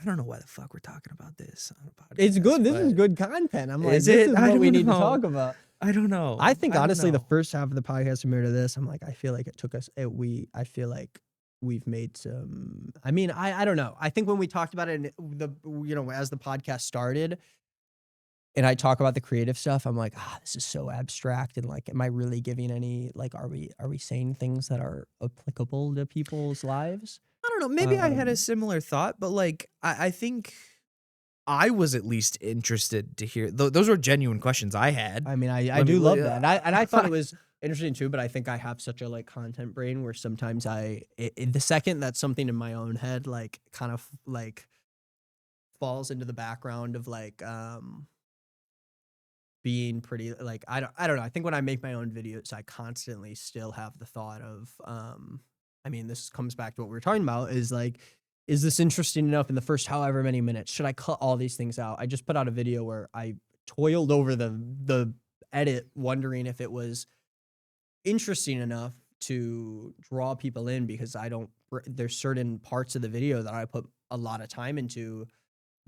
[SPEAKER 3] I don't know why the fuck we're talking about this on a
[SPEAKER 2] It's
[SPEAKER 3] podcast,
[SPEAKER 2] good. This is
[SPEAKER 3] but
[SPEAKER 2] good content. I'm like,
[SPEAKER 3] is
[SPEAKER 2] this
[SPEAKER 3] it?
[SPEAKER 2] is
[SPEAKER 3] I
[SPEAKER 2] what we
[SPEAKER 3] don't
[SPEAKER 2] need to
[SPEAKER 3] know.
[SPEAKER 2] talk about.
[SPEAKER 3] I don't know.
[SPEAKER 2] I think
[SPEAKER 3] I don't
[SPEAKER 2] honestly, the
[SPEAKER 3] know.
[SPEAKER 2] first half of the podcast compared to this, I'm like, I feel like it took us. I feel like we've made some. I mean, I don't know. I think when we talked about it, and as the podcast started, and I talk about the creative stuff, I'm like, this is so abstract, and like, am I really giving any? Like, are we saying things that are applicable to people's lives?
[SPEAKER 3] I don't know. Maybe I had a
[SPEAKER 2] Um,
[SPEAKER 3] similar thought, but like I think I was at least interested to hear. Those were genuine questions I had.
[SPEAKER 2] I mean, I
[SPEAKER 3] Let me-
[SPEAKER 2] do love
[SPEAKER 3] let-
[SPEAKER 2] that, and I thought it was interesting too. But I think I have such a like content brain where sometimes the second that something in my own head like kind of like falls into the background of like being pretty like I don't know. I think when I make my own videos, I constantly still have the thought of I mean, this comes back to what we were talking about is like, is this interesting enough in the first however many minutes? Should I cut all these things out? I just put out a video where I toiled over the edit, wondering if it was interesting enough to draw people in because there's certain parts of the video that I put a lot of time into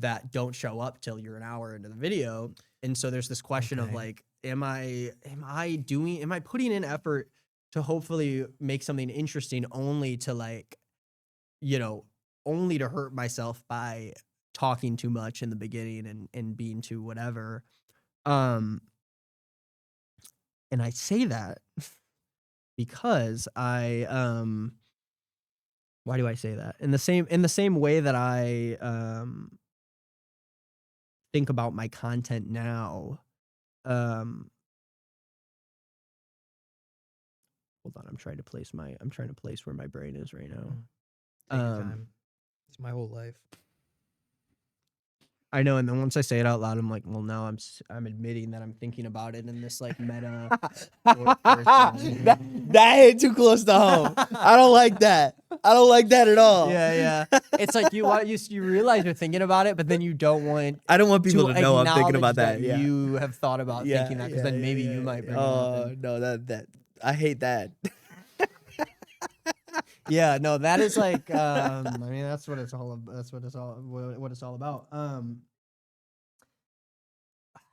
[SPEAKER 2] that don't show up till you're an hour into the video. And so there's this question of
[SPEAKER 3] Okay.
[SPEAKER 2] like, am I putting in effort to hopefully make something interesting only to like, you know, only to hurt myself by talking too much in the beginning and being too whatever. And I say that because why do I say that? In the same way that I think about my content now. Hold on, I'm trying to place where my brain is right now.
[SPEAKER 3] Take your
[SPEAKER 2] Um,
[SPEAKER 3] time. It's my whole life.
[SPEAKER 2] I know, and then once I say it out loud, I'm like, well, now I'm admitting that I'm thinking about it in this like meta. fourth person.
[SPEAKER 3] that hit too close to home. I don't like that. I don't like that at all.
[SPEAKER 2] Yeah. It's like you realize you're thinking about it, but then you don't want
[SPEAKER 3] I don't want people
[SPEAKER 2] to
[SPEAKER 3] to know I'm thinking
[SPEAKER 2] acknowledge
[SPEAKER 3] about that. Yeah.
[SPEAKER 2] you have thought about
[SPEAKER 3] Yeah,
[SPEAKER 2] thinking that because then maybe you might bring it up.
[SPEAKER 3] Oh
[SPEAKER 2] and-
[SPEAKER 3] no, that I hate that.
[SPEAKER 2] Yeah, no, that is like I mean that's what it's all about. I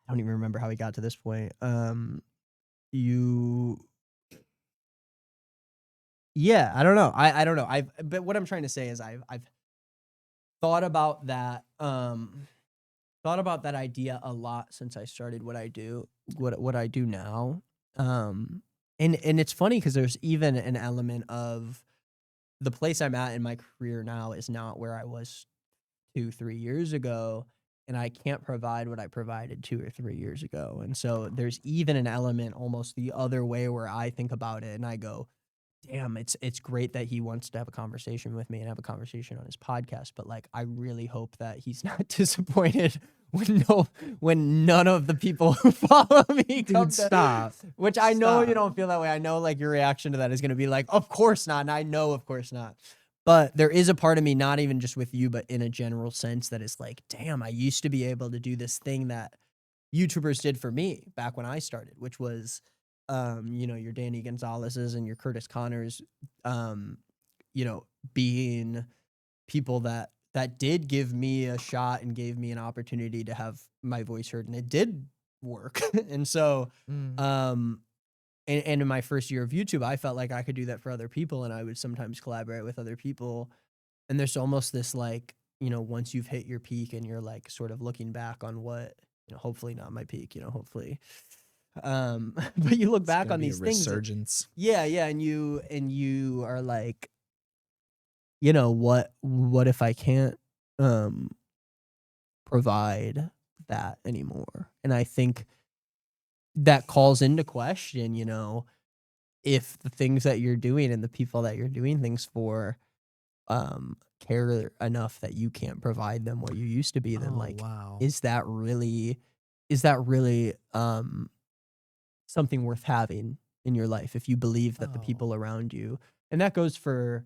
[SPEAKER 2] don't even remember how we got to this point. You Yeah, I don't know. I don't know. But what I'm trying to say is I've thought about that idea a lot since I started what I do now. And it's funny because there's even an element of the place I'm at in my career now is not where I was 2-3 years ago, and I can't provide what I provided 2 or 3 years ago. And so there's even an element almost the other way where I think about it and I go, damn, it's great that he wants to have a conversation with me and have a conversation on his podcast, but like I really hope that he's not disappointed when none of the people who follow me come
[SPEAKER 3] Dude, stop.
[SPEAKER 2] which I know you
[SPEAKER 3] Stop.
[SPEAKER 2] don't feel that way. I know like your reaction to that is going to be like, of course not. And I know, of course not. But there is a part of me, not even just with you, but in a general sense that is like, damn, I used to be able to do this thing that YouTubers did for me back when I started, which was, your Danny Gonzalez's and your Curtis Connors, being people that did give me a shot and gave me an opportunity to have my voice heard, and it did work. And so, and in my first year of YouTube, I felt like I could do that for other people, and I would sometimes collaborate with other people. And there's almost this like, once you've hit your peak and you're like sort of looking back on what, hopefully not my peak, hopefully But you look
[SPEAKER 1] It's
[SPEAKER 2] back
[SPEAKER 1] gonna
[SPEAKER 2] on
[SPEAKER 1] be a
[SPEAKER 2] these things.
[SPEAKER 1] resurgence.
[SPEAKER 2] Yeah, yeah, and you are like, what if I can't um provide that anymore? And I think that calls into question, if the things that you're doing and the people that you're doing things for care enough that you can't provide them what you used to be, then
[SPEAKER 1] Oh,
[SPEAKER 2] like
[SPEAKER 1] wow.
[SPEAKER 2] is that really something worth having in your life if you believe that the
[SPEAKER 1] Oh.
[SPEAKER 2] people around you, and that goes for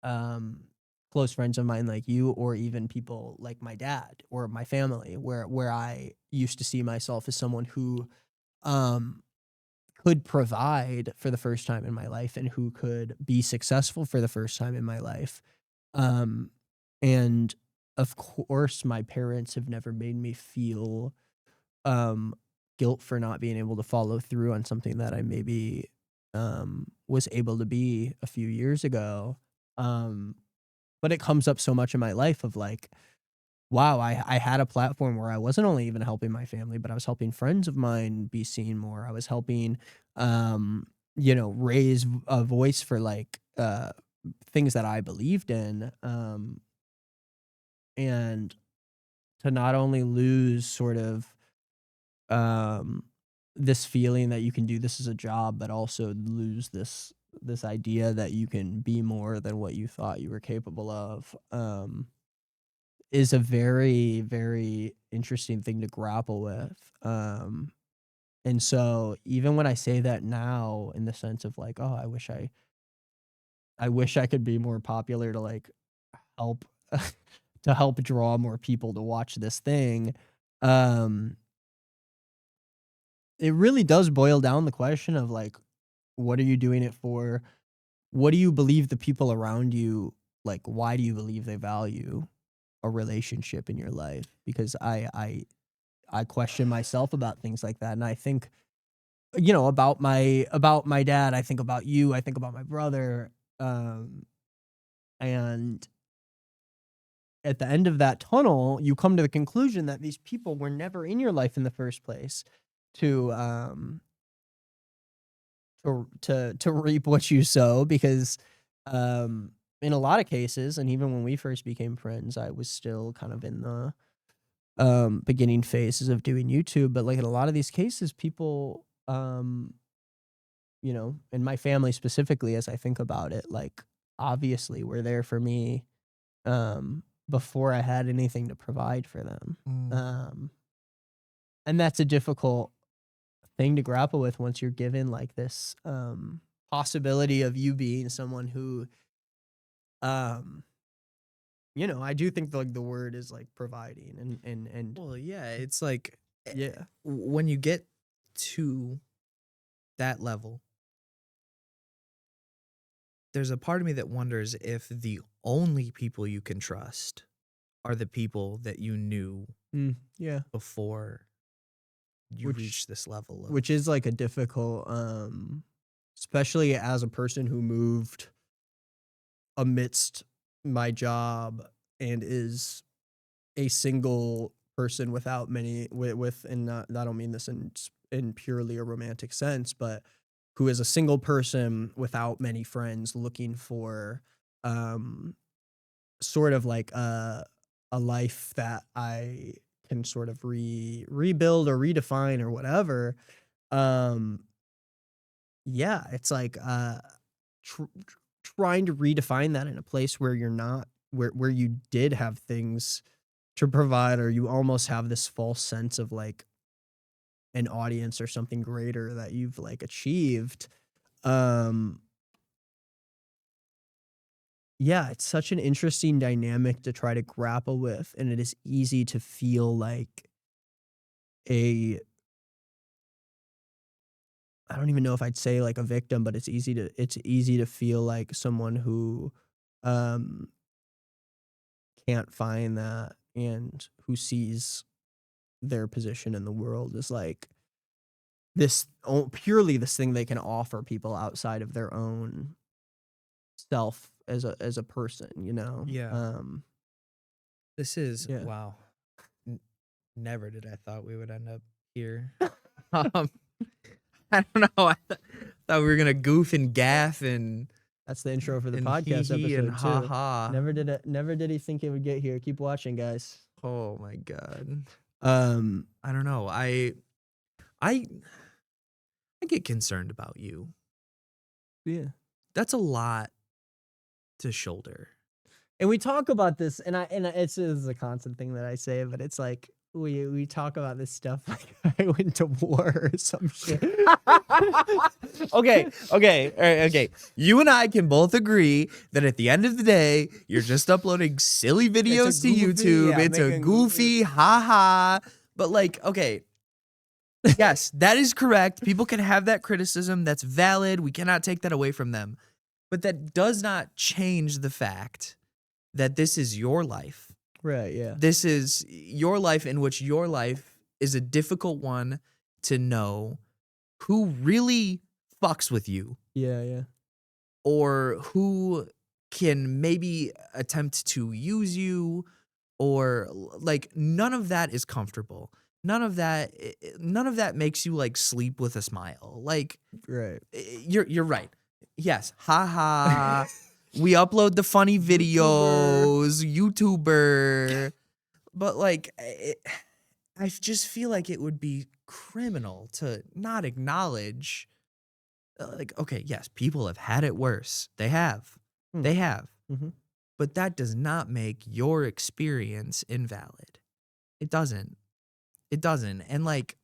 [SPEAKER 2] um close friends of mine like you, or even people like my dad or my family, where I used to see myself as someone who um could provide for the first time in my life and who could be successful for the first time in my life. Um, and of course, my parents have never made me feel um, guilt for not being able to follow through on something that I maybe was able to be a few years ago. Um, but it comes up so much in my life of like, wow, I had a platform where I wasn't only even helping my family, but I was helping friends of mine be seen more. I was helping, raise a voice for like things that I believed in, and to not only lose sort of um, this feeling that you can do this as a job, but also lose this idea that you can be more than what you thought you were capable of. Is a very, very interesting thing to grapple with. And so even when I say that now in the sense of like, oh, I wish I could be more popular to like help to help draw more people to watch this thing. Um, it really does boil down the question of like, what are you doing it for? What do you believe the people around you like? Why do you believe they value a relationship in your life? Because I question myself about things like that, and I think, about my dad, I think about you, I think about my brother, and at the end of that tunnel, you come to the conclusion that these people were never in your life in the first place to, to reap what you sow because, in a lot of cases, and even when we first became friends, I was still kind of in the beginning phases of doing YouTube, but like in a lot of these cases, people, and my family specifically, as I think about it, like obviously were there for me before I had anything to provide for them.
[SPEAKER 1] Mm.
[SPEAKER 2] Um, and that's a difficult thing to grapple with once you're given like this possibility of you being someone who, um, I do think like the word is like providing and
[SPEAKER 1] Well, yeah, it's like
[SPEAKER 2] yeah.
[SPEAKER 1] when you get to that level, there's a part of me that wonders if the only people you can trust are the people that you knew
[SPEAKER 2] Yeah.
[SPEAKER 1] before you
[SPEAKER 2] Which
[SPEAKER 1] reach this level of.
[SPEAKER 2] which is like a difficult especially as a person who moved amidst my job and is a single person without many with and not I don't mean this in purely a romantic sense, but who is a single person without many friends looking for um sort of like a life that I can sort of rebuild or redefine or whatever. Um yeah, it's like trying to redefine that in a place where you're not where you did have things to provide, or you almost have this false sense of like an audience or something greater that you've like achieved. Um yeah, it's such an interesting dynamic to try to grapple with, and it is easy to feel like a I don't even know if I'd say like a victim, but it's easy to feel like someone who um can't find that and who sees their position in the world as like purely this thing they can offer people outside of their own self as a person,
[SPEAKER 1] Yeah, this is
[SPEAKER 2] yeah.
[SPEAKER 1] wow. N- Never did I thought we would end up here. um, I don't know. Thought we were gonna goof and gaff and
[SPEAKER 2] That's the intro for the
[SPEAKER 1] and
[SPEAKER 2] podcast
[SPEAKER 1] hee hee
[SPEAKER 2] episode
[SPEAKER 1] and ha
[SPEAKER 2] too.
[SPEAKER 1] ha.
[SPEAKER 2] Never did he think it would get here. Keep watching, guys.
[SPEAKER 1] Oh my god.
[SPEAKER 2] Um,
[SPEAKER 1] I don't know. I get concerned about you.
[SPEAKER 2] yeah.
[SPEAKER 1] That's a lot to shoulder.
[SPEAKER 2] And we talk about this, and it's a constant thing that I say, but it's like we talk about this stuff like I went to war or some shit.
[SPEAKER 1] Okay. All right, okay. You and I can both agree that at the end of the day, you're just uploading silly videos to
[SPEAKER 2] goofy,
[SPEAKER 1] YouTube.
[SPEAKER 2] yeah,
[SPEAKER 1] It's a
[SPEAKER 2] making
[SPEAKER 1] goofy, ha. But like, okay. Yes, that is correct. People can have that criticism. That's valid. We cannot take that away from them. But that does not change the fact that this is your life.
[SPEAKER 2] Right, yeah.
[SPEAKER 1] This is your life, in which your life is a difficult one to know who really fucks with you
[SPEAKER 2] Yeah.
[SPEAKER 1] or who can maybe attempt to use you, or like none of that is comfortable. None of that makes you like sleep with a smile. Like
[SPEAKER 2] Right.
[SPEAKER 1] you're right. Yes. Ha ha. We upload the funny videos, YouTuber. But like I just feel like it would be criminal to not acknowledge like, okay, yes, people have had it worse. They have.
[SPEAKER 2] Hmm.
[SPEAKER 1] They have.
[SPEAKER 2] Mhm.
[SPEAKER 1] But that does not make your experience invalid. It doesn't. It doesn't. And like,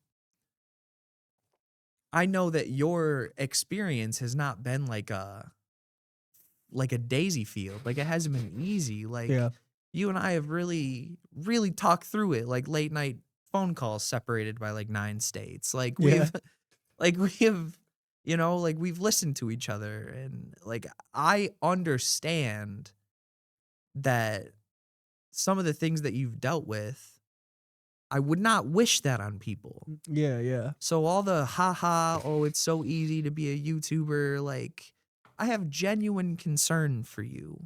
[SPEAKER 1] I know that your experience has not been like a daisy field. Like, it hasn't been easy. Like,
[SPEAKER 2] Yeah.
[SPEAKER 1] you and I have really, really talked through it. Like late night phone calls separated by like 9 states. Like
[SPEAKER 2] Yeah.
[SPEAKER 1] we've you know, like we've listened to each other, and like I understand that some of the things that you've dealt with, I would not wish that on people.
[SPEAKER 2] Yeah.
[SPEAKER 1] So all the haha, oh, it's so easy to be a YouTuber, like I have genuine concern for you.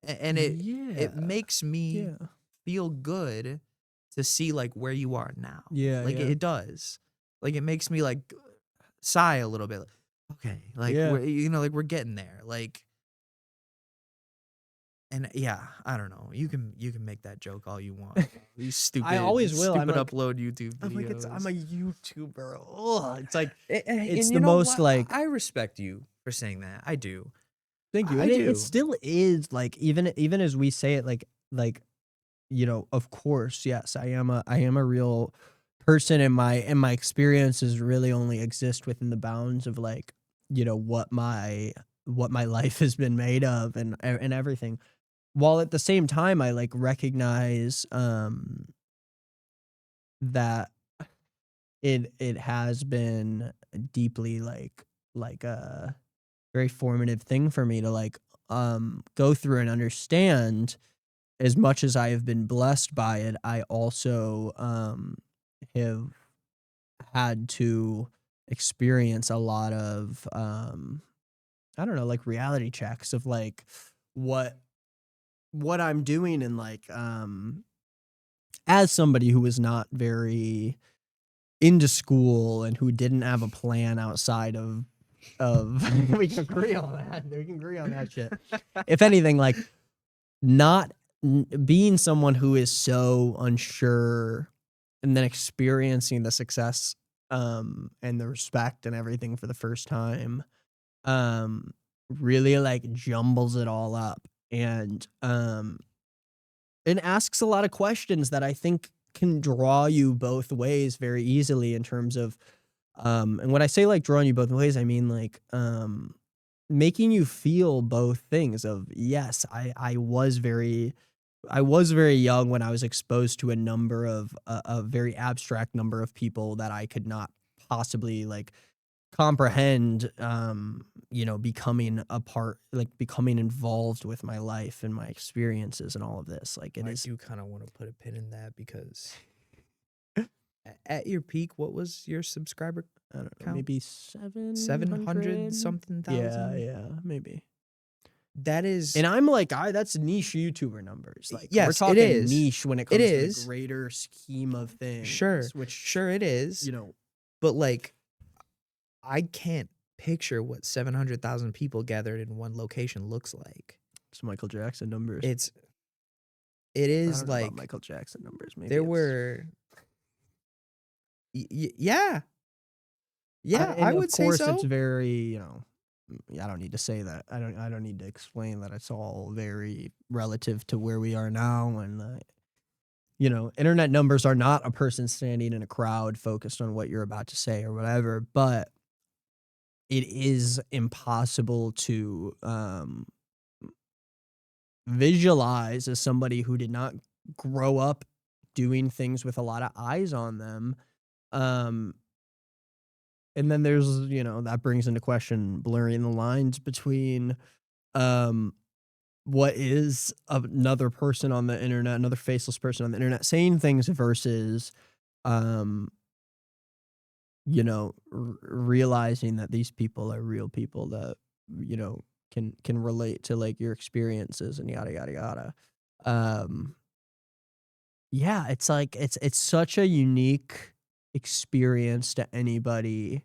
[SPEAKER 1] And it makes me
[SPEAKER 2] Yeah.
[SPEAKER 1] feel good to see like where you are now.
[SPEAKER 2] Yeah,
[SPEAKER 1] Like
[SPEAKER 2] yeah.
[SPEAKER 1] it does. Like it makes me like sigh a little bit. Okay, like
[SPEAKER 2] Yeah.
[SPEAKER 1] we're we're getting there. Like, and yeah, I don't know. You can make that joke all you want. These stupid,
[SPEAKER 2] always will. I'm
[SPEAKER 1] Stupid
[SPEAKER 2] like-
[SPEAKER 1] upload YouTube videos.
[SPEAKER 2] I'm like, I'm a YouTuber. Ugh. It's like,
[SPEAKER 1] And
[SPEAKER 2] it's
[SPEAKER 1] you
[SPEAKER 2] the
[SPEAKER 1] know
[SPEAKER 2] most,
[SPEAKER 1] what?
[SPEAKER 2] like-
[SPEAKER 1] I respect you for saying that. I do.
[SPEAKER 2] thank you.
[SPEAKER 1] I
[SPEAKER 2] And it
[SPEAKER 1] do.
[SPEAKER 2] still is like, even as we say it, like, you know, of course, yes, I am a real person, and my experiences really only exist within the bounds of like, you know, what my life has been made of and everything. While at the same time I like recognize that it has been deeply like a very formative thing for me to like go through and understand. As much as I have been blessed by it, I also have had to experience a lot of I don't know, like reality checks of like what I'm doing, and like as somebody who was not very into school and who didn't have a plan outside of we can agree on that. We can agree on that shit. If anything, like not being someone who is so unsure and then experiencing the success and the respect and everything for the first time really like jumbles it all up, and asks a lot of questions that I think can draw you both ways very easily in terms of and when I say like drawing you both ways, I mean like making you feel both things of, yes, I was very young when I was exposed to a number of a very abstract number of people that I could not possibly like comprehend, you know, becoming involved with my life and my experiences and all of this. Like it
[SPEAKER 1] I
[SPEAKER 2] is,
[SPEAKER 1] do kind of want to put a pin in that, because at your peak, what was your subscriber
[SPEAKER 2] I don't know,
[SPEAKER 1] count?
[SPEAKER 2] maybe 700
[SPEAKER 1] 700 something thousand?
[SPEAKER 2] Yeah, maybe.
[SPEAKER 1] That is,
[SPEAKER 2] And I'm like, that's niche YouTuber numbers. Like, we're
[SPEAKER 1] Yes, it
[SPEAKER 2] talking
[SPEAKER 1] is.
[SPEAKER 2] niche when it
[SPEAKER 1] It
[SPEAKER 2] comes to
[SPEAKER 1] is.
[SPEAKER 2] the greater scheme of things.
[SPEAKER 1] Sure,
[SPEAKER 2] which
[SPEAKER 1] sure it is.
[SPEAKER 2] you know,
[SPEAKER 1] But like,
[SPEAKER 3] I can't picture what 700,000 people gathered in one location looks like.
[SPEAKER 2] It's Michael Jackson numbers.
[SPEAKER 3] It
[SPEAKER 2] I
[SPEAKER 3] is
[SPEAKER 2] don't know about
[SPEAKER 3] like
[SPEAKER 2] Michael Jackson numbers. Maybe
[SPEAKER 3] there
[SPEAKER 2] it's,
[SPEAKER 3] were yeah. Yeah,
[SPEAKER 2] and
[SPEAKER 3] I
[SPEAKER 2] of
[SPEAKER 3] would say
[SPEAKER 2] course
[SPEAKER 3] so.
[SPEAKER 2] it's very, I don't need to say that. I don't need to explain that it's all very relative to where we are now, and internet numbers are not a person standing in a crowd focused on what you're about to say or whatever, but it is impossible to visualize as somebody who did not grow up doing things with a lot of eyes on them. Um, and then there's, that brings into question blurring the lines between what is another person on the internet, another faceless person on the internet saying things versus, realizing that these people are real people that, can relate to like your experiences and yada, yada, yada. Um, yeah, it's like, it's such a unique experience to anybody.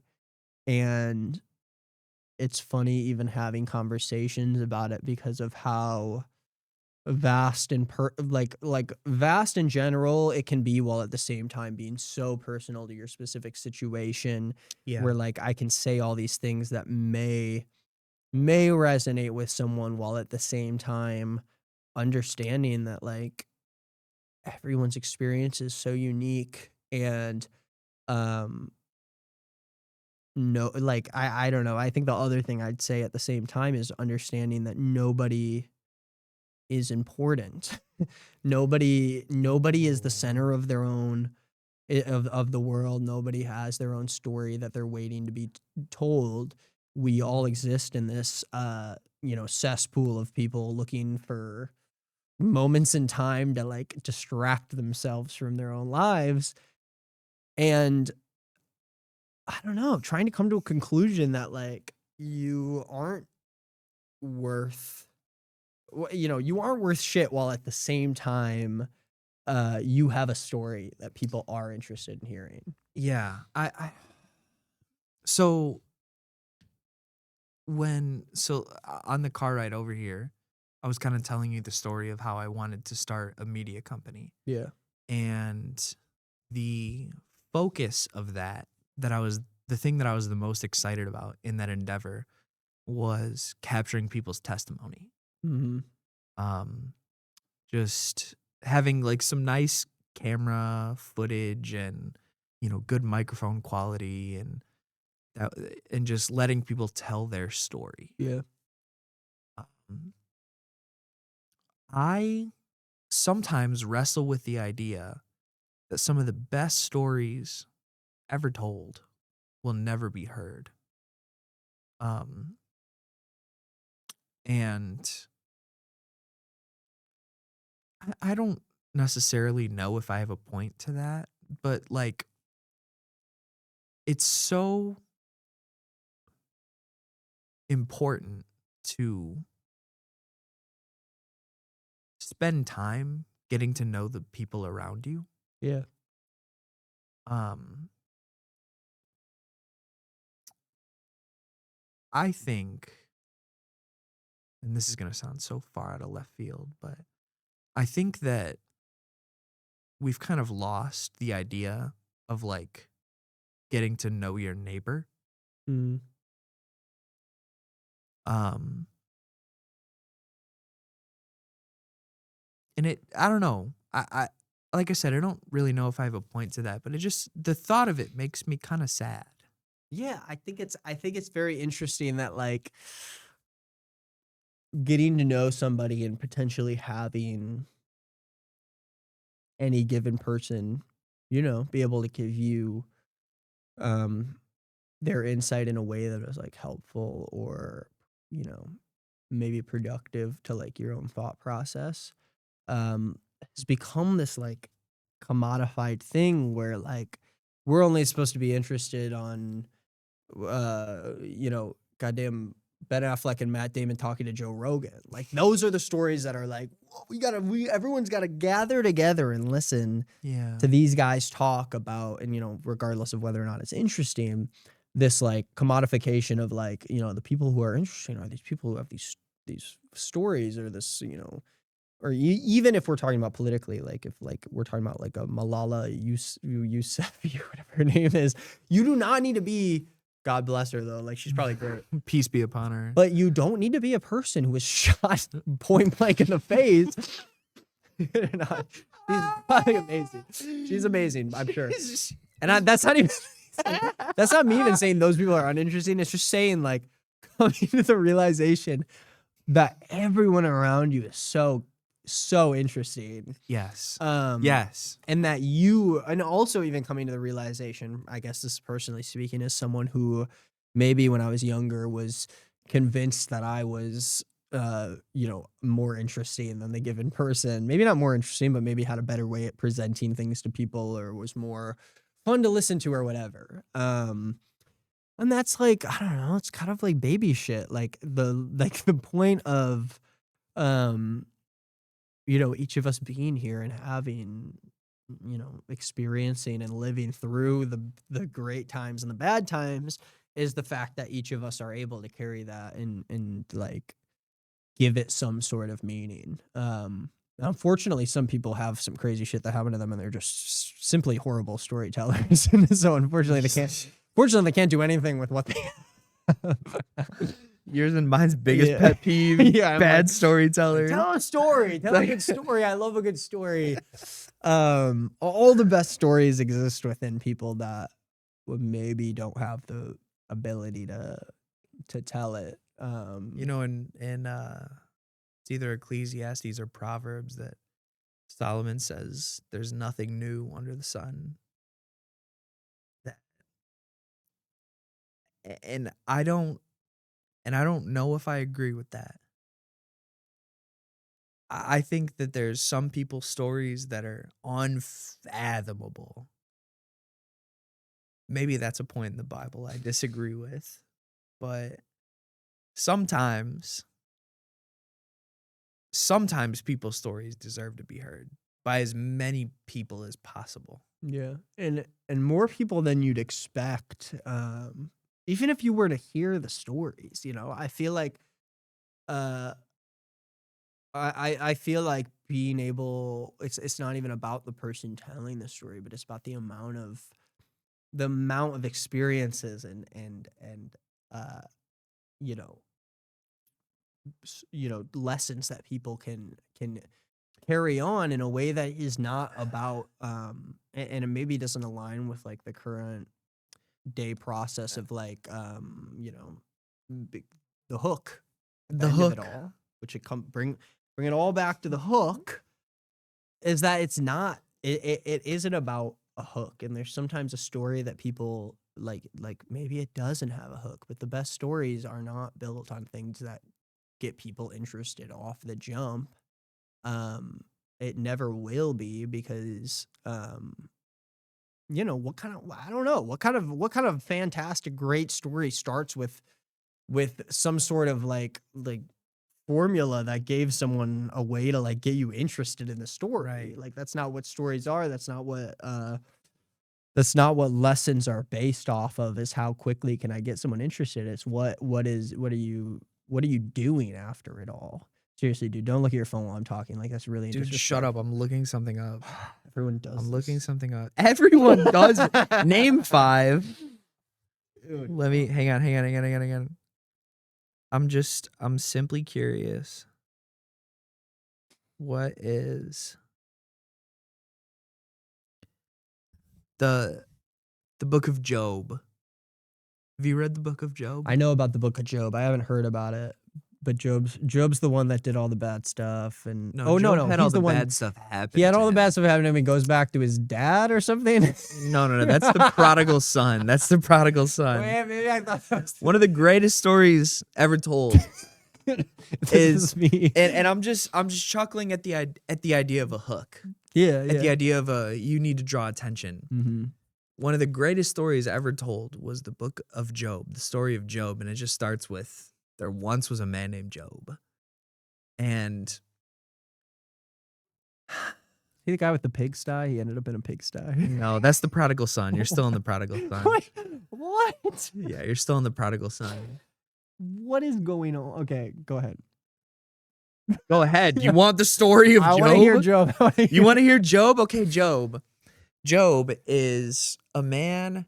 [SPEAKER 2] And it's funny even having conversations about it because of how vast and like vast in general it can be, while at the same time being so personal to your specific situation,
[SPEAKER 3] Yeah.
[SPEAKER 2] where like I can say all these things that may resonate with someone, while at the same time understanding that like everyone's experience is so unique. And um no, like I don't know, I think the other thing I'd say at the same time is understanding that nobody is important. Nobody is the center of their own of the world. Nobody has their own story that they're waiting to be told. We all exist in this cesspool of people looking for moments in time to like distract themselves from their own lives. And I don't know, trying to come to a conclusion that like you aren't worth you aren't worth shit, while at the same time you have a story that people are interested in hearing.
[SPEAKER 3] Yeah. So on the car ride over here, I was kind of telling you the story of how I wanted to start a media company.
[SPEAKER 2] Yeah.
[SPEAKER 3] And the focus of the thing that I was the most excited about in that endeavor was capturing people's testimony.
[SPEAKER 2] Mm-hmm.
[SPEAKER 3] Just having like some nice camera footage and good microphone quality and just letting people tell their story.
[SPEAKER 2] Yeah.
[SPEAKER 3] Um, I sometimes wrestle with the idea that some of the best stories ever told will never be heard. And I don't necessarily know if I have a point to that, but like it's so important to spend time getting to know the people around you.
[SPEAKER 2] Yeah.
[SPEAKER 3] I think, and this is going to sound so far out of left field, but I think that we've kind of lost the idea of like getting to know your neighbor.
[SPEAKER 2] Mm.
[SPEAKER 3] And I don't know. I like I said, I don't really know if I have a point to that, but the thought of it makes me kind of sad.
[SPEAKER 2] Yeah, I think it's very interesting that like getting to know somebody and potentially having any given person, be able to give you their insight in a way that is like helpful or, maybe productive to like your own thought process, has become this like commodified thing where like we're only supposed to be interested on goddamn Ben Affleck and Matt Damon talking to Joe Rogan. Like those are the stories that are like, everyone's gotta gather together and listen
[SPEAKER 3] Yeah.
[SPEAKER 2] to these guys talk about, and regardless of whether or not it's interesting, this like commodification of like, you know, the people who are interesting are these people who have these stories or this, you know, or even if we're talking about politically, like if like we're talking about like a Malala Yousafzai, whatever her name is, you do not need to be, God bless her though, like she's probably great,
[SPEAKER 3] Peace be upon her.
[SPEAKER 2] but you don't need to be a person who was shot point blank in the face. No, she's probably amazing. She's amazing, I'm sure. And that's not even, that's not me even saying those people are uninteresting. It's just saying like coming to the realization that everyone around you is so interesting.
[SPEAKER 3] Yes.
[SPEAKER 2] Um,
[SPEAKER 3] Yes.
[SPEAKER 2] And that you, and also even coming to the realization, I guess this is personally speaking, as someone who maybe when I was younger was convinced that I was, you know, more interesting than the given person. Maybe not more interesting, but maybe had a better way at presenting things to people or was more fun to listen to or whatever. And that's like, I don't know, it's kind of like baby shit. Like the point of, you know, each of us being here and having, you know, experiencing and living through the great times and the bad times is the fact that each of us are able to carry that and like give it some sort of meaning. Unfortunately, some people have some crazy shit that happened to them and they're just simply horrible storytellers. And so unfortunately they can't do anything with what they have.
[SPEAKER 3] Yours and mine's biggest
[SPEAKER 2] Yeah.
[SPEAKER 3] pet peeve.
[SPEAKER 2] Yeah, I'm
[SPEAKER 3] bad
[SPEAKER 2] like,
[SPEAKER 3] storyteller.
[SPEAKER 2] Tell a story. Tell a
[SPEAKER 3] Like-
[SPEAKER 2] good story. I love a good story. All the best stories exist within people that maybe don't have the ability to tell it.
[SPEAKER 3] You know, in it's either Ecclesiastes or Proverbs that Solomon says there's nothing new under the sun. That and I don't know if I agree with that. I think that there's some people's stories that are unfathomable. Maybe that's a point in the Bible I disagree with, but sometimes people's stories deserve to be heard by as many people as possible.
[SPEAKER 2] Yeah, and more people than you'd expect. Even if you were to hear the stories, you know, I feel like, I feel like being able, it's not even about the person telling the story, but it's about the amount of experiences and you know, lessons that people can carry on in a way that is not about and it maybe doesn't align with like the current day process of like you know, the hook at
[SPEAKER 3] The
[SPEAKER 2] end of it
[SPEAKER 3] hook.
[SPEAKER 2] all, which bring it all back to the hook, is that it's not, it isn't about a hook. And there's sometimes a story that people like maybe it doesn't have a hook, but the best stories are not built on things that get people interested off the jump. It never will be, because you know, I don't know, what kind of fantastic great story starts with some sort of like formula that gave someone a way to like get you interested in the story.
[SPEAKER 3] Right.
[SPEAKER 2] Like that's not what stories are. That's not what lessons are based off of, is how quickly can I get someone interested. It's what are you doing after it all? Seriously, dude, don't look at your phone while I'm talking. Like that's really
[SPEAKER 3] Dude, shut up. I'm looking something up.
[SPEAKER 2] Everyone does.
[SPEAKER 3] I'm looking
[SPEAKER 2] this.
[SPEAKER 3] something up. Everyone does. Name 5.
[SPEAKER 2] Dude.
[SPEAKER 3] Let me hang on. I'm simply curious. What is the book of Job? Have you read the book of Job?
[SPEAKER 2] I know about the book of Job. I haven't heard about it, but Job's the one that did all the bad stuff. And
[SPEAKER 3] Job had all
[SPEAKER 2] he's
[SPEAKER 3] the
[SPEAKER 2] one.
[SPEAKER 3] bad stuff happen.
[SPEAKER 2] He had
[SPEAKER 3] to
[SPEAKER 2] all the
[SPEAKER 3] him.
[SPEAKER 2] bad stuff happen to him. He goes back to his dad or something.
[SPEAKER 3] No. That's the prodigal son. That's the prodigal son.
[SPEAKER 2] Wait, maybe I thought that was
[SPEAKER 3] One of the greatest stories ever told.
[SPEAKER 2] this
[SPEAKER 3] is-
[SPEAKER 2] me.
[SPEAKER 3] And I'm just chuckling at the idea of a hook.
[SPEAKER 2] Yeah,
[SPEAKER 3] At the idea of you need to draw attention.
[SPEAKER 2] Mm-hmm.
[SPEAKER 3] One of the greatest stories ever told was the book of Job, the story of Job, and it just starts with, there once was a man named Job. And
[SPEAKER 2] He the guy with the pigsty? He ended up in a pigsty.
[SPEAKER 1] No, that's the prodigal son. You're still in the prodigal son.
[SPEAKER 2] Wait, what?
[SPEAKER 1] Yeah, you're still in the prodigal son.
[SPEAKER 2] What is going on? Okay, go ahead.
[SPEAKER 1] Go ahead. You want the story of
[SPEAKER 2] I
[SPEAKER 1] Job?
[SPEAKER 2] want to hear Job.
[SPEAKER 1] You want to hear Job? Okay, Job. Job is a man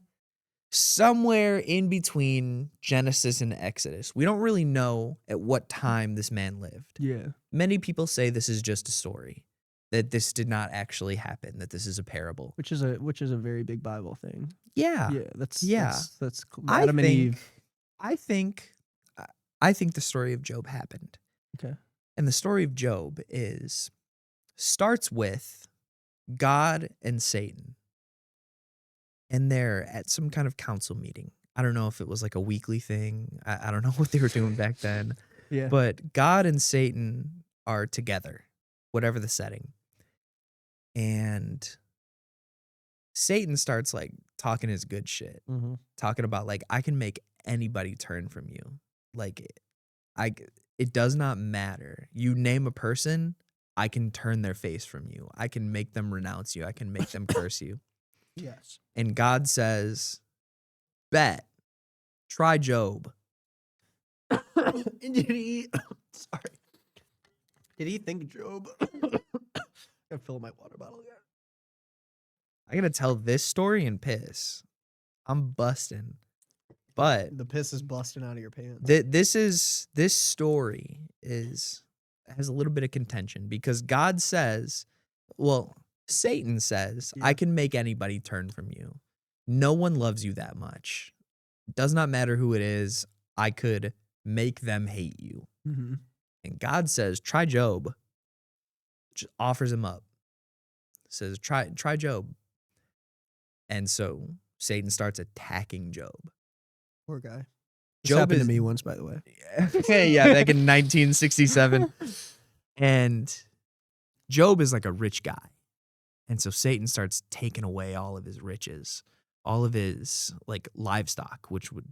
[SPEAKER 1] somewhere in between Genesis and Exodus. We don't really know at what time this man lived.
[SPEAKER 2] Yeah.
[SPEAKER 1] Many people say this is just a story, that this did not actually happen, that this is a parable.
[SPEAKER 2] Which is a very big Bible thing.
[SPEAKER 1] Yeah.
[SPEAKER 2] Yeah, that's
[SPEAKER 1] I
[SPEAKER 2] Adam and
[SPEAKER 1] think,
[SPEAKER 2] Eve.
[SPEAKER 1] I think the story of Job happened.
[SPEAKER 2] Okay.
[SPEAKER 1] And the story of Job starts with God and Satan. And they're at some kind of council meeting. I don't know if it was like a weekly thing. I don't know what they were doing back then.
[SPEAKER 2] Yeah.
[SPEAKER 1] But God and Satan are together, whatever the setting. And Satan starts like talking his good shit,
[SPEAKER 2] Mm-hmm.
[SPEAKER 1] talking about like, I can make anybody turn from you. Like, it does not matter. You name a person, I can turn their face from you. I can make them renounce you. I can make them curse you.
[SPEAKER 2] Yes.
[SPEAKER 1] And God says, bet, try Job.
[SPEAKER 2] Did he? Sorry. Did he think Job? I fill my water bottle again.
[SPEAKER 1] I gotta tell this story and piss. I'm busting. But
[SPEAKER 2] The piss is busting out of your pants.
[SPEAKER 1] this story has a little bit of contention because God says, well, Satan says,
[SPEAKER 2] Yeah.
[SPEAKER 1] I can make anybody turn from you. No one loves you that much. Does not matter who it is. I could make them hate you.
[SPEAKER 2] Mm-hmm.
[SPEAKER 1] And God says, try Job. Just offers him up. Says, try Job. And so Satan starts attacking Job.
[SPEAKER 2] Poor guy. This
[SPEAKER 1] Job
[SPEAKER 2] happened
[SPEAKER 1] is-
[SPEAKER 2] to me once, by the way.
[SPEAKER 1] Yeah, back in 1967. And Job is like a rich guy. And so Satan starts taking away all of his riches, all of his like livestock, which would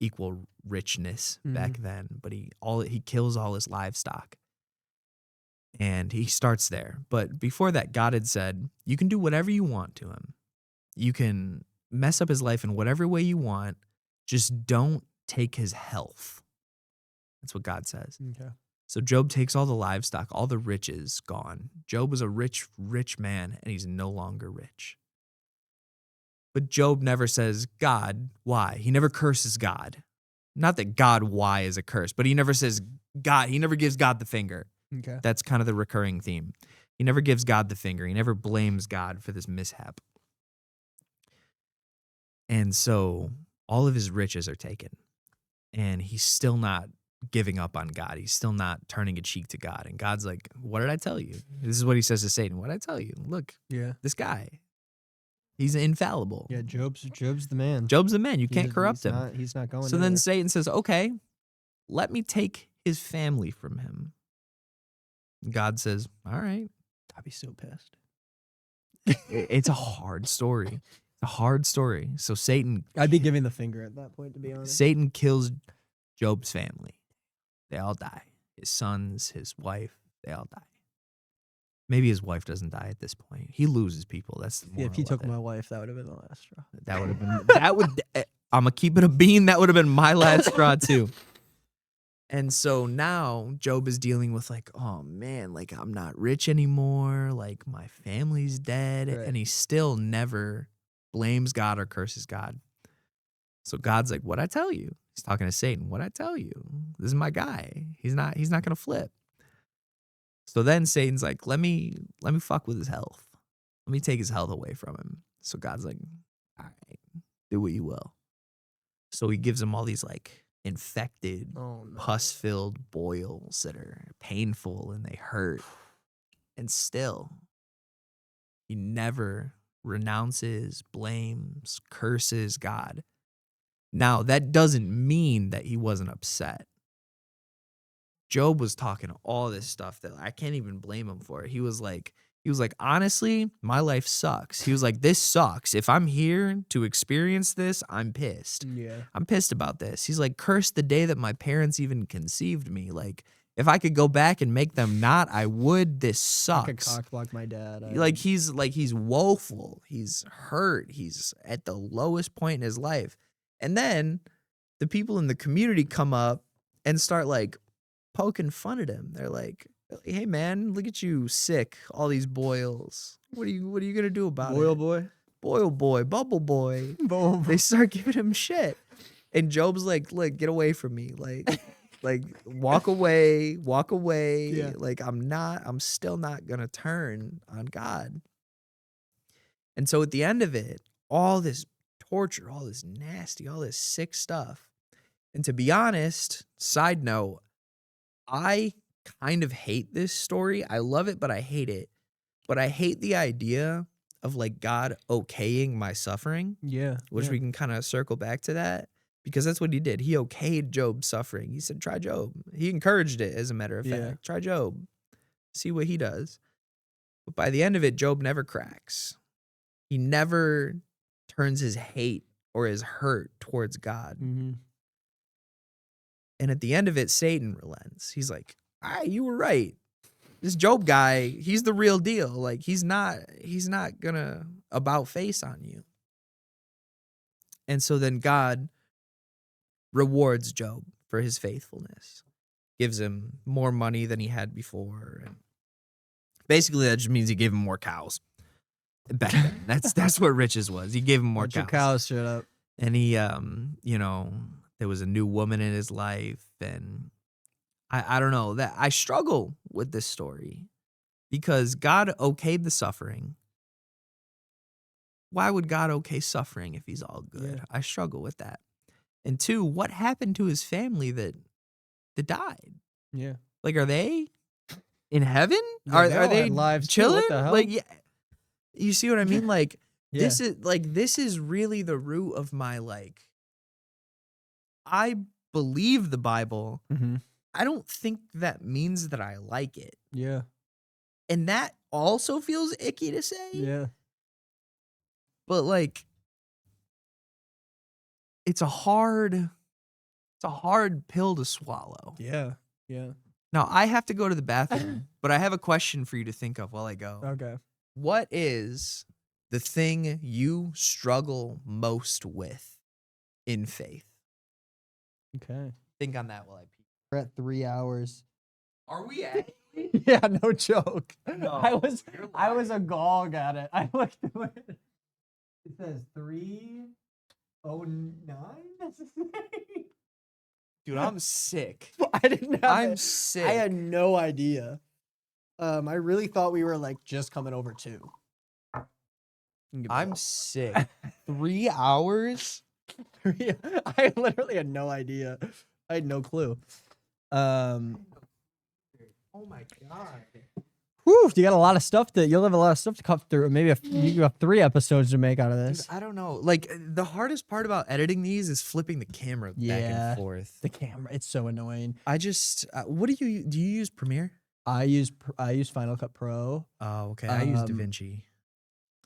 [SPEAKER 1] equal richness back then. But he kills all his livestock. And he starts there. But before that, God had said, you can do whatever you want to him. You can mess up his life in whatever way you want. Just don't take his health. That's what God says.
[SPEAKER 2] Okay.
[SPEAKER 1] So Job takes all the livestock, all the riches gone. Job was a rich, rich man, and he's no longer rich. But Job never says, God, why? He never curses God. Not that God, why is a curse, but he never says, God, he never gives God the finger.
[SPEAKER 2] Okay.
[SPEAKER 1] That's kind of the recurring theme. He never gives God the finger. He never blames God for this mishap. And so all of his riches are taken. And he's still not giving up on God. He's still not turning a cheek to God. And God's like, what did I tell you? This is what he says to Satan. What did I tell you? Look,
[SPEAKER 2] Yeah.
[SPEAKER 1] this guy, he's infallible.
[SPEAKER 2] Yeah. Job's the man.
[SPEAKER 1] Job's the man. You can't corrupt him.
[SPEAKER 2] He's not going.
[SPEAKER 1] So then
[SPEAKER 2] anywhere.
[SPEAKER 1] Satan says, okay, let me take his family from him. God says, all right.
[SPEAKER 2] I'd be so pissed.
[SPEAKER 1] It's a hard story. It's a hard story. So Satan
[SPEAKER 2] I'd be giving the finger at that point, to be honest.
[SPEAKER 1] Satan kills Job's family. They all die. His sons, his wife, they all die. Maybe his wife doesn't die at this point. He loses people. That's the
[SPEAKER 2] Yeah,
[SPEAKER 1] moral
[SPEAKER 2] if he
[SPEAKER 1] of
[SPEAKER 2] took
[SPEAKER 1] it.
[SPEAKER 2] my wife, that would have been the last straw.
[SPEAKER 1] That would have been I'm gonna keep it a bean. That would have been my last straw too. And so now Job is dealing with like, oh man, like I'm not rich anymore. Like my family's dead.
[SPEAKER 2] Right.
[SPEAKER 1] And he still never blames God or curses God. So God's like, what'd I tell you? He's talking to Satan. What'd I tell you? This is my guy. He's not gonna flip. So then Satan's like, let me fuck with his health. Let me take his health away from him. So God's like, all right, do what you will. So he gives him all these like infected,
[SPEAKER 2] Oh no.
[SPEAKER 1] pus-filled boils that are painful and they hurt. And still, he never renounces, blames, curses God. Now, that doesn't mean that he wasn't upset. Job was talking all this stuff that I can't even blame him for. He was like, honestly, my life sucks. He was like, this sucks. If I'm here to experience this, I'm pissed.
[SPEAKER 2] Yeah.
[SPEAKER 1] I'm pissed about this. He's like, curse the day that my parents even conceived me. Like, If I could go back and make them not, I would. This
[SPEAKER 2] I could
[SPEAKER 1] sucks.
[SPEAKER 2] cock block my dad.
[SPEAKER 1] Like he's woeful. He's hurt. He's at the lowest point in his life. And then the people in the community come up and start like poking fun at him. They're like, "Hey man, look at you, sick. All these boils. What are you gonna do about
[SPEAKER 2] boil
[SPEAKER 1] it?
[SPEAKER 2] boy.
[SPEAKER 1] Boil boy, bubble boy."
[SPEAKER 2] Boil
[SPEAKER 1] They start giving him shit. And Job's like, "Look, get away from me. Like walk away.
[SPEAKER 2] Yeah.
[SPEAKER 1] Like I'm still not gonna turn on God." And so at the end of it, all this torture, all this nasty, all this sick stuff. And to be honest, side note, I kind of hate this story. I love it, but I hate it. But I hate the idea of like God okaying my suffering,
[SPEAKER 2] Yeah.
[SPEAKER 1] which we can kind of circle back to that because that's what he did. He okayed Job's suffering. He said, try Job. He encouraged it, as a matter of fact.
[SPEAKER 2] Yeah.
[SPEAKER 1] Try Job. See what he does. But by the end of it, Job never cracks. He never turns his hate or his hurt towards God.
[SPEAKER 2] Mm-hmm.
[SPEAKER 1] And at the end of it, Satan relents. He's like, all right, you were right. This Job guy, he's the real deal. Like he's not gonna about face on you. And so then God rewards Job for his faithfulness, gives him more money than he had before. And basically that just means he gave him more cows. Back then. That's what riches was. He gave him more
[SPEAKER 2] Bunch of
[SPEAKER 1] cows.
[SPEAKER 2] cows shut up.
[SPEAKER 1] And he there was a new woman in his life, and I don't know, that I struggle with this story because God okayed the suffering. Why would God okay suffering if he's all good?
[SPEAKER 2] Yeah.
[SPEAKER 1] I struggle with that. And two, what happened to his family that died?
[SPEAKER 2] Yeah.
[SPEAKER 1] Like, are they in heaven?
[SPEAKER 2] Yeah,
[SPEAKER 1] Are
[SPEAKER 2] they all
[SPEAKER 1] they
[SPEAKER 2] had lives too.
[SPEAKER 1] chilling?
[SPEAKER 2] What the hell?
[SPEAKER 1] Like, yeah, you see what I mean? Like,
[SPEAKER 2] Yeah.
[SPEAKER 1] this is really the root of my like. I believe the Bible.
[SPEAKER 2] Mm-hmm.
[SPEAKER 1] I don't think that means that I like it.
[SPEAKER 2] Yeah.
[SPEAKER 1] And that also feels icky to say.
[SPEAKER 2] Yeah.
[SPEAKER 1] But like it's a hard pill to swallow.
[SPEAKER 2] Yeah. Yeah.
[SPEAKER 1] Now I have to go to the bathroom, but I have a question for you to think of while I go.
[SPEAKER 2] Okay.
[SPEAKER 1] What is the thing you struggle most with in faith?
[SPEAKER 2] Okay.
[SPEAKER 1] Think on that while I pee.
[SPEAKER 2] We're at 3 hours.
[SPEAKER 1] Are we at?
[SPEAKER 2] Yeah, no joke.
[SPEAKER 1] No,
[SPEAKER 2] I was
[SPEAKER 1] you're
[SPEAKER 2] a gog at it. I looked at it. It says 3:09.
[SPEAKER 1] Dude, I'm sick.
[SPEAKER 2] I didn't have
[SPEAKER 1] I'm
[SPEAKER 2] it.
[SPEAKER 1] sick.
[SPEAKER 2] I had no idea. I really thought we were like just coming over 2.
[SPEAKER 1] I'm sick. 3 hours?
[SPEAKER 2] I literally had no idea. I had no clue.
[SPEAKER 1] Oh my god.
[SPEAKER 2] Whew, you got a lot of stuff you'll have a lot of stuff to cut through. Maybe you have 3 episodes to make out of this.
[SPEAKER 1] Dude, I don't know. Like the hardest part about editing these is flipping the camera back
[SPEAKER 2] Yeah.
[SPEAKER 1] and forth.
[SPEAKER 2] The camera, it's so annoying.
[SPEAKER 1] I just what do you use Premiere?
[SPEAKER 2] I use Final Cut Pro.
[SPEAKER 1] Oh, okay. I use
[SPEAKER 2] Um,
[SPEAKER 1] DaVinci.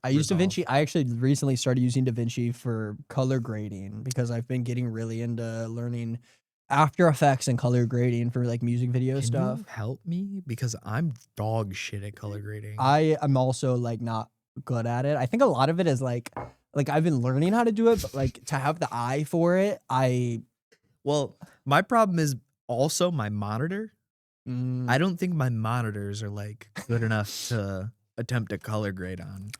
[SPEAKER 2] I use
[SPEAKER 1] Resolve.
[SPEAKER 2] DaVinci. I actually recently started using DaVinci for color grading because I've been getting really into learning After Effects and color grading for like music video
[SPEAKER 1] Can
[SPEAKER 2] stuff.
[SPEAKER 1] you help me because I'm dog shit at color grading.
[SPEAKER 2] I am also like not good at it. I think a lot of it is like I've been learning how to do it, but like to have the eye for it,
[SPEAKER 1] Well, my problem is also my monitor.
[SPEAKER 2] mm,
[SPEAKER 1] I don't think my monitors are like good enough to attempt a color grade on.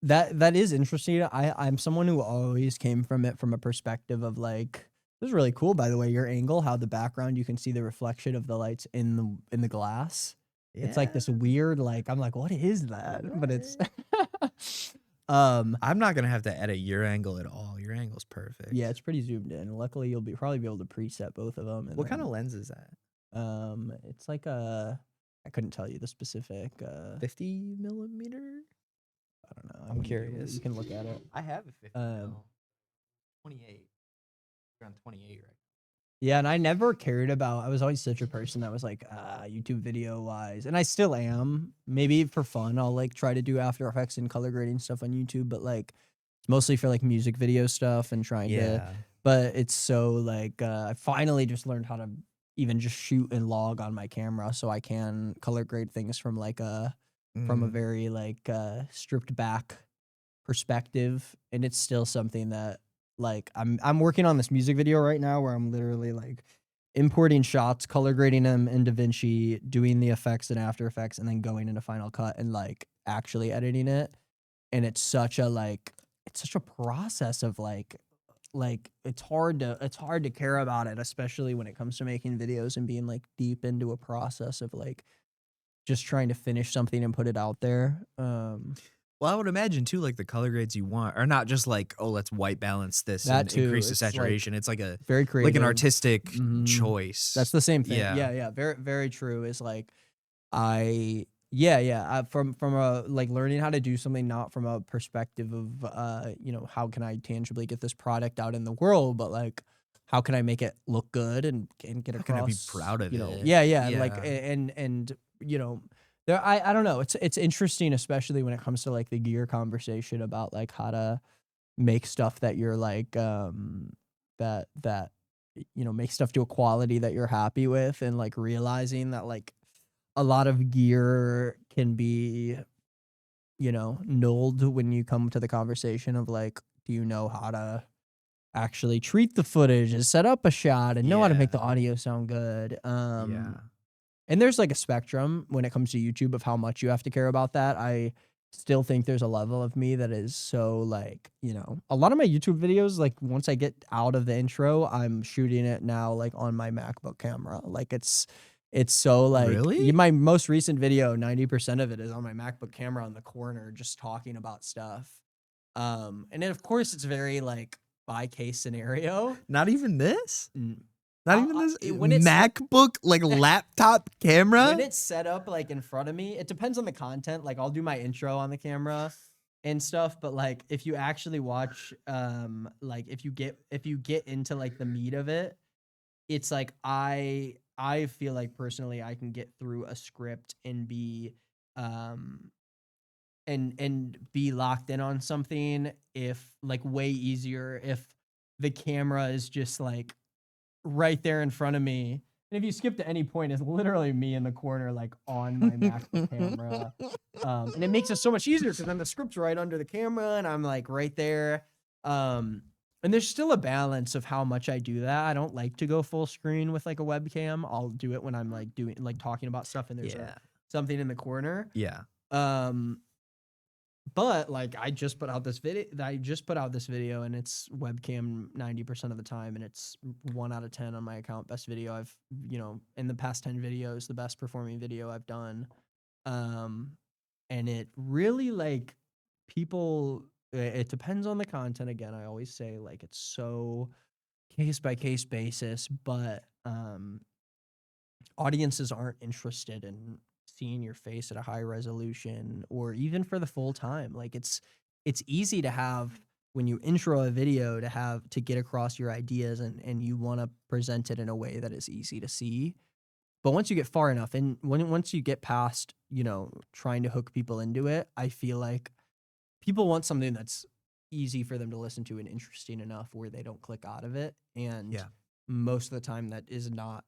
[SPEAKER 2] that is interesting. I'm someone who always came from it from a perspective of like, this is really cool, by the way, your angle, how the background you can see the reflection of the lights in the glass. It's like this weird, like, I'm like, what is that? But it's
[SPEAKER 1] I'm not gonna have to edit your angle at all. Your angle's perfect.
[SPEAKER 2] yeah, it's pretty zoomed in. Luckily you'll probably be able to preset both of them.
[SPEAKER 1] What kind of lens is that?
[SPEAKER 2] It's like I couldn't tell you the specific
[SPEAKER 1] 50 millimeter?
[SPEAKER 2] I don't know.
[SPEAKER 1] I'm curious.
[SPEAKER 2] You can look at it.
[SPEAKER 1] I have a 50
[SPEAKER 2] Um,
[SPEAKER 1] mil. 28. You're on 28 right
[SPEAKER 2] Yeah, and I never cared about. I was always such a person that was like, YouTube video wise, and I still am. Maybe for fun, I'll like try to do After Effects and color grading stuff on YouTube, but like it's mostly for like music video stuff and trying to. But it's so like I finally just learned how to even just shoot and log on my camera so I can color grade things from like a very like stripped back perspective. And it's still something that like I'm working on this music video right now where I'm literally like importing shots, color grading them in DaVinci, doing the effects in After Effects, and then going into Final Cut and like actually editing it. And it's such a process of like it's hard to care about it, especially when it comes to making videos and being like deep into a process of like just trying to finish something and put it out there.
[SPEAKER 1] Well, I would imagine too, like the color grades you want are not just like, oh, let's white balance this
[SPEAKER 2] That
[SPEAKER 1] and
[SPEAKER 2] too,
[SPEAKER 1] increase the
[SPEAKER 2] it's, like,
[SPEAKER 1] saturation. It's like a
[SPEAKER 2] Very creative.
[SPEAKER 1] like an artistic
[SPEAKER 2] Mhm.
[SPEAKER 1] choice.
[SPEAKER 2] That's the same thing.
[SPEAKER 1] Yeah.
[SPEAKER 2] Yeah, very very true. Is like I from a like learning how to do something not from a perspective of how can I tangibly get this product out in the world, but like how can I make it look good and get
[SPEAKER 1] How
[SPEAKER 2] across,
[SPEAKER 1] can I be proud of it?
[SPEAKER 2] yeah, like
[SPEAKER 1] Yeah.
[SPEAKER 2] and there I don't know, it's interesting, especially when it comes to like the gear conversation about like how to make stuff that you're like that make stuff to a quality that you're happy with, and like realizing that like a lot of gear can be nulled when you come to the conversation of like, do you know how to actually treat the footage and set up a shot and know how to make the
[SPEAKER 1] Yeah.
[SPEAKER 2] audio sound good.
[SPEAKER 1] Yeah.
[SPEAKER 2] And there's like a spectrum when it comes to YouTube of how much you have to care about that. I still think there's a level of me that is so like, a lot of my YouTube videos, like once I get out of the intro, I'm shooting it now like on my MacBook camera. Like it's so like
[SPEAKER 1] Really?
[SPEAKER 2] my most recent video, 90% of it is on my MacBook camera in the corner just talking about stuff. And then of course it's very like by case scenario.
[SPEAKER 1] Not even this?
[SPEAKER 2] Mm,
[SPEAKER 1] Not even this
[SPEAKER 2] when it's
[SPEAKER 1] MacBook like laptop camera?
[SPEAKER 2] when it's set up like in front of me, it depends on the content. Like I'll do my intro on the camera and stuff, but like if you actually watch like if you get into like the meat of it, it's like I feel like personally I can get through a script and be um and be locked in on something if like way easier if the camera is just like right there in front of me. And if you skip to any point, it's literally me in the corner, like on my MacBook camera. And it makes it so much easier because then the script's right under the camera and I'm like right there. And there's still a balance of how much I do that. I don't like to go full screen with like a webcam. I'll do it when I'm like doing like talking about stuff and there's
[SPEAKER 1] Yeah.
[SPEAKER 2] something in the corner.
[SPEAKER 1] Yeah.
[SPEAKER 2] Um, but like I just put out this video and it's webcam 90% of the time and it's 1 out of 10 on my account. Best video I've, in the past 10 videos, the best performing video I've done. And it really like people, it depends on the content. Again, I always say like it's so case by case basis, but audiences aren't interested in seeing your face at a high resolution or even for the full time. Like it's easy to have when you intro a video to get across your ideas and you want to present it in a way that is easy to see. But once you get far enough and once you get past, trying to hook people into it, I feel like people want something that's easy for them to listen to and interesting enough where they don't click out of it. And
[SPEAKER 1] Yeah.
[SPEAKER 2] most of the time that is not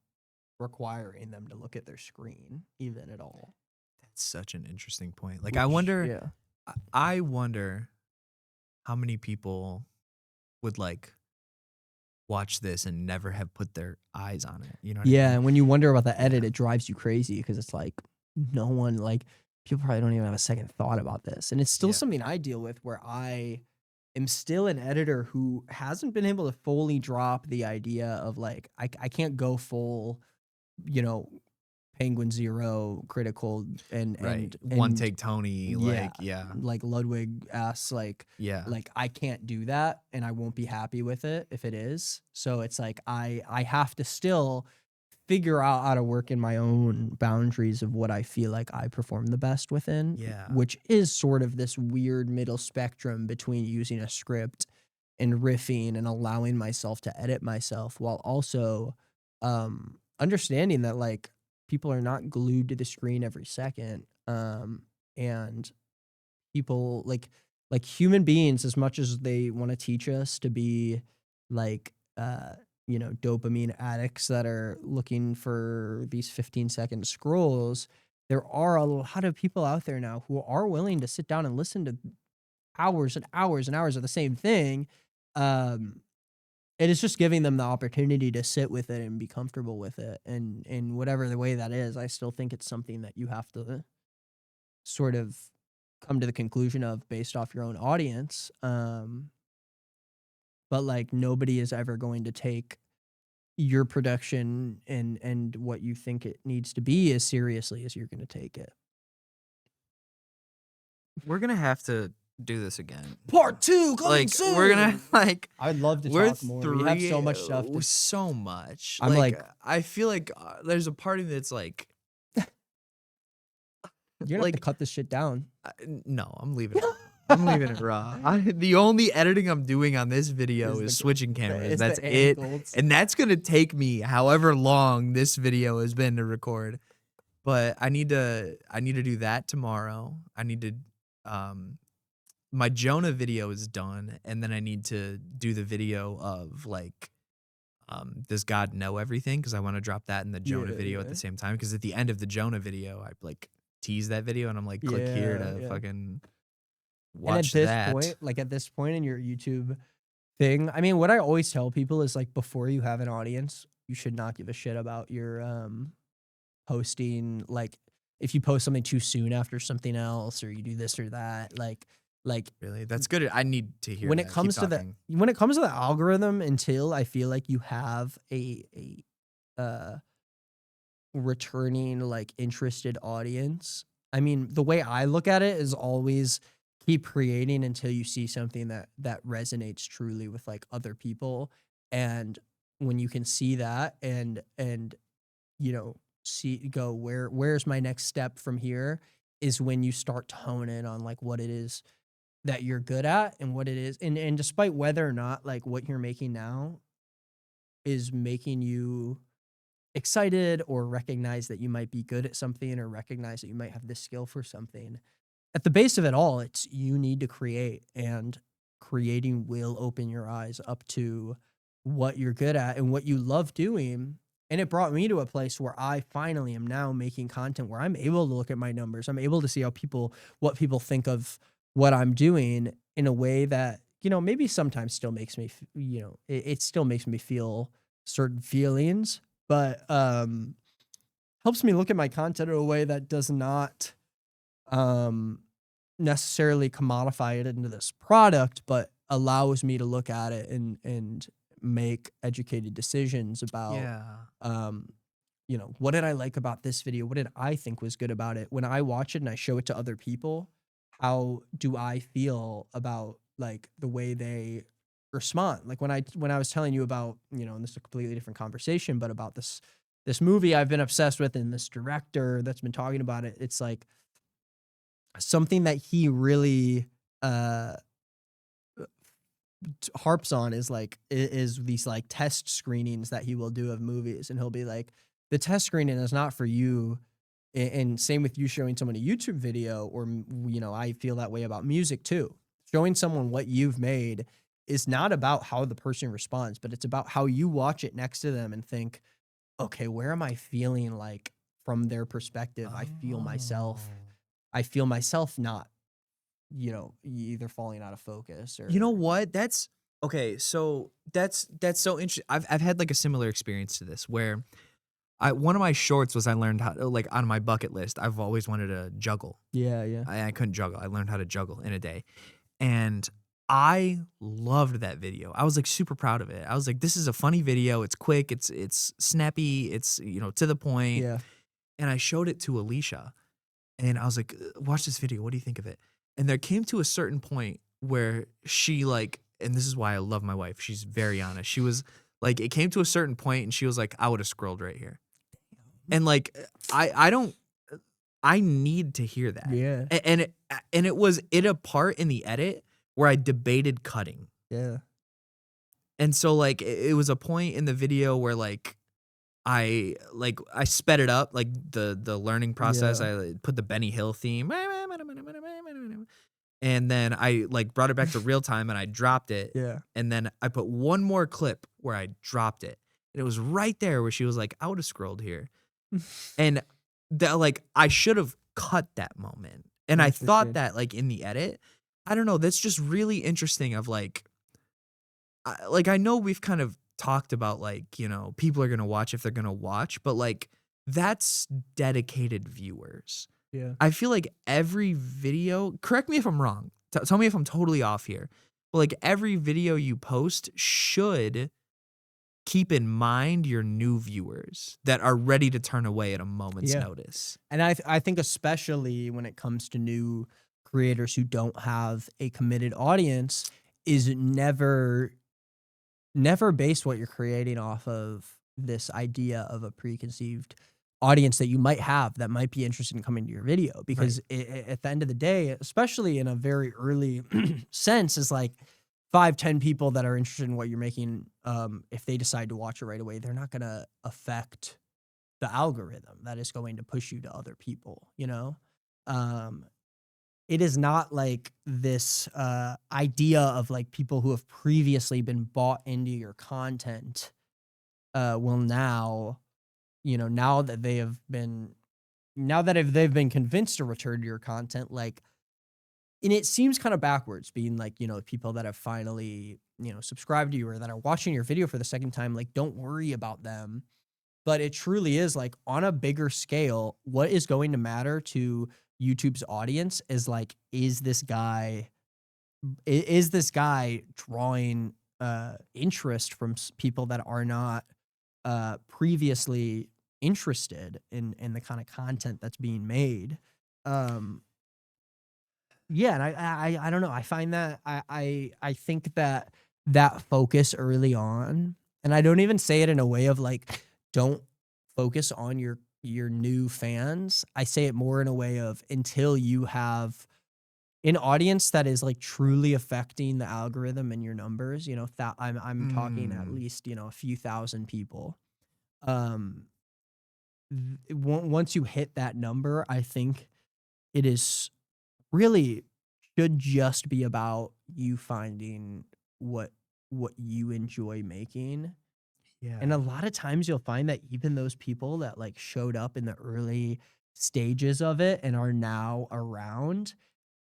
[SPEAKER 2] requiring them to look at their screen even at all.
[SPEAKER 1] That's such an interesting point. Like I wonder
[SPEAKER 2] Yeah.
[SPEAKER 1] I wonder how many people would like watch this and never have put their eyes on it. You know what I
[SPEAKER 2] Yeah,
[SPEAKER 1] mean?
[SPEAKER 2] and when you wonder about the edit, it drives you crazy because it's like no one like people probably don't even have a second thought about this. And it's still
[SPEAKER 1] Yeah.
[SPEAKER 2] something I deal with where I am still an editor who hasn't been able to fully drop the idea of like I can't go full, Penguin Zero critical and
[SPEAKER 1] Right.
[SPEAKER 2] and
[SPEAKER 1] One take Tony,
[SPEAKER 2] yeah,
[SPEAKER 1] like yeah.
[SPEAKER 2] like Ludwig asks like
[SPEAKER 1] Yeah.
[SPEAKER 2] I can't do that and I won't be happy with it if it is. So it's like I have to still figure out how to work in my own boundaries of what I feel like I perform the best within.
[SPEAKER 1] Yeah.
[SPEAKER 2] Which is sort of this weird middle spectrum between using a script and riffing and allowing myself to edit myself while also understanding that like people are not glued to the screen every second. And people like human beings, as much as they want to teach us to be like dopamine addicts that are looking for these 15-second scrolls, there are a lot of people out there now who are willing to sit down and listen to hours and hours and hours of the same thing. Um, and it's just giving them the opportunity to sit with it and be comfortable with it. And in whatever the way that is, I still think it's something that you have to sort of come to the conclusion of based off your own audience. But like nobody is ever going to take your production and what you think it needs to be as seriously as you're going to take it.
[SPEAKER 1] We're gonna have to do this again.
[SPEAKER 2] Part 2 coming
[SPEAKER 1] Like
[SPEAKER 2] soon.
[SPEAKER 1] we're gonna like
[SPEAKER 2] I'd love to
[SPEAKER 1] we're
[SPEAKER 2] talk more. We have so much stuff. To,
[SPEAKER 1] so much.
[SPEAKER 2] I'm like-
[SPEAKER 1] I feel like there's a part of me that's like,
[SPEAKER 2] you're gonna have
[SPEAKER 1] like
[SPEAKER 2] to cut this shit down.
[SPEAKER 1] no, I'm leaving it. I'm leaving it raw. The only editing I'm doing on this video
[SPEAKER 2] Is
[SPEAKER 1] is
[SPEAKER 2] the-
[SPEAKER 1] switching cameras.
[SPEAKER 2] It's
[SPEAKER 1] That's
[SPEAKER 2] the
[SPEAKER 1] it.
[SPEAKER 2] angles.
[SPEAKER 1] And that's gonna take me however long this video has been to record. But I need to do that tomorrow. I need to my Jonah video is done, and then I need to do the video of like does God know everything? Because I want to drop that in the Jonah
[SPEAKER 2] Yeah,
[SPEAKER 1] video at
[SPEAKER 2] yeah.
[SPEAKER 1] the same time. Because at the end of the Jonah video, I like tease that video and I'm like, click here
[SPEAKER 2] Yeah,
[SPEAKER 1] to
[SPEAKER 2] yeah.
[SPEAKER 1] fucking
[SPEAKER 2] And
[SPEAKER 1] watch
[SPEAKER 2] at this
[SPEAKER 1] that.
[SPEAKER 2] point, like at this point in your YouTube thing, I mean, what I always tell people is like before you have an audience, you should not give a shit about your posting. Like if you post something too soon after something else, or you do this or that, like
[SPEAKER 1] Really, that's good. I need to hear
[SPEAKER 2] when
[SPEAKER 1] that.
[SPEAKER 2] it
[SPEAKER 1] Keep
[SPEAKER 2] comes to the
[SPEAKER 1] talking.
[SPEAKER 2] when it comes to the algorithm, until I feel like you have a returning like interested audience. I mean, the way I look at it is always keep creating until you see something that resonates truly with like other people. And when you can see that and see go where's my next step from here is when you start to hone in on like what it is that you're good at and what it is. And despite whether or not like what you're making now is making you excited or recognize that you might be good at something or recognize that you might have this skill for something, at the base of it all, it's you need to create, and creating will open your eyes up to what you're good at and what you love doing. And it brought me to a place where I finally am now making content where I'm able to look at my numbers. I'm able to see what people think of what I'm doing in a way that, maybe sometimes still makes me, it still makes me feel certain feelings, but helps me look at my content in a way that does not necessarily commodify it into this product, but allows me to look at it and make educated decisions about what did I like about this video? What did I think was good about it? When I watch it and I show it to other people, how do I feel about like the way they respond? Like when I was telling you about, and this is a completely different conversation, but about this movie I've been obsessed with and this director that's been talking about it, it's like something that he really harps on is these like test screenings that he will do of movies, and he'll be like, the test screening is not for you. And same with you showing someone a YouTube video, or I feel that way about music too. Showing someone what you've made is not about how the person responds, but it's about how you watch it next to them and think, okay, where am I feeling like from their perspective? I feel myself not, either falling out of focus or
[SPEAKER 1] You know what? That's okay. So that's so interesting. I've had like a similar experience to this where one of my shorts was I learned how to, like on my bucket list. I've always wanted to juggle.
[SPEAKER 2] Yeah.
[SPEAKER 1] I couldn't juggle. I learned how to juggle in a day, and I loved that video. I was like super proud of it. I was like, this is a funny video. It's quick. It's snappy. It's to the point.
[SPEAKER 2] Yeah.
[SPEAKER 1] And I showed it to Alicia, and I was like, watch this video. What do you think of it? And there came to a certain point where she like, and this is why I love my wife. She's very honest. She was like, it came to a certain point and she was like, I would have scrolled right here. And like, I need to hear that.
[SPEAKER 2] Yeah.
[SPEAKER 1] And it was a part in the edit where I debated cutting.
[SPEAKER 2] Yeah.
[SPEAKER 1] And so like, it was a point in the video where like, I sped it up, like the learning process.
[SPEAKER 2] Yeah.
[SPEAKER 1] I put the Benny Hill theme, And then I like brought it back to real time and I dropped it.
[SPEAKER 2] Yeah.
[SPEAKER 1] And then I put one more clip where I dropped it. And it was right there where she was like, I would have scrolled here. And that, like, I should have cut that moment. And I
[SPEAKER 2] Yeah, for
[SPEAKER 1] thought
[SPEAKER 2] sure.
[SPEAKER 1] that, like, in the edit, I don't know, that's just really interesting of like I know we've kind of talked about like, you know, people are going to watch if they're going to watch, but like that's dedicated viewers.
[SPEAKER 2] Yeah.
[SPEAKER 1] I feel like every video, correct me if I'm wrong, tell me if I'm totally off here, but like every video you post should keep in mind your new viewers that are ready to turn away at a moment's
[SPEAKER 2] Yeah.
[SPEAKER 1] notice.
[SPEAKER 2] And I think especially when it comes to new creators who don't have a committed audience, is never base what you're creating off of this idea of a preconceived audience that you might have that might be interested in coming to your video, because at the end of the day, especially in a very early sense, is like 5-10 people that are interested in what you're making. If they decide to watch it right away, they're not going to affect the algorithm that is going to push you to other people, you know? It is not like this idea of like people who have previously been bought into your content will now, you know, now that they've been convinced to return to your content, like, and it seems kind of backwards being like, you know, people that have finally, you know, subscribed to you or that are watching your video for the second time, like, don't worry about them. But it truly is like on a bigger scale, what is going to matter to YouTube's audience is like, is this guy drawing interest from people that are not previously interested in the kind of content that's being made. Yeah, and I don't know. I find that I think that focus early on, and I don't even say it in a way of like, don't focus on your new fans. I say it more in a way of, until you have an audience that is like truly affecting the algorithm and your numbers, you know, I'm talking at least, you know, a few thousand people. Once you hit that number, I think it is really should just be about you finding what you enjoy making.
[SPEAKER 1] Yeah.
[SPEAKER 2] And a lot of times you'll find that even those people that like showed up in the early stages of it and are now around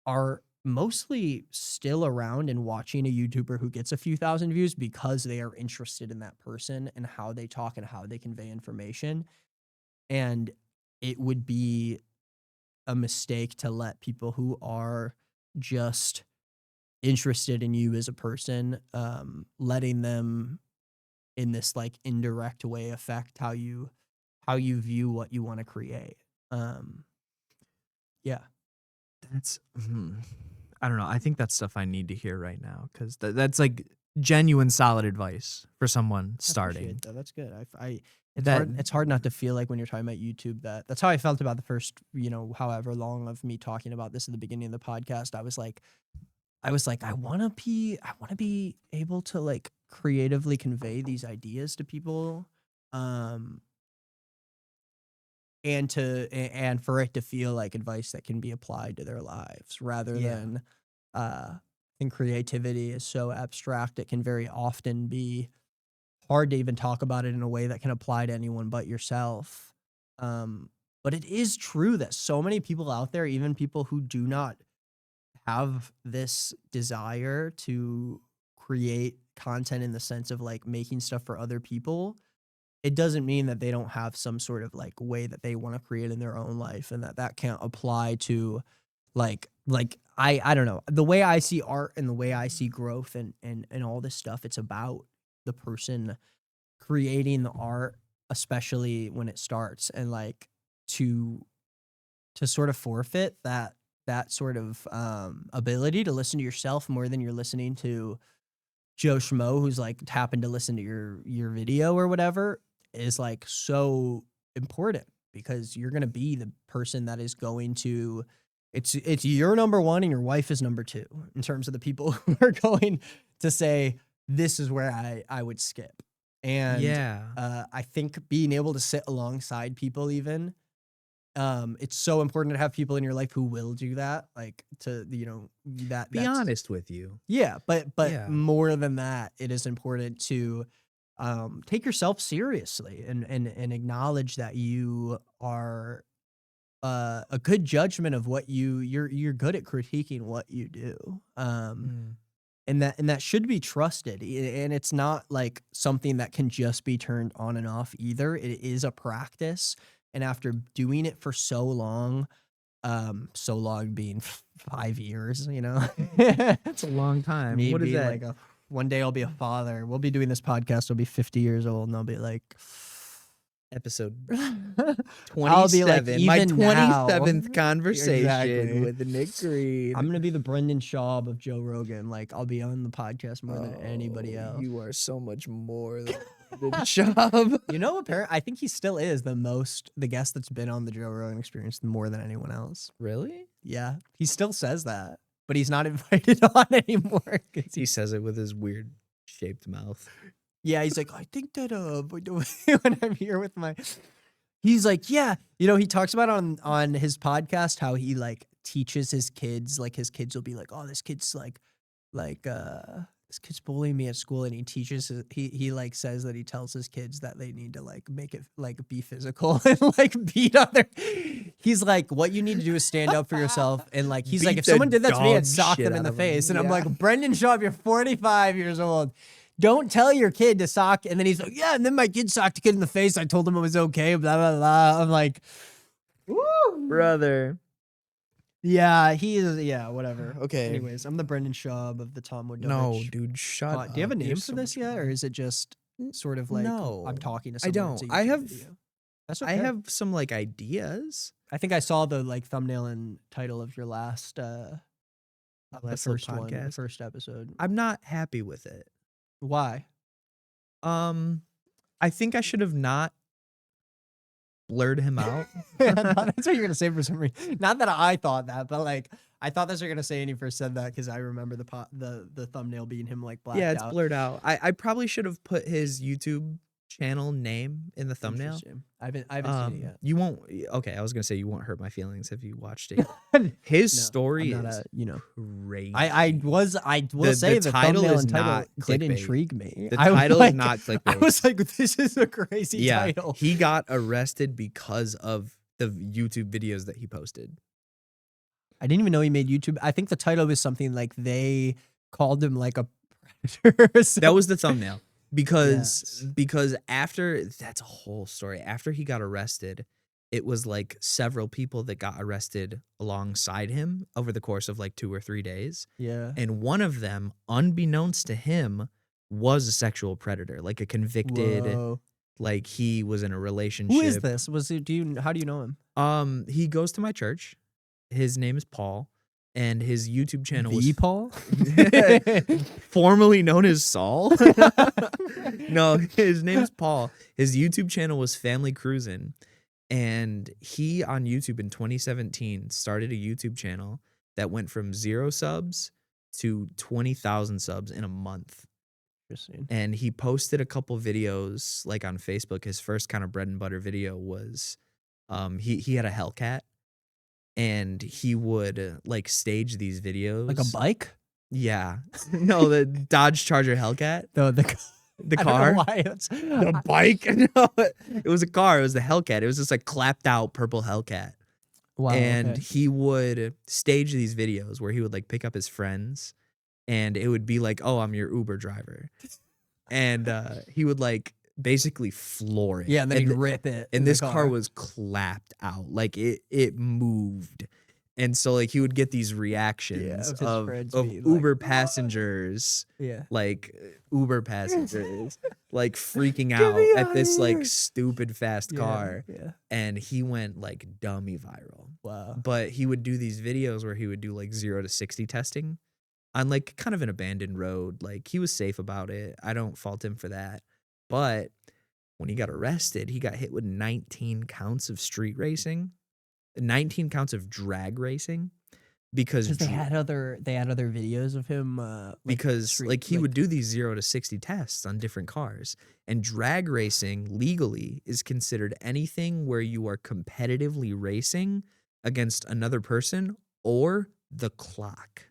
[SPEAKER 2] are mostly still around and watching a YouTuber who gets a few thousand views because they are interested in that person and how they talk and how they convey information. And it would be a mistake to let people who are just interested in you as a person, letting them in this like indirect way affect how you view what you want to create. Yeah.
[SPEAKER 1] That's I don't know. I think that's stuff I need to hear right now, because that's like genuine solid advice for someone starting.
[SPEAKER 2] Appreciate that. That's good.
[SPEAKER 1] That-
[SPEAKER 2] It's hard not to feel like when you're talking about YouTube that's how I felt about the first, you know, however long of me talking about this at the beginning of the podcast. I was like, I want to be able to like creatively convey these ideas to people, and for it to feel like advice that can be applied to their lives rather
[SPEAKER 1] Yeah.
[SPEAKER 2] than, and creativity is so abstract. It can very often be hard to even talk about it in a way that can apply to anyone but yourself. But it is true that so many people out there, even people who do not have this desire to create content in the sense of like making stuff for other people, it doesn't mean that they don't have some sort of like way that they want to create in their own life, and that can't apply to like I don't know, the way I see art and the way I see growth and all this stuff. It's about the person creating the art, especially when it starts, and like to sort of forfeit that sort of ability to listen to yourself more than you're listening to Joe Schmo who's like happened to listen to your video or whatever, is like so important, because you're going to be the person that is going to, it's your number one and your wife is number two in terms of the people who are going to say, this is where I would skip. And
[SPEAKER 1] yeah.
[SPEAKER 2] I think being able to sit alongside people even It's so important to have people in your life who will do that, like to
[SPEAKER 1] Be
[SPEAKER 2] that's
[SPEAKER 1] honest with you.
[SPEAKER 2] yeah, but
[SPEAKER 1] Yeah.
[SPEAKER 2] more than that, it is important to take yourself seriously and acknowledge that you are a good judgment of what you're good at critiquing what you do.
[SPEAKER 1] Mm.
[SPEAKER 2] And that should be trusted. And it's not like something that can just be turned on and off either. It is a practice. And after doing it for so long being 5 years,
[SPEAKER 1] That's a long time.
[SPEAKER 2] me
[SPEAKER 1] What is
[SPEAKER 2] being
[SPEAKER 1] that?
[SPEAKER 2] like one day I'll be a father. We'll be doing this podcast. I'll be 50 years old, and I'll be like,
[SPEAKER 1] Episode
[SPEAKER 2] I'll be like,
[SPEAKER 1] 27. My
[SPEAKER 2] even now.
[SPEAKER 1] 27th conversation
[SPEAKER 2] Exactly.
[SPEAKER 1] with Nick Green.
[SPEAKER 2] I'm gonna be the Brendan Schaub of Joe Rogan. Like, I'll be on the podcast more than anybody else.
[SPEAKER 1] You are so much more than job.
[SPEAKER 2] Apparently, I think he still is the guest that's been on the Joe Rogan Experience more than anyone else.
[SPEAKER 1] Really?
[SPEAKER 2] Yeah, he still says that, but he's not invited on anymore.
[SPEAKER 1] He says it with his weird shaped mouth.
[SPEAKER 2] Yeah, he's like, I think that when I'm here with he's like, yeah, he talks about on his podcast how he like teaches his kids, like his kids will be like, oh, this kid's this kid's bullying me at school, and he teaches he like says that he tells his kids that they need to like make it like be physical and like beat other. He's like, what you need to do is stand up for yourself, and like he's like,
[SPEAKER 1] Beat
[SPEAKER 2] if
[SPEAKER 1] the
[SPEAKER 2] someone did that to me,
[SPEAKER 1] dog
[SPEAKER 2] I'd sock
[SPEAKER 1] shit
[SPEAKER 2] them in
[SPEAKER 1] out
[SPEAKER 2] the
[SPEAKER 1] of 'em.
[SPEAKER 2] face, and I'm
[SPEAKER 1] Yeah.
[SPEAKER 2] like, Brendan Schaub, you're 45 years old. Don't tell your kid to sock. And then he's like, yeah. And then my kid socked a kid in the face. I told him it was okay. Blah, blah, blah. I'm like, woo.
[SPEAKER 1] Brother.
[SPEAKER 2] Yeah, he is. Yeah, whatever.
[SPEAKER 1] Okay.
[SPEAKER 2] Anyways, I'm the Brendan Schaub of the Tom Woodovich.
[SPEAKER 1] No, dude, shut
[SPEAKER 2] pod.
[SPEAKER 1] up.
[SPEAKER 2] Do you have a
[SPEAKER 1] You're
[SPEAKER 2] name
[SPEAKER 1] so
[SPEAKER 2] for this
[SPEAKER 1] much
[SPEAKER 2] yet?
[SPEAKER 1] more.
[SPEAKER 2] Or is it just sort of like,
[SPEAKER 1] No,
[SPEAKER 2] I'm talking to
[SPEAKER 1] I
[SPEAKER 2] someone? it's a
[SPEAKER 1] don't. I
[SPEAKER 2] YouTube
[SPEAKER 1] have-
[SPEAKER 2] video? That's okay.
[SPEAKER 1] I have some like ideas.
[SPEAKER 2] I think I saw the like thumbnail and title of your last,
[SPEAKER 1] Last
[SPEAKER 2] the
[SPEAKER 1] little
[SPEAKER 2] first one, the
[SPEAKER 1] podcast.
[SPEAKER 2] first episode.
[SPEAKER 1] I'm not happy with it.
[SPEAKER 2] Why?
[SPEAKER 1] I think I should have not blurred him out.
[SPEAKER 2] I thought that's what you were gonna say for some reason. Not that I thought that, but like I thought that's what you were gonna say, and you first said that because I remember the thumbnail being him like blacked
[SPEAKER 1] Yeah, it's
[SPEAKER 2] out.
[SPEAKER 1] blurred out. I probably should have put his YouTube channel name in the thumbnail.
[SPEAKER 2] Interesting. I haven't seen it yet.
[SPEAKER 1] You won't. Okay, I was gonna say you won't hurt my feelings if you watched it. His
[SPEAKER 2] No,
[SPEAKER 1] story
[SPEAKER 2] I'm not
[SPEAKER 1] is crazy.
[SPEAKER 2] I will
[SPEAKER 1] The
[SPEAKER 2] say the
[SPEAKER 1] title
[SPEAKER 2] thumbnail
[SPEAKER 1] is
[SPEAKER 2] and title
[SPEAKER 1] not
[SPEAKER 2] did
[SPEAKER 1] clickbait.
[SPEAKER 2] intrigue me.
[SPEAKER 1] The
[SPEAKER 2] I was
[SPEAKER 1] title
[SPEAKER 2] like-
[SPEAKER 1] is not
[SPEAKER 2] I
[SPEAKER 1] clickbait.
[SPEAKER 2] was like, this is a crazy
[SPEAKER 1] Yeah,
[SPEAKER 2] title.
[SPEAKER 1] he got arrested because of the YouTube videos that he posted.
[SPEAKER 2] I didn't even know he made YouTube. I think the title was something like they called him like a predator. or
[SPEAKER 1] That
[SPEAKER 2] something.
[SPEAKER 1] was the thumbnail because
[SPEAKER 2] Yes.
[SPEAKER 1] because after that's a whole story. After he got arrested, it was like several people that got arrested alongside him over the course of like 2 or 3 days.
[SPEAKER 2] Yeah.
[SPEAKER 1] And one of them, unbeknownst to him, was a sexual predator, like a convicted,
[SPEAKER 2] Whoa.
[SPEAKER 1] like he was in a relationship.
[SPEAKER 2] Who is this? How do you know him?
[SPEAKER 1] He goes to my church. His name is Paul, and his YouTube channel
[SPEAKER 2] The Paul?
[SPEAKER 1] was formerly known as Saul. No, his name's Paul. His YouTube channel was Family Cruisin', and he on YouTube in 2017 started a YouTube channel that went from 0 subs to 20,000 subs in a month.
[SPEAKER 2] Interesting.
[SPEAKER 1] And he posted a couple videos like on Facebook. His first kind of bread and butter video was he had a Hellcat, and he would like stage these videos
[SPEAKER 2] Like a bike?
[SPEAKER 1] Yeah. No, the Dodge Charger Hellcat. The
[SPEAKER 2] I
[SPEAKER 1] car.
[SPEAKER 2] don't know why it's,
[SPEAKER 1] The bike. No, it was a car. It was the Hellcat. It was just like clapped out purple Hellcat.
[SPEAKER 2] wow.
[SPEAKER 1] And
[SPEAKER 2] okay.
[SPEAKER 1] he would stage these videos where he would like pick up his friends, and it would be like, oh, I'm your Uber driver. And he would like basically floor it.
[SPEAKER 2] Yeah, and then
[SPEAKER 1] and
[SPEAKER 2] he'd rip it. in
[SPEAKER 1] and
[SPEAKER 2] the
[SPEAKER 1] this car was clapped out. Like it moved. And so like he would get these reactions
[SPEAKER 2] of his
[SPEAKER 1] of
[SPEAKER 2] friends
[SPEAKER 1] of
[SPEAKER 2] being like,
[SPEAKER 1] Uber passengers,
[SPEAKER 2] Yeah.
[SPEAKER 1] like Uber passengers, like freaking
[SPEAKER 2] Get
[SPEAKER 1] out
[SPEAKER 2] me
[SPEAKER 1] at this
[SPEAKER 2] outta
[SPEAKER 1] like
[SPEAKER 2] here.
[SPEAKER 1] stupid fast car.
[SPEAKER 2] Yeah.
[SPEAKER 1] And he went like dummy viral.
[SPEAKER 2] Wow.
[SPEAKER 1] But he would do these videos where he would do like 0 to 60 testing on like kind of an abandoned road. Like he was safe about it. I don't fault him for that. But when he got arrested, he got hit with 19 counts of street racing, 19 counts of drag racing, because
[SPEAKER 2] Because they had other videos of him.
[SPEAKER 1] he would do these 0 to 60 tests on different cars. And drag racing legally is considered anything where you are competitively racing against another person or the clock.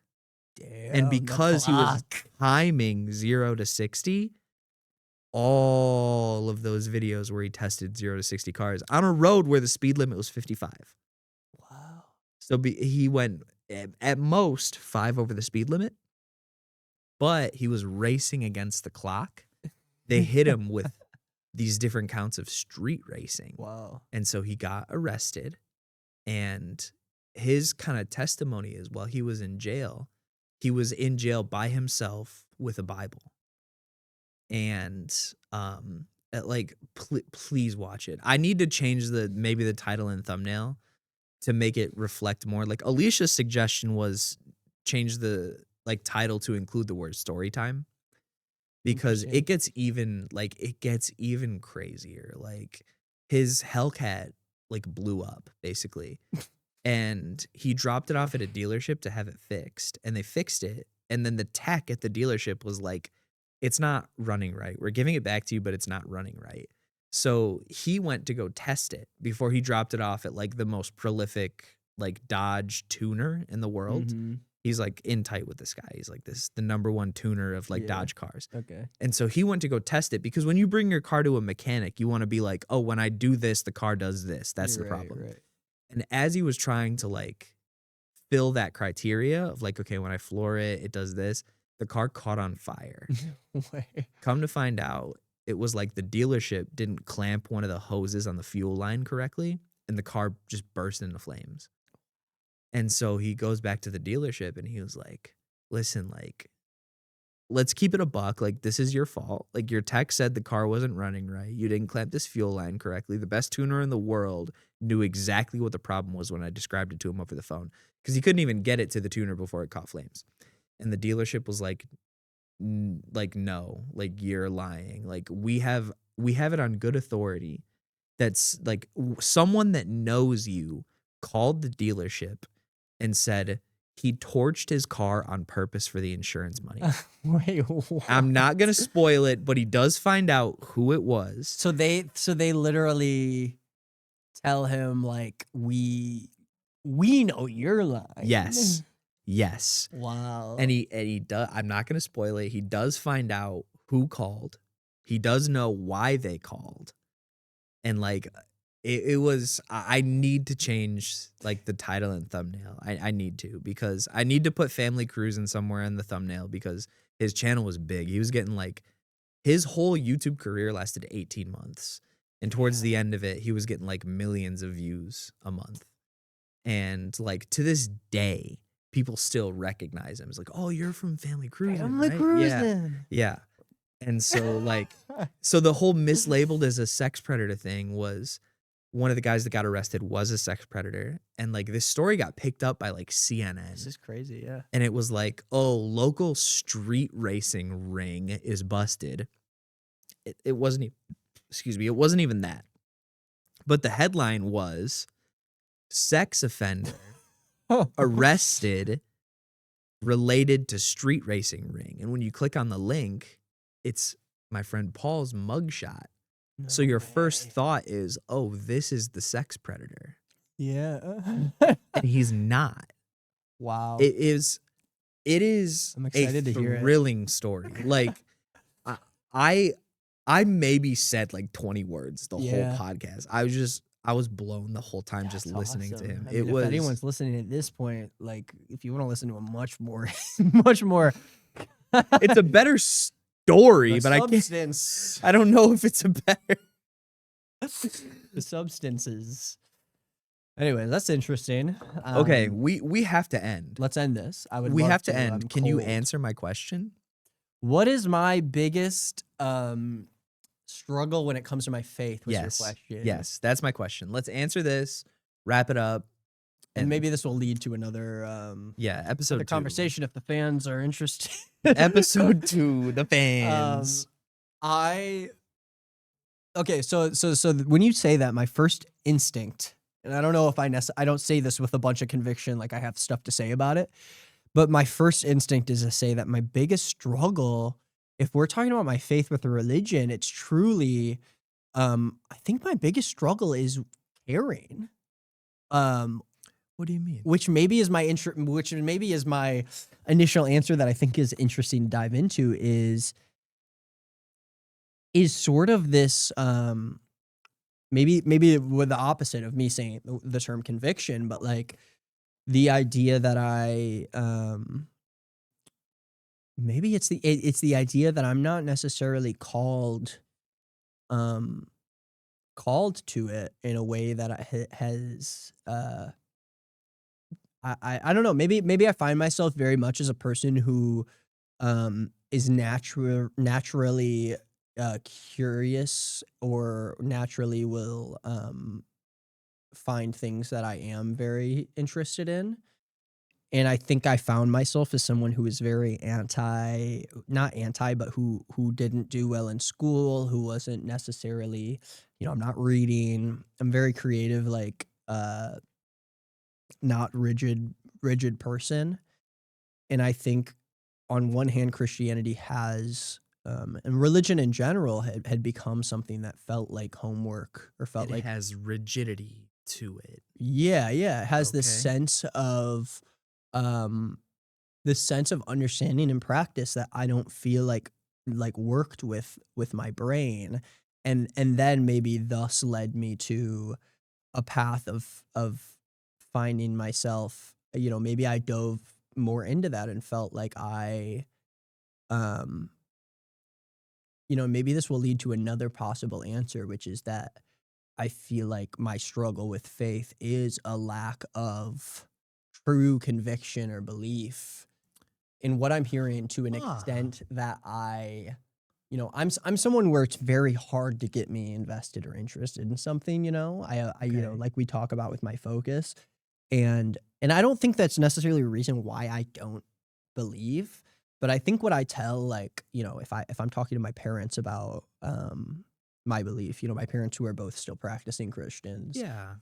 [SPEAKER 1] And because he was timing 0 to 60, all of those videos where he tested 0 to 60 cars on a road where the speed limit was 55.
[SPEAKER 2] Wow.
[SPEAKER 1] So he went at most 5 over the speed limit, but he was racing against the clock. They hit him with these different counts of street racing.
[SPEAKER 2] Wow.
[SPEAKER 1] And so he got arrested. And his kind of testimony is while he was in jail by himself with a Bible. And please watch it. I need to change maybe the title and thumbnail to make it reflect more. Like Alicia's suggestion was change the title to include the word story time, because it gets even crazier. Like his Hellcat blew up basically. And he dropped it off at a dealership to have it fixed, and they fixed it. And then the tech at the dealership was like, it's not running right. We're giving it back to you, but it's not running right. So he went to go test it before he dropped it off at the most prolific Dodge tuner in the world.
[SPEAKER 2] Mm-hmm.
[SPEAKER 1] He's in tight with this guy. He's the number one tuner of
[SPEAKER 2] Yeah.
[SPEAKER 1] Dodge cars.
[SPEAKER 2] Okay.
[SPEAKER 1] And so he went to go test it, because when you bring your car to a mechanic, you want to be like, oh, when I do this, the car does this. That's the problem.
[SPEAKER 2] Right.
[SPEAKER 1] And as he was trying to fill that criteria of okay, when I floor it, it does this, the car caught on fire.
[SPEAKER 2] Wait.
[SPEAKER 1] Come to find out, it was the dealership didn't clamp one of the hoses on the fuel line correctly, and the car just burst into flames. And so he goes back to the dealership and he was like, listen, let's keep it a buck. This is your fault. Your tech said the car wasn't running right. You didn't clamp this fuel line correctly. The best tuner in the world knew exactly what the problem was when I described it to him over the phone, because he couldn't even get it to the tuner before it caught flames. And the dealership was no, you're lying. We have it on good authority. That's someone that knows you called the dealership and said he torched his car on purpose for the insurance money.
[SPEAKER 2] Wait. What?
[SPEAKER 1] I'm not going to spoil it, but he does find out who it was.
[SPEAKER 2] So they literally tell him we know you're lying.
[SPEAKER 1] Yes. Yes.
[SPEAKER 2] Wow.
[SPEAKER 1] And he does, I'm not going to spoil it. He does find out who called. He does know why they called. And it was, I need to change the title and thumbnail. I need to, because I need to put Family Cruising somewhere in the thumbnail, because his channel was big. He was getting his whole YouTube career lasted 18 months. And towards the end of it, he was getting millions of views a month. And to this day, people still recognize him. It's oh, you're from Family Cruising.
[SPEAKER 2] Family
[SPEAKER 1] right?
[SPEAKER 2] Cruising.
[SPEAKER 1] Yeah. And so so the whole mislabeled as a sex predator thing was, one of the guys that got arrested was a sex predator. And this story got picked up by CNN.
[SPEAKER 2] This is crazy, yeah.
[SPEAKER 1] And it was oh, local street racing ring is busted. It wasn't, it wasn't even that. But the headline was, sex offender arrested related to street racing ring. And when you click on the link, it's my friend Paul's mugshot. So your first thought is, oh, this is the sex predator.
[SPEAKER 2] Yeah.
[SPEAKER 1] And he's not.
[SPEAKER 2] Wow.
[SPEAKER 1] It is
[SPEAKER 2] I'm excited
[SPEAKER 1] a
[SPEAKER 2] to hear it.
[SPEAKER 1] thrilling story. I maybe said 20 words the
[SPEAKER 2] Yeah.
[SPEAKER 1] whole podcast. I was blown the whole time just listening to him.
[SPEAKER 2] I mean,
[SPEAKER 1] It was,
[SPEAKER 2] if anyone's listening at this point, if you want to listen to a much more
[SPEAKER 1] it's a better story, but
[SPEAKER 2] substance.
[SPEAKER 1] I don't know if it's a better.
[SPEAKER 2] The substances. Anyway, that's interesting.
[SPEAKER 1] Okay, we have to end.
[SPEAKER 2] Let's end this.
[SPEAKER 1] We
[SPEAKER 2] love
[SPEAKER 1] have to end.
[SPEAKER 2] I'm
[SPEAKER 1] Can you
[SPEAKER 2] cold.
[SPEAKER 1] answer my question?
[SPEAKER 2] What is my biggest struggle when it comes to my faith? Was
[SPEAKER 1] Yes.
[SPEAKER 2] your question?
[SPEAKER 1] Yes, that's my question. Let's answer this, wrap it up,
[SPEAKER 2] And maybe this will lead to another
[SPEAKER 1] episode
[SPEAKER 2] the
[SPEAKER 1] 2.
[SPEAKER 2] conversation if the fans are interested.
[SPEAKER 1] Episode 2, the fans.
[SPEAKER 2] Okay, so when you say that, my first instinct and I don't know if I don't say this with a bunch of conviction, like I have stuff to say about it, but my first instinct is to say that my biggest struggle, if we're talking about my faith with a religion, it's truly, I think my biggest struggle is caring. Um,
[SPEAKER 3] What do you mean?
[SPEAKER 2] which maybe is which maybe is my initial answer that I think is interesting to dive into is sort of this maybe with the opposite of me saying the term conviction, but like the idea that maybe it's the idea that I'm not necessarily um called to it in a way that has I don't know, maybe I find myself very much as a person who is naturally curious, or naturally will find things that I am very interested in. And I think I found myself as someone who is very not anti, but who didn't do well in school, who wasn't necessarily, I'm not reading. I'm very creative, like not rigid person. And I think on one hand, Christianity has and religion in general had become something that felt like homework, or felt
[SPEAKER 3] It
[SPEAKER 2] like,
[SPEAKER 3] has rigidity to it.
[SPEAKER 2] yeah, it has this
[SPEAKER 3] Okay.
[SPEAKER 2] sense of um understanding and practice that I don't feel like worked with my brain, and then maybe thus led me to a path of finding myself, maybe I dove more into that and felt like um maybe this will lead to another possible answer, which is that I feel like my struggle with faith is a lack of true conviction or belief in what I'm hearing, to an
[SPEAKER 3] Ah,
[SPEAKER 2] extent that I'm someone where it's very hard to get me invested or interested in something.
[SPEAKER 3] okay.
[SPEAKER 2] Like we talk about with my focus, and I don't think that's necessarily a reason why I don't believe, but I think what I tell, like, if I'm talking to my parents about my belief, my parents who are both still practicing Christians,
[SPEAKER 3] Yeah.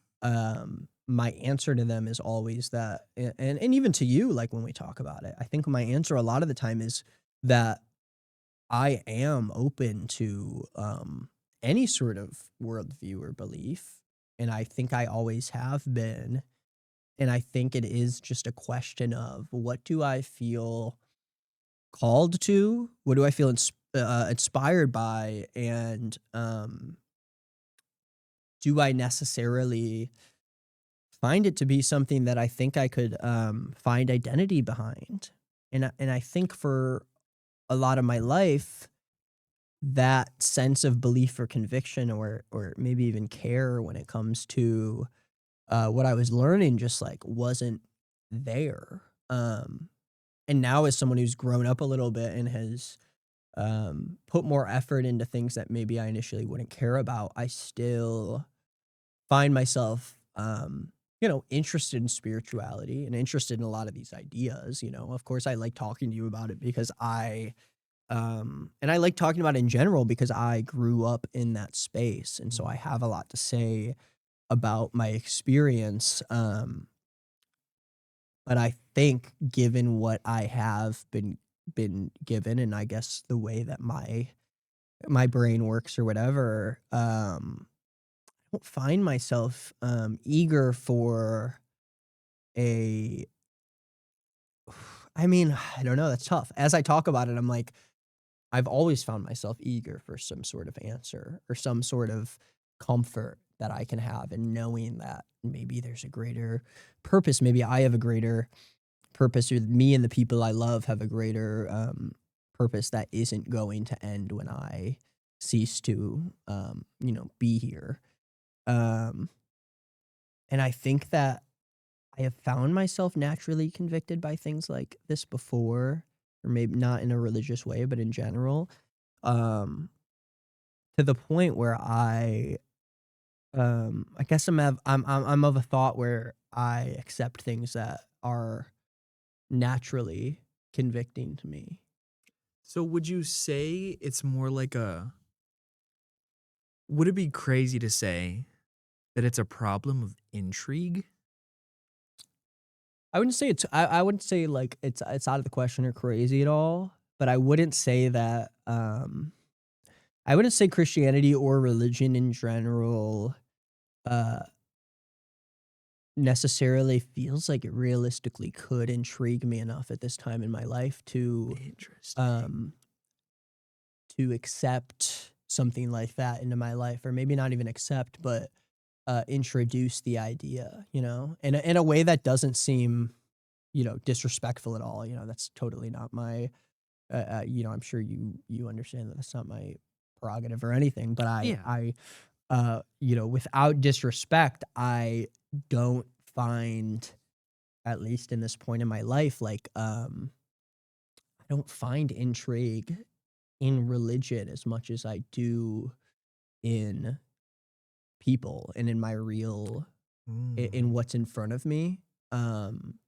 [SPEAKER 2] my answer to them is always that, and even to you, like when we talk about it, I think my answer a lot of the time is that I am open to any sort of worldview or belief, and I think I always have been. And I think it is just a question of, what do I feel called to? What do I feel inspired by? And do I necessarily find it to be something that I think I could find identity behind? And I think for a lot of my life, that sense of belief or conviction, or maybe even care when it comes to what I was learning, just like wasn't there. And now, as someone who's grown up a little bit and has put more effort into things that maybe I initially wouldn't care about, I still find myself, interested in spirituality and interested in a lot of these ideas. Of course, I like talking to you about it because and I like talking about it in general because I grew up in that space. And so I
[SPEAKER 3] Mm.
[SPEAKER 2] have a lot to say about my experience. But I think, given what I have been given, and I guess the way that my brain works or whatever, I don't find myself eager for a I mean, I don't know, that's tough. As I talk about it, I'm like, I've always found myself eager for some sort of answer or some sort of comfort that I can have in knowing that maybe there's a greater purpose. Maybe I have a greater purpose, or me and the people I love have a greater purpose that isn't going to end when I cease to, be here. Um, and I think that I have found myself naturally convicted by things like this before, or maybe not in a religious way, but in general, um, to the point where I guess I'm of a thought where I accept things that are naturally convicting to me.
[SPEAKER 3] So would you say it's more like a would it be crazy to say
[SPEAKER 1] that it's a problem of intrigue?
[SPEAKER 2] I wouldn't say I wouldn't say like it's out of the question or crazy at all, but I wouldn't say that I wouldn't say Christianity or religion in general uh necessarily feels like it realistically could intrigue me enough at this time in my life
[SPEAKER 1] Interesting.
[SPEAKER 2] um to accept something like that into my life, or maybe not even accept, but introduce the idea, in a way that doesn't seem, disrespectful at all. That's totally not my, I'm sure you understand that that's not my prerogative or anything, but
[SPEAKER 1] Yeah.
[SPEAKER 2] without disrespect, I don't find, at least in this point in my life, like, I don't find intrigue in religion as much as I do in people and in my real in
[SPEAKER 1] Mm.
[SPEAKER 2] what's in front of me. Um,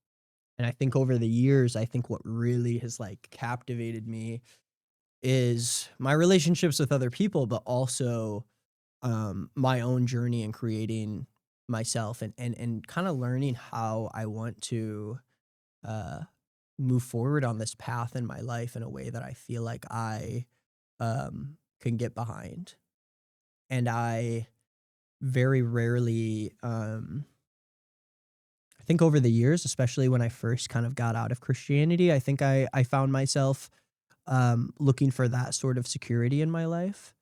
[SPEAKER 2] and I think over the years, I think what really has like captivated me is my relationships with other people, but also my own journey in creating myself and kind of learning how I want to uh, move forward on this path in my life in a way that I feel like I can get behind. And I very rarely, I think over the years, especially when I first kind of got out of Christianity, I think I found myself looking for that sort of security in my life.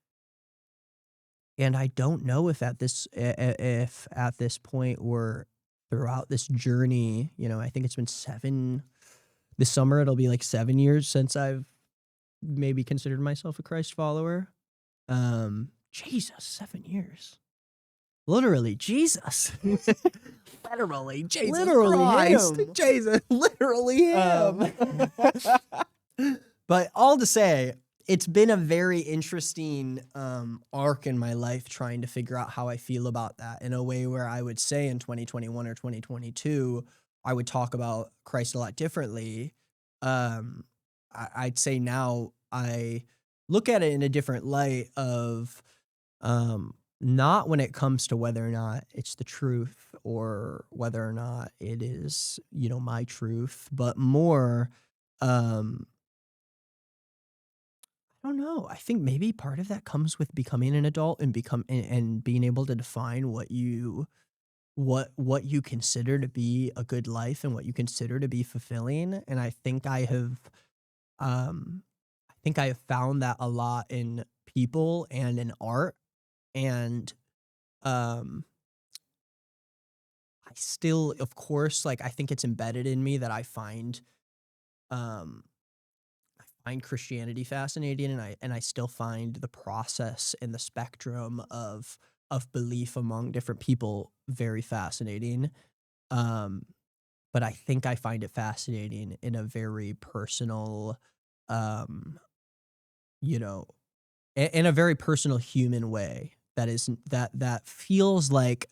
[SPEAKER 2] And I don't know if if at this point or throughout this journey, I think it's been this summer it'll be like 7 years since I've maybe considered myself a Christ follower. Jesus, 7 years. Literally, Jesus.
[SPEAKER 1] Literally, Jesus
[SPEAKER 2] Literally
[SPEAKER 1] Christ.
[SPEAKER 2] him.
[SPEAKER 1] Jesus, literally him.
[SPEAKER 2] But all to say, it's been a very interesting arc in my life trying to figure out how I feel about that in a way where I would say in 2021 or 2022, I would talk about Christ a lot differently. Um, I'd say now I look at it in a different light of not when it comes to whether or not it's the truth or whether or not it is, my truth, but more, um, I don't know. I think maybe part of that comes with becoming an adult and and being able to define what you consider to be a good life and what you consider to be fulfilling. And um I think I have found that a lot in people and in art. And um I still, of course, like I think it's embedded in me that um I find Christianity fascinating, and I still find the process and the spectrum of belief among different people very fascinating. Um but I think I find it fascinating in a very personal, um you know in a very personal human way that feels like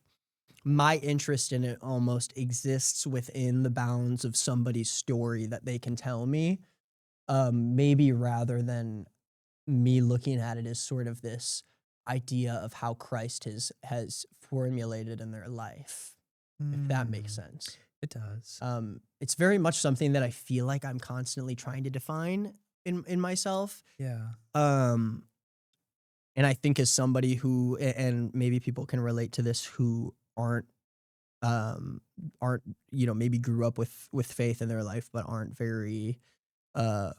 [SPEAKER 2] my interest in it almost exists within the bounds of somebody's story that they can tell me, maybe rather than me looking at it as sort of this idea of how Christ has formulated in their life, if that makes
[SPEAKER 1] Mm,
[SPEAKER 2] sense.
[SPEAKER 1] it does.
[SPEAKER 2] It's very much something that I feel like I'm constantly trying to define in myself.
[SPEAKER 1] Yeah.
[SPEAKER 2] Um, and I think as somebody who, and maybe people can relate to this, who um aren't, maybe grew up with faith in their life but aren't very uh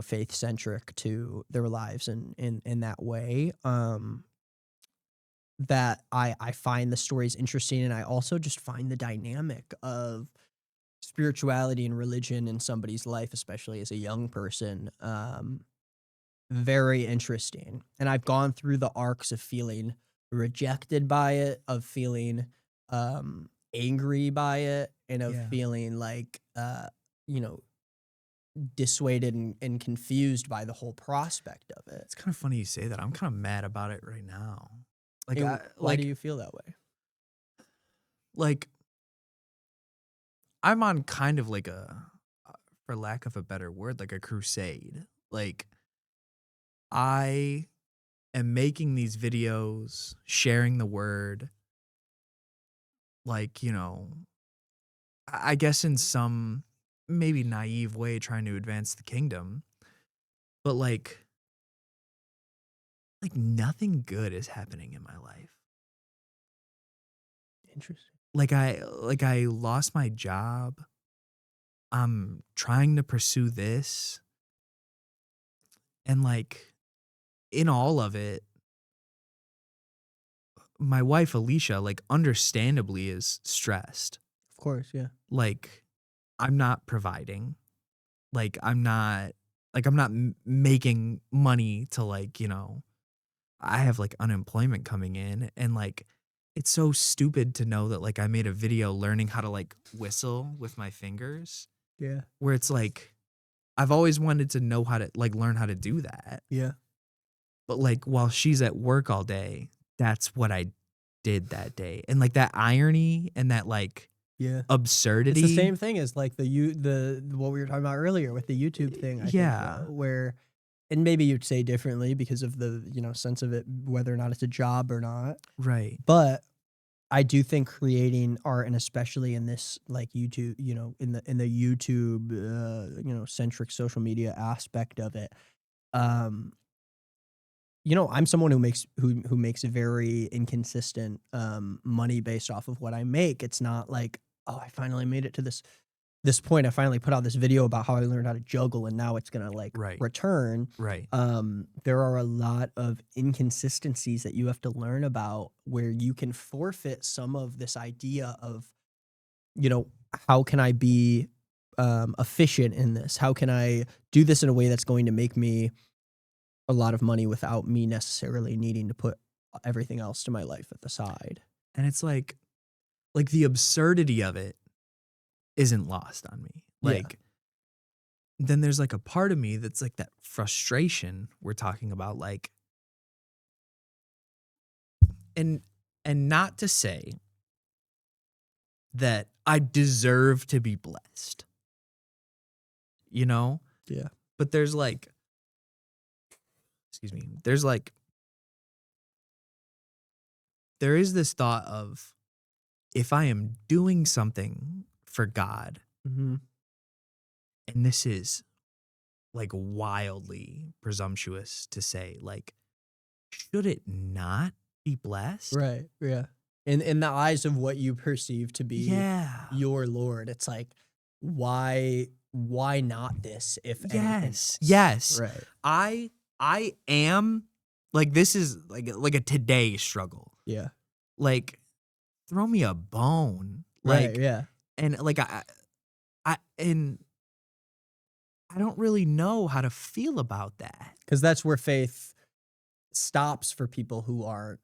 [SPEAKER 2] faith centric to their lives in that way, that I find the stories interesting, and I also just find the dynamic of spirituality and religion in somebody's life, especially as a young person, very interesting. And I've gone through the arcs of feeling rejected by it, of feeling angry by it, and of
[SPEAKER 1] Yeah.
[SPEAKER 2] feeling like you know, dissuaded and confused by the whole prospect of it.
[SPEAKER 1] It's kind of funny you say that. I'm kind of mad about it right now. Like,
[SPEAKER 2] And why do you feel that way?
[SPEAKER 1] like I'm on kind of like for lack of a better word, like a crusade. Like I am making these videos, sharing the word,
[SPEAKER 3] like, I guess in some maybe naive way trying to advance the kingdom, but like nothing good is happening in my life.
[SPEAKER 2] Interesting.
[SPEAKER 3] Like I lost my job. I'm trying to pursue this, and like in all of it, my wife Alicia like understandably is stressed.
[SPEAKER 2] Of course, yeah.
[SPEAKER 3] Like I'm not providing. Like I'm not making money to I have like unemployment coming in, and like it's so stupid to know that like I made a video learning how to like whistle with my fingers,
[SPEAKER 2] Yeah.
[SPEAKER 3] where it's like I've always wanted to know how to like learn how to do that.
[SPEAKER 2] Yeah.
[SPEAKER 3] But like while she's at work all day, that's what I did that day. And like that irony and that like
[SPEAKER 2] Yeah.
[SPEAKER 3] absurdity.
[SPEAKER 2] It's the same thing as like the what we were talking about earlier with the YouTube thing. I
[SPEAKER 3] Yeah.
[SPEAKER 2] think, where, and maybe you'd say differently because of the sense of it, whether or not it's a job or not.
[SPEAKER 3] Right.
[SPEAKER 2] But I do think creating art, and especially in this like YouTube, in the YouTube, centric social media aspect of it, um, I'm someone who makes very inconsistent money based off of what I make. It's not like, oh, I finally made it to this point. I finally put out this video about how I learned how to juggle, and now it's gonna like
[SPEAKER 3] Right.
[SPEAKER 2] return.
[SPEAKER 3] Right.
[SPEAKER 2] There are a lot of inconsistencies that you have to learn about, where you can forfeit some of this idea of, how can I be efficient in this? How can I do this in a way that's going to make me a lot of money without me necessarily needing to put everything else to my life at the side?
[SPEAKER 3] And it's like the absurdity of it isn't lost on me.
[SPEAKER 2] Yeah.
[SPEAKER 3] Like then there's like a part of me that's like that frustration we're talking about, like, and not to say that I deserve to be blessed,
[SPEAKER 2] Yeah.
[SPEAKER 3] but there's like, excuse me, there is this thought of, if I am doing something for God,
[SPEAKER 2] Mm-hmm.
[SPEAKER 3] and this is like wildly presumptuous to say, like, should it not be blessed?
[SPEAKER 2] Right. Yeah. In the eyes of what you perceive to be
[SPEAKER 3] Yeah.
[SPEAKER 2] your Lord, it's like, why not this, if anything
[SPEAKER 3] Yes.
[SPEAKER 2] else?
[SPEAKER 3] Yes.
[SPEAKER 2] Right.
[SPEAKER 3] I am like, this is like a today struggle.
[SPEAKER 2] Yeah.
[SPEAKER 3] Like, throw me a bone.
[SPEAKER 2] Right.
[SPEAKER 3] Like,
[SPEAKER 2] Yeah.
[SPEAKER 3] and like and I don't really know how to feel about that.
[SPEAKER 2] Because that's where faith stops for people who aren't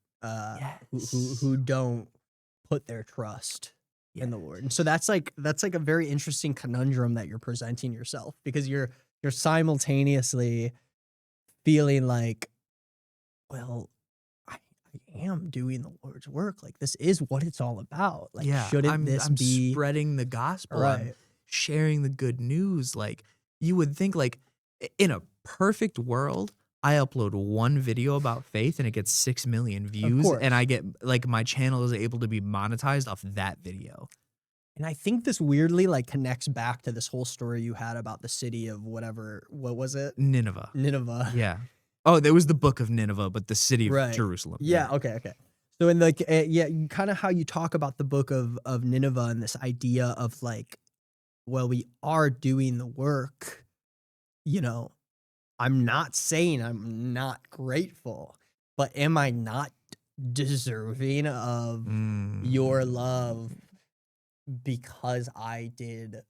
[SPEAKER 2] who don't put their trust in the Lord. And so that's like a very interesting conundrum that you're presenting yourself, because you're simultaneously feeling like, well, I am doing the Lord's work. Like, this is what it's all about. Like, shouldn't
[SPEAKER 3] I'm
[SPEAKER 2] be
[SPEAKER 3] spreading the gospel? I'm
[SPEAKER 2] right?
[SPEAKER 3] sharing the good news. Like, you would think, like, in a perfect world, I upload one video about faith and it gets 6 million views,
[SPEAKER 2] course.
[SPEAKER 3] and I get like my channel is able to be monetized off that video.
[SPEAKER 2] And I think this weirdly like connects back to this whole story you had about the city of whatever. What was it?
[SPEAKER 3] Nineveh.
[SPEAKER 2] Nineveh.
[SPEAKER 3] Yeah. Oh, there was the book of Nineveh, but the city of
[SPEAKER 2] Right.
[SPEAKER 3] Jerusalem.
[SPEAKER 2] Yeah. Okay. So in like kind of how you talk about the book of Nineveh, and this idea of like, well, we are doing the work. I'm not saying I'm not grateful, but am I not deserving of your love because I did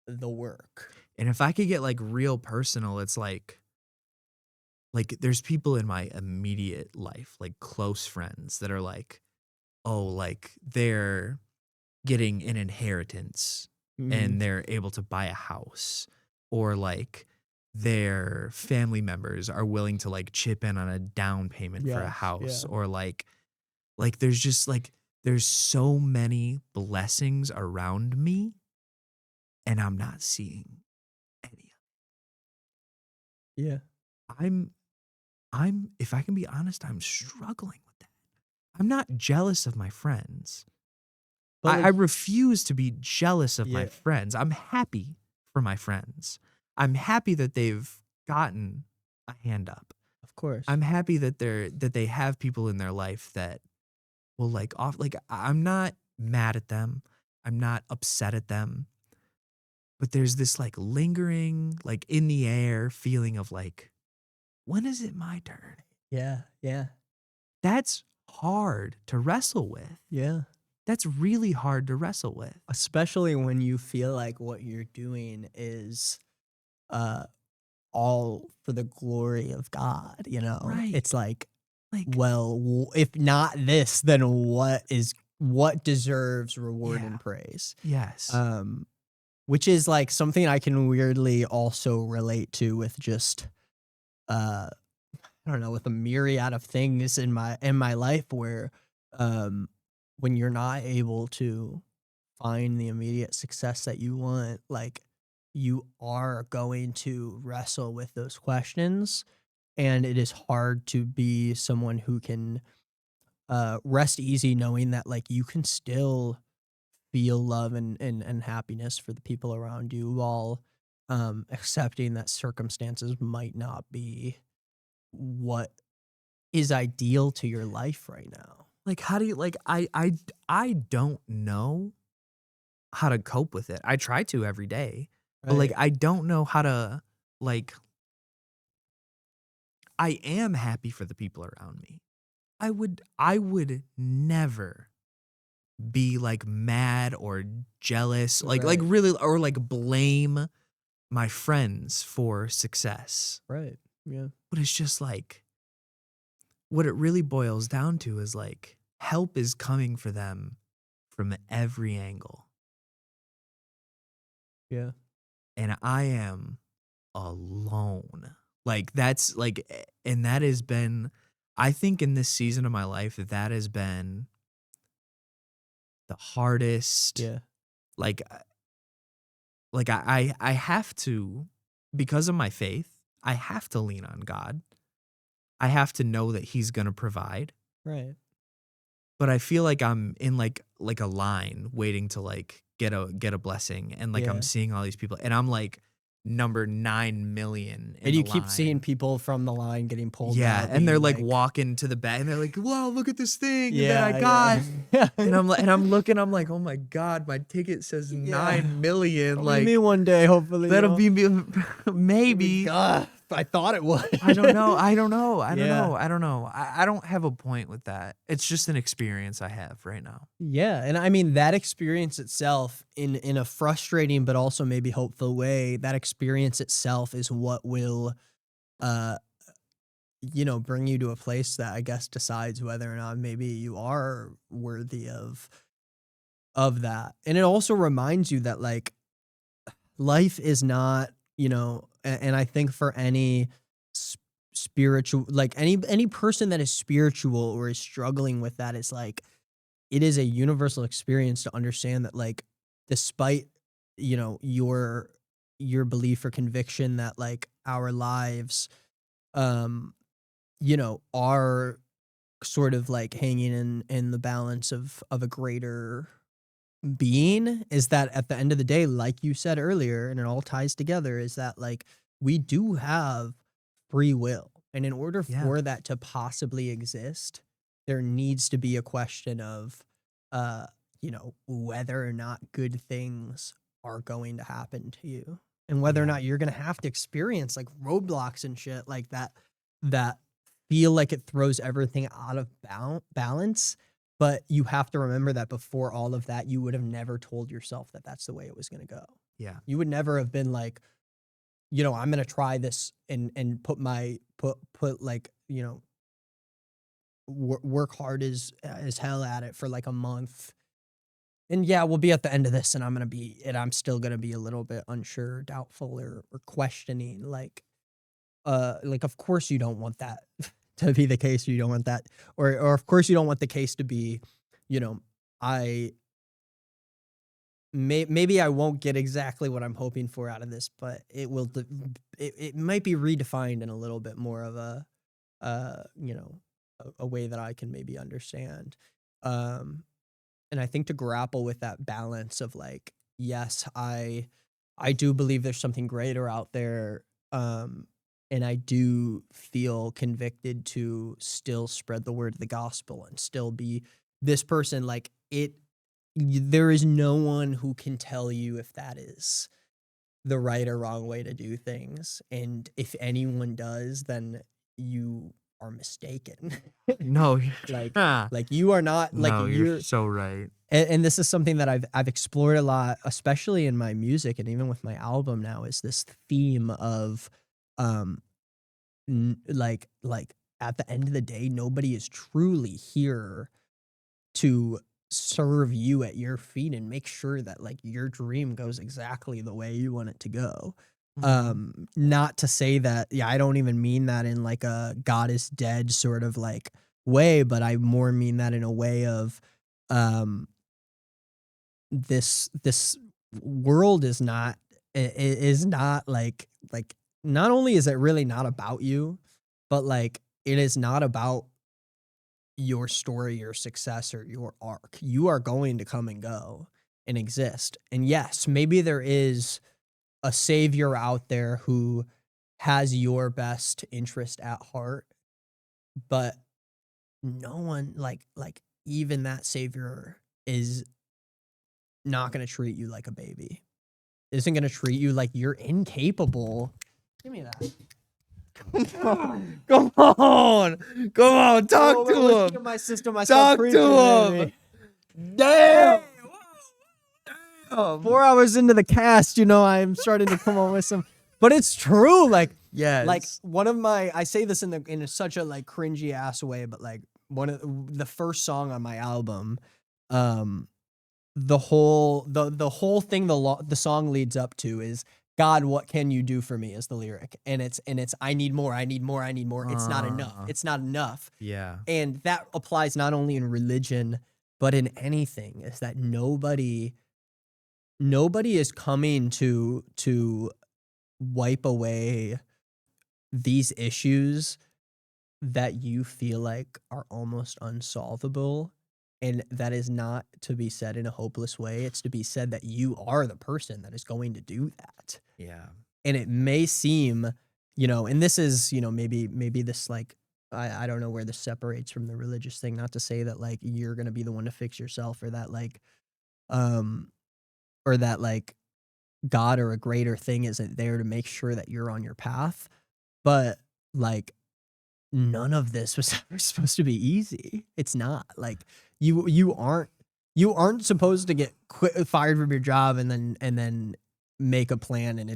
[SPEAKER 2] the work?
[SPEAKER 3] And if I could get like real personal, it's like there's people in my immediate life, like close friends, that are like, oh, like they're getting an inheritance and they're able to buy a house, or like their family members are willing to like chip in on a down payment for a
[SPEAKER 2] Yes,
[SPEAKER 3] house,
[SPEAKER 2] yeah.
[SPEAKER 3] or like there's just like there's so many blessings around me and I'm not seeing any.
[SPEAKER 2] Yeah.
[SPEAKER 3] I'm if I can be honest, I'm struggling with that. I'm not jealous of my friends. I refuse to be jealous of my
[SPEAKER 2] Yeah.
[SPEAKER 3] friends. I'm happy for my friends. I'm happy that they've gotten a hand up.
[SPEAKER 2] Of course.
[SPEAKER 3] I'm happy that they have people in their life that will I'm not mad at them. I'm not upset at them. But there's this like lingering, like in the air feeling of like, when is it my turn?
[SPEAKER 2] Yeah. Yeah.
[SPEAKER 3] That's hard to wrestle with.
[SPEAKER 2] Yeah.
[SPEAKER 3] That's really hard to wrestle with.
[SPEAKER 2] Especially when you feel like what you're doing is uh all for the glory of God, you know?
[SPEAKER 3] Right.
[SPEAKER 2] It's like,
[SPEAKER 3] Like,
[SPEAKER 2] well, if not this, then what deserves reward and
[SPEAKER 3] Yeah.
[SPEAKER 2] praise?
[SPEAKER 3] yes.
[SPEAKER 2] Which is like something I can weirdly also relate to with just uh I don't know, with a myriad of things in my life where when you're not able to find the immediate success that you want, like you are going to wrestle with those questions, and it is hard to be someone who can rest easy knowing that like you can still feel love and happiness for the people around you while accepting that circumstances might not be what is ideal to your life right now.
[SPEAKER 3] Like, how do you like I don't know how to cope with it. I try to every day. But like I don't know how to like I am happy for the people around me. I would never be like mad or jealous, like
[SPEAKER 2] Right.
[SPEAKER 3] really, or like blame my friends for success.
[SPEAKER 2] Right. Yeah.
[SPEAKER 3] But it's just like what it really boils down to is like help is coming for them from every angle.
[SPEAKER 2] Yeah.
[SPEAKER 3] And I am alone. Like that's like and that has been I think in this season of my life that has been the hardest.
[SPEAKER 2] Yeah.
[SPEAKER 3] Like I have to, because of my faith, I have to lean on God. I have to know that he's going to provide.
[SPEAKER 2] Right.
[SPEAKER 3] But I feel like I'm in like a line waiting to like get a blessing, and like
[SPEAKER 2] Yeah.
[SPEAKER 3] I'm seeing all these people and I'm like number 9 million in
[SPEAKER 2] And you
[SPEAKER 3] the
[SPEAKER 2] keep seeing
[SPEAKER 3] line.
[SPEAKER 2] people from the line getting pulled
[SPEAKER 3] Yeah,
[SPEAKER 2] out.
[SPEAKER 3] and they're
[SPEAKER 2] being
[SPEAKER 3] like walking to the back and they're like, "Wow, look at this thing that I
[SPEAKER 2] yeah,
[SPEAKER 3] got."
[SPEAKER 2] yeah.
[SPEAKER 3] And I'm looking, I'm like, "Oh my god, my ticket says
[SPEAKER 2] Yeah.
[SPEAKER 3] 9 million."
[SPEAKER 2] It'll be
[SPEAKER 3] Like
[SPEAKER 2] me one day, hopefully.
[SPEAKER 3] that'll
[SPEAKER 2] you
[SPEAKER 3] be
[SPEAKER 2] know?
[SPEAKER 3] maybe.
[SPEAKER 2] God, I thought it was.
[SPEAKER 3] I don't know. I don't know.
[SPEAKER 2] Yeah.
[SPEAKER 3] I don't know. I don't have a point with that. It's just an experience I have right now.
[SPEAKER 2] Yeah, and I mean that experience itself in a frustrating but also maybe hopeful way, that experience itself is what will uh bring you to a place that I guess decides whether or not maybe you are worthy of that. And it also reminds you that like life is not, and I think for any spiritual, like any person that is spiritual or is struggling with that, is like it is a universal experience to understand that like despite your belief or conviction that like our lives um are sort of like hanging in the balance of a greater being, is that at the end of the day, like you said earlier, and it all ties together, is that like we do have free will. And in order
[SPEAKER 3] Yeah.
[SPEAKER 2] for that to possibly exist, there needs to be a question of, whether or not good things are going to happen to you, and whether or
[SPEAKER 3] Yeah.
[SPEAKER 2] not you're going to have to experience like roadblocks and shit like that feel like it throws everything out of balance. But you have to remember that before all of that, you would have never told yourself that that's the way it was going to go.
[SPEAKER 3] Yeah.
[SPEAKER 2] You would never have been like, I'm going to try this and put like, work hard as hell at it for like a month. And yeah, we'll be at the end of this and I'm still going to be a little bit unsure, doubtful, or questioning. Like, of course you don't want that to be the case. You don't want that, or of course you don't want the case to be, I maybe I won't get exactly what I'm hoping for out of this, but it might be redefined in a little bit more of a way that I can maybe understand. Um, And I think to grapple with that balance of like, yes, I do believe there's something greater out there. Um, and I do feel convicted to still spread the word of the gospel and still be this person. Like there is no one who can tell you if that is the right or wrong way to do things. And if anyone does, then you are mistaken.
[SPEAKER 3] No,
[SPEAKER 2] like
[SPEAKER 3] ah,
[SPEAKER 2] like you are not like
[SPEAKER 3] no, you're
[SPEAKER 2] you're
[SPEAKER 3] so right.
[SPEAKER 2] and this is something that I've explored a lot, especially in my music and even with my album now, is this theme of um like at the end of the day, nobody is truly here to serve you at your feet and make sure that like your dream goes exactly the way you want it to go.
[SPEAKER 3] Mhm.
[SPEAKER 2] Not to say that, yeah, I don't even mean that in like a God is dead sort of like way, but I more mean that in a way of um this world is not is not like not only is it really not about you, but like it is not about your story, your success, or your arc. You are going to come and go and exist. And yes, maybe there is a savior out there who has your best interest at heart, but no one like even that savior is not going to treat you like a baby. Isn't going to treat you like you're incapable. Give me that.
[SPEAKER 3] Come on, come on, talk
[SPEAKER 2] We're
[SPEAKER 3] to
[SPEAKER 2] listening
[SPEAKER 3] him.
[SPEAKER 2] My sister, myself
[SPEAKER 3] Talk
[SPEAKER 2] preaching,
[SPEAKER 3] to
[SPEAKER 2] baby.
[SPEAKER 3] him. Damn. Damn.
[SPEAKER 2] 4 hours into the cast, you know, I'm starting to come up with some, but it's true. Like
[SPEAKER 3] Yes.
[SPEAKER 2] one of my, I say this in such a like cringy ass way, but like one of the first song on my album, um, the whole thing the song leads up to is God, what can you do for me? Is the lyric, and it's I need more, I need more, I need more. It's not enough. It's not enough.
[SPEAKER 3] Yeah.
[SPEAKER 2] And that applies not only in religion but in anything. Is that nobody is coming to wipe away these issues that you feel like are almost unsolvable. And that is not to be said in a hopeless way. It's to be said that you are the person that is going to do that.
[SPEAKER 3] Yeah.
[SPEAKER 2] And it may seem, you know, and this is, you know, maybe this like I don't know where this separates from the religious thing. Not to say that like you're gonna be the one to fix yourself um or that like God or a greater thing isn't there to make sure that you're on your path. But like none of this was ever supposed to be easy. It's not. Like you aren't supposed to get fired from your job and then make a plan and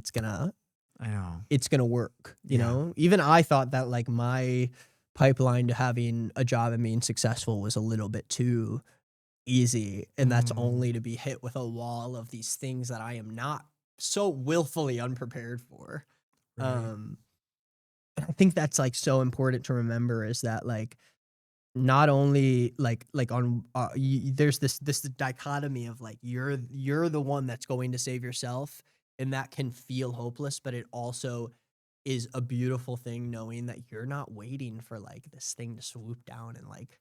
[SPEAKER 3] I know.
[SPEAKER 2] it's gonna work. You
[SPEAKER 3] Yeah.
[SPEAKER 2] know? Even I thought that like my pipeline to having a job and being successful was a little bit too easy. And that's
[SPEAKER 3] Mhm.
[SPEAKER 2] only to be hit with a wall of these things that I am not so willfully unprepared for.
[SPEAKER 3] Right.
[SPEAKER 2] And I think that's like so important to remember is that like not only like on there's this dichotomy of like you're the one that's going to save yourself, and that can feel hopeless, but it also is a beautiful thing knowing that you're not waiting for like this thing to swoop down and like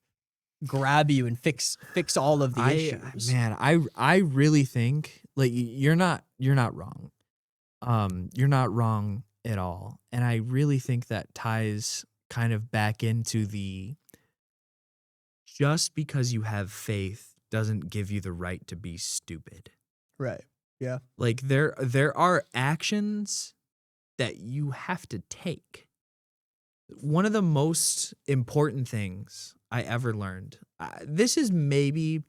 [SPEAKER 2] grab you and fix all of the issues.
[SPEAKER 3] I really think like you're not wrong. You're not wrong at all. And I really think that ties kind of back into the just because you have faith doesn't give you the right to be stupid.
[SPEAKER 2] Right. Yeah.
[SPEAKER 3] Like there are actions that you have to take. One of the most important things I ever learned. This is maybe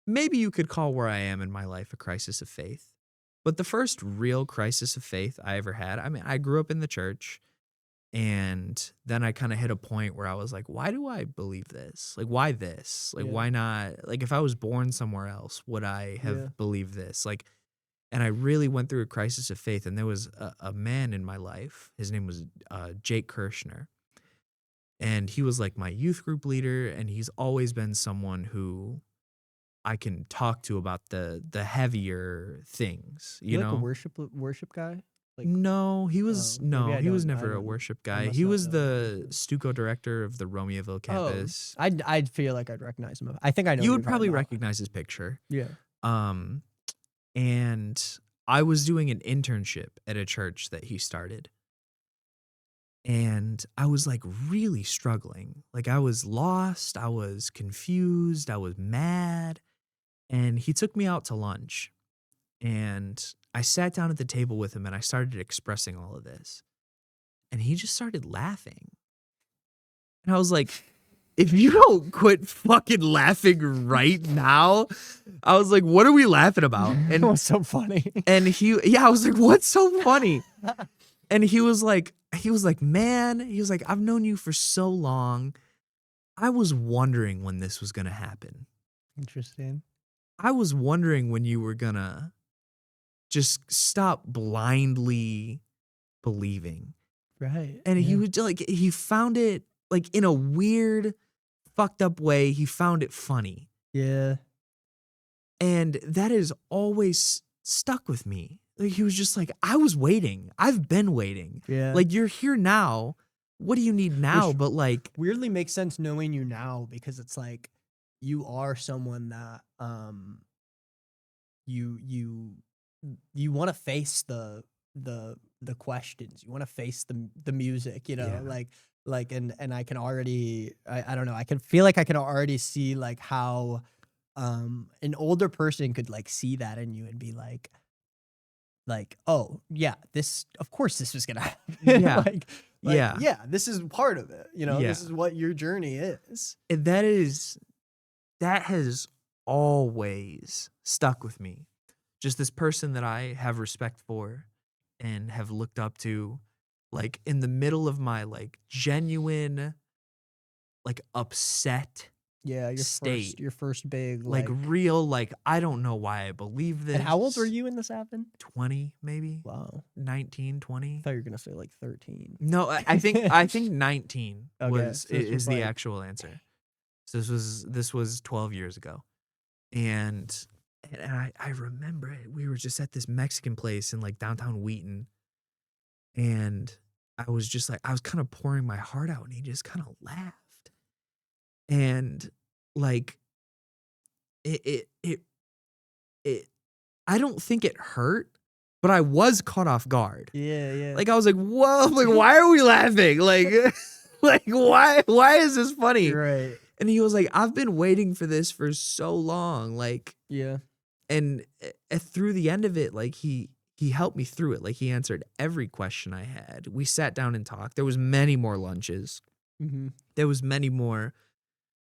[SPEAKER 3] you could call where I am in my life a crisis of faith. But the first real crisis of faith I ever had, I mean, I grew up in the church, and then I kind of hit a point where I was like, why do I believe this? Like, why this? Like,
[SPEAKER 2] Yeah.
[SPEAKER 3] why not? Like, if I was born somewhere else, would I have
[SPEAKER 2] Yeah.
[SPEAKER 3] believed this? Like, and I really went through a crisis of faith. And there was a man in my life. His name was Jake Kirshner. And he was like my youth group leader. And he's always been someone who I can talk to about the heavier things, you
[SPEAKER 2] You like a
[SPEAKER 3] know?
[SPEAKER 2] worship guy? Like,
[SPEAKER 1] No, he was no, he was
[SPEAKER 2] I
[SPEAKER 1] never a
[SPEAKER 2] don't.
[SPEAKER 1] worship
[SPEAKER 2] I
[SPEAKER 1] guy.
[SPEAKER 2] must
[SPEAKER 1] He
[SPEAKER 2] not
[SPEAKER 1] was
[SPEAKER 2] know
[SPEAKER 1] the
[SPEAKER 2] him.
[SPEAKER 1] Stuco director of the Romeoville campus.
[SPEAKER 2] I'd feel like I'd recognize him. I think I know.
[SPEAKER 1] You
[SPEAKER 2] who
[SPEAKER 1] would
[SPEAKER 2] you're
[SPEAKER 1] probably
[SPEAKER 2] talking about.
[SPEAKER 1] recognize his picture.
[SPEAKER 2] Yeah.
[SPEAKER 1] Um, and I was doing an internship at a church that he started. And I was like really struggling. Like I was lost, I was confused, I was mad. And he took me out to lunch. And I sat down at the table with him and I started expressing all of this. And he just started laughing. And I was like, if you don't quit fucking laughing right now, I was like, what are we laughing about?
[SPEAKER 2] It
[SPEAKER 1] And
[SPEAKER 2] was so funny.
[SPEAKER 1] and I was like, what's so funny? And he was like, man, he was like, I've known you for so long. I was wondering when this was gonna happen.
[SPEAKER 2] Interesting.
[SPEAKER 1] I was wondering when you were gonna just stop blindly believing.
[SPEAKER 2] Right.
[SPEAKER 1] And he
[SPEAKER 2] yeah.
[SPEAKER 1] was like, he found it like in a weird, fucked up way. He found it funny.
[SPEAKER 2] Yeah.
[SPEAKER 1] And that has always stuck with me. Like he was just like, I was waiting. I've been waiting.
[SPEAKER 2] Yeah.
[SPEAKER 1] Like you're here now. What do you need now?
[SPEAKER 2] Which-
[SPEAKER 1] But like,
[SPEAKER 2] weirdly makes sense knowing you now, because it's like you are someone that you want to face the questions. You want to face the music,
[SPEAKER 1] Yeah.
[SPEAKER 2] like and I can already I don't know. I can feel like I can already see like how an older person could like see that in you and be like, oh yeah, this, of course this was gonna happen.
[SPEAKER 1] Yeah.
[SPEAKER 2] yeah,
[SPEAKER 1] Yeah.
[SPEAKER 2] this is part of it.
[SPEAKER 1] Yeah.
[SPEAKER 2] This is what your journey is.
[SPEAKER 1] and that has always stuck with me. Just this person that I have respect for and have looked up to, like in the middle of my like genuine, like upset,
[SPEAKER 2] Yeah,
[SPEAKER 1] State.
[SPEAKER 2] your first big
[SPEAKER 1] like real, like I don't know why I believe this.
[SPEAKER 2] And how old were you when this happened?
[SPEAKER 1] 20 maybe,
[SPEAKER 2] Wow,
[SPEAKER 1] 19, 20.
[SPEAKER 2] I thought you were gonna say like 13.
[SPEAKER 1] No, I think 19
[SPEAKER 2] Okay,
[SPEAKER 1] was
[SPEAKER 2] so this was
[SPEAKER 1] is the
[SPEAKER 2] like-
[SPEAKER 1] actual answer. So this was 12 years ago. And I remember it. We were just at this Mexican place in like downtown Wheaton. And I was just like, I was kind of pouring my heart out and he just kind of laughed. And like it I don't think it hurt, but I was caught off guard.
[SPEAKER 2] Yeah.
[SPEAKER 1] Like I was like, whoa, like why are we laughing? Like like why is this funny?
[SPEAKER 2] right.
[SPEAKER 1] And he was like, I've been waiting for this for so long. Like,
[SPEAKER 2] Yeah.
[SPEAKER 1] and through the end of it, like he helped me through it. Like he answered every question I had. We sat down and talked. There was many more lunches.
[SPEAKER 2] Mm-hmm.
[SPEAKER 1] There was many more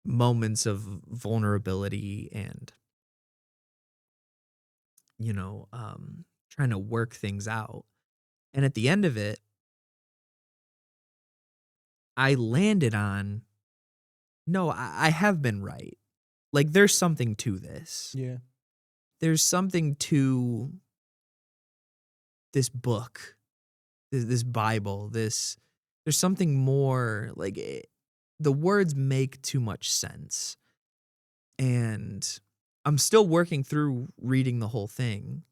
[SPEAKER 1] moments of vulnerability and, trying to work things out. And at the end of it, I landed on, no, I have been right. Like there's something to this.
[SPEAKER 2] Yeah.
[SPEAKER 1] There's something to this book, this Bible, there's something more, like the words make too much sense. And I'm still working through reading the whole thing.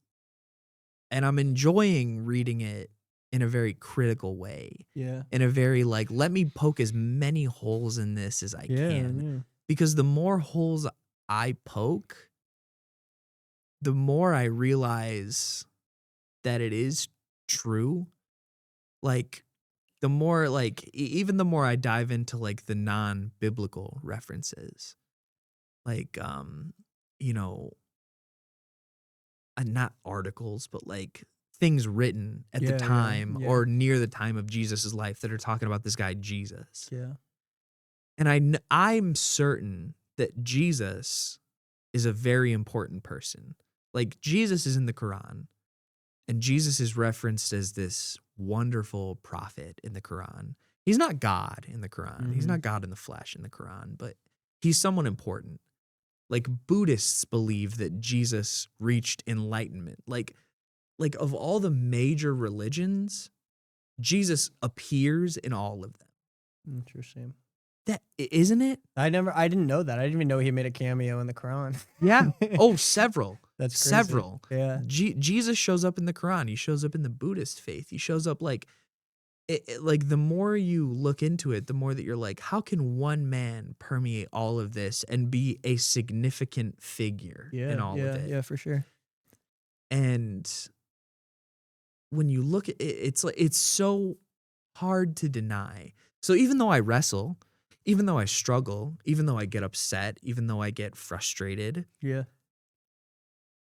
[SPEAKER 1] And I'm enjoying reading it in a very critical way,
[SPEAKER 2] Yeah.
[SPEAKER 1] in a very like, let me poke as many holes in this as I can.
[SPEAKER 2] Yeah.
[SPEAKER 1] Because the more holes I poke, the more I realize that it is true. Like the more like even the more I dive into like the non-biblical references, like not articles, but like things written at the time
[SPEAKER 2] yeah.
[SPEAKER 1] or near the time of Jesus's life that are talking about this guy Jesus.
[SPEAKER 2] Yeah.
[SPEAKER 1] And I'm certain that Jesus is a very important person. Like Jesus is in the Quran, and Jesus is referenced as this wonderful prophet in the Quran. He's not God in the Quran. He's
[SPEAKER 2] Mhm.
[SPEAKER 1] not God in the flesh in the Quran, but he's someone important. Like Buddhists believe that Jesus reached enlightenment. Like of all the major religions, Jesus appears in all of them.
[SPEAKER 2] Interesting.
[SPEAKER 1] That isn't it?
[SPEAKER 2] I didn't know that. I didn't even know he made a cameo in the Quran.
[SPEAKER 1] Yeah. Oh, several.
[SPEAKER 2] That's crazy.
[SPEAKER 3] Several.
[SPEAKER 2] Yeah.
[SPEAKER 3] Jesus shows up in the Quran. He shows up in the Buddhist faith. He shows up like like the more you look into it, the more that you're like, how can one man permeate all of this and be a significant figure in all of it?
[SPEAKER 2] Yeah, for sure.
[SPEAKER 3] And when you look at it, it's like it's so hard to deny. So even though I wrestle, even though I struggle, even though I get upset, even though I get frustrated,
[SPEAKER 2] Yeah.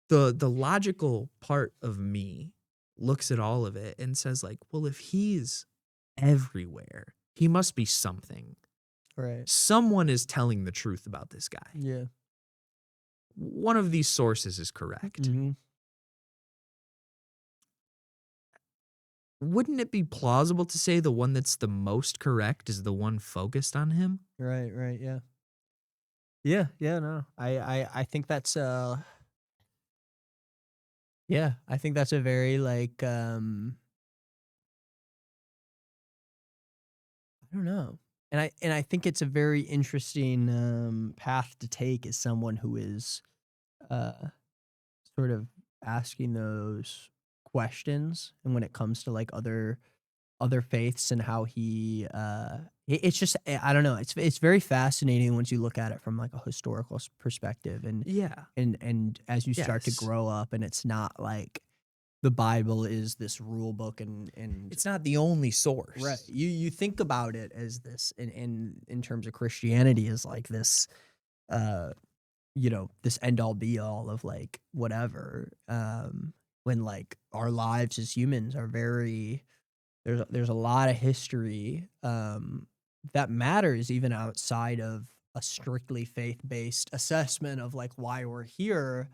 [SPEAKER 3] the logical part of me looks at all of it and says like, well, if he's everywhere, he must be something.
[SPEAKER 2] Right.
[SPEAKER 3] Someone is telling the truth about this guy.
[SPEAKER 2] Yeah.
[SPEAKER 3] One of these sources is correct.
[SPEAKER 2] Mm-hmm.
[SPEAKER 3] Wouldn't it be plausible to say the one that's the most correct is the one focused on him?
[SPEAKER 2] Right. Yeah. Yeah. No, I think that's yeah, I think that's a very like I don't know. And I think it's a very interesting path to take as someone who is uh sort of asking those questions, and when it comes to like other faiths and how he it's just I don't know, it's very fascinating once you look at it from like a historical perspective,
[SPEAKER 3] Yeah.
[SPEAKER 2] and as you start to
[SPEAKER 3] Yes.
[SPEAKER 2] grow up, and it's not like the Bible is this rule book, and
[SPEAKER 3] It's not the only source.
[SPEAKER 2] right, you think about it as this in terms of Christianity as like this this end all be all of like whatever, when like our lives as humans are very there's a lot of history that matters even outside of a strictly faith-based assessment of like why we're here.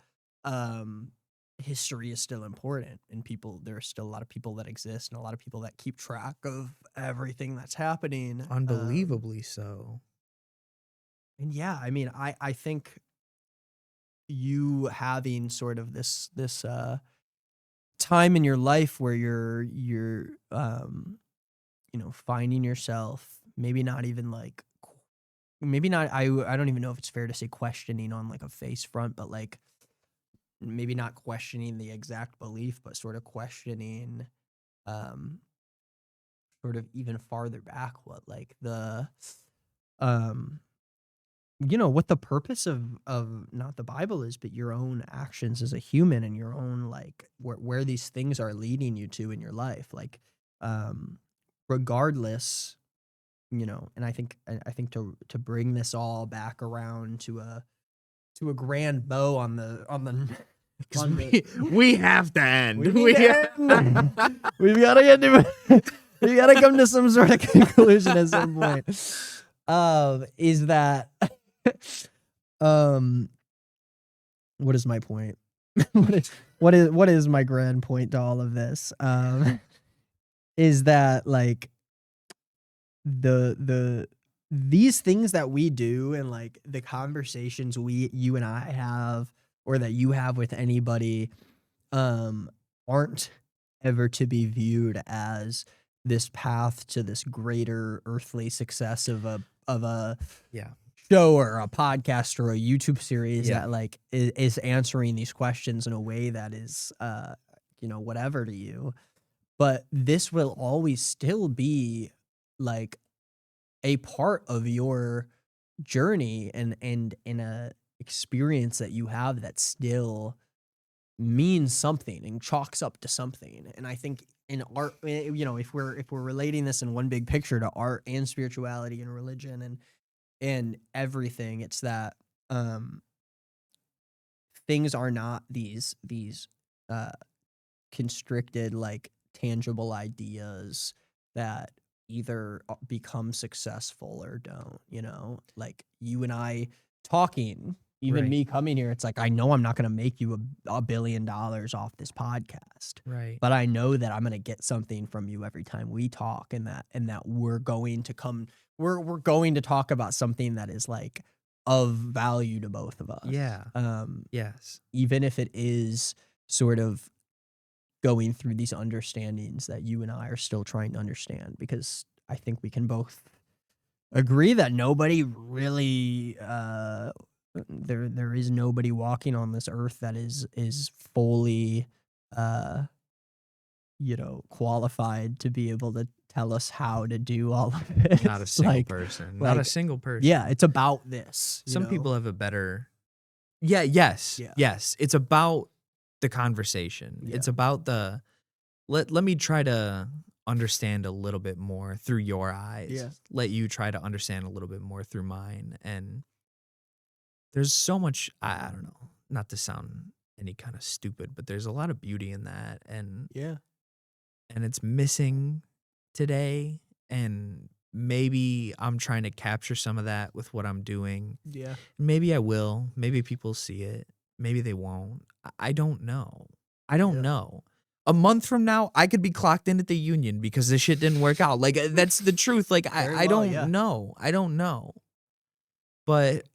[SPEAKER 2] History is still important, and there are still a lot of people that exist and a lot of people that keep track of everything that's happening.
[SPEAKER 3] Unbelievably so.
[SPEAKER 2] And yeah, I mean, I think you having sort of this time in your life where you're finding yourself, maybe not even like maybe not I don't even know if it's fair to say questioning on like a face front, but like maybe not questioning the exact belief, but sort of questioning sort of even farther back what like the what the purpose of not the Bible is, but your own actions as a human, and your own like where these things are leading you to in your life, like regardless, and I think to bring this all back around to a grand bow on the on the
[SPEAKER 3] We have to end.
[SPEAKER 2] we've gotta get to we gotta come to some sort of conclusion at some point. Is that what is my point? what is my grand point to all of this? Is that like these things that we do, and like the conversations you and I have, or that you have with anybody, aren't ever to be viewed as this path to this greater earthly success of a
[SPEAKER 3] Yeah.
[SPEAKER 2] show or a podcast or a YouTube series
[SPEAKER 3] Yeah.
[SPEAKER 2] that like is answering these questions in a way that is whatever to you. But this will always still be like a part of your journey, and in a experience that you have that still means something and chalks up to something. And I think in art, if we're relating this in one big picture to art and spirituality and religion and everything, it's that things are not these constricted, like tangible ideas that either become successful or don't, like you and I talking, even
[SPEAKER 3] Right.
[SPEAKER 2] me coming here, it's like, I know I'm not going to make you $1 billion off this podcast,
[SPEAKER 3] Right.
[SPEAKER 2] but I know that I'm going to get something from you every time we talk, and that we're going to talk about something that is like of value to both of us.
[SPEAKER 3] Yeah. Yes.
[SPEAKER 2] Even if it is sort of going through these understandings that you and I are still trying to understand, because I think we can both agree that nobody really there is nobody walking on this earth that is fully qualified to be able to tell us how to do all of it.
[SPEAKER 1] Not a single
[SPEAKER 2] Like,
[SPEAKER 1] person. Not a
[SPEAKER 2] like,
[SPEAKER 1] single person.
[SPEAKER 2] yeah, it's about this.
[SPEAKER 1] Some people have a better. Yeah. Yes.
[SPEAKER 2] Yeah.
[SPEAKER 1] Yes. It's about the conversation.
[SPEAKER 2] Yeah.
[SPEAKER 1] It's about the. Let me try to understand a little bit more through your eyes.
[SPEAKER 2] Yeah.
[SPEAKER 1] Let you try to understand a little bit more through mine. And there's so much. I don't know. Not to sound any kind of stupid, but there's a lot of beauty in that, and
[SPEAKER 2] Yeah.
[SPEAKER 1] it's missing today. And maybe I'm trying to capture some of that with what I'm doing.
[SPEAKER 2] Yeah.
[SPEAKER 1] Maybe I will. Maybe people see it. Maybe they won't. I don't know. I don't
[SPEAKER 2] Yeah.
[SPEAKER 1] know. A month from now, I could be clocked in at the union because this shit didn't work out. Like, that's the truth. Like,
[SPEAKER 2] Very
[SPEAKER 1] I
[SPEAKER 2] well,
[SPEAKER 1] don't
[SPEAKER 2] yeah.
[SPEAKER 1] know. I don't know. But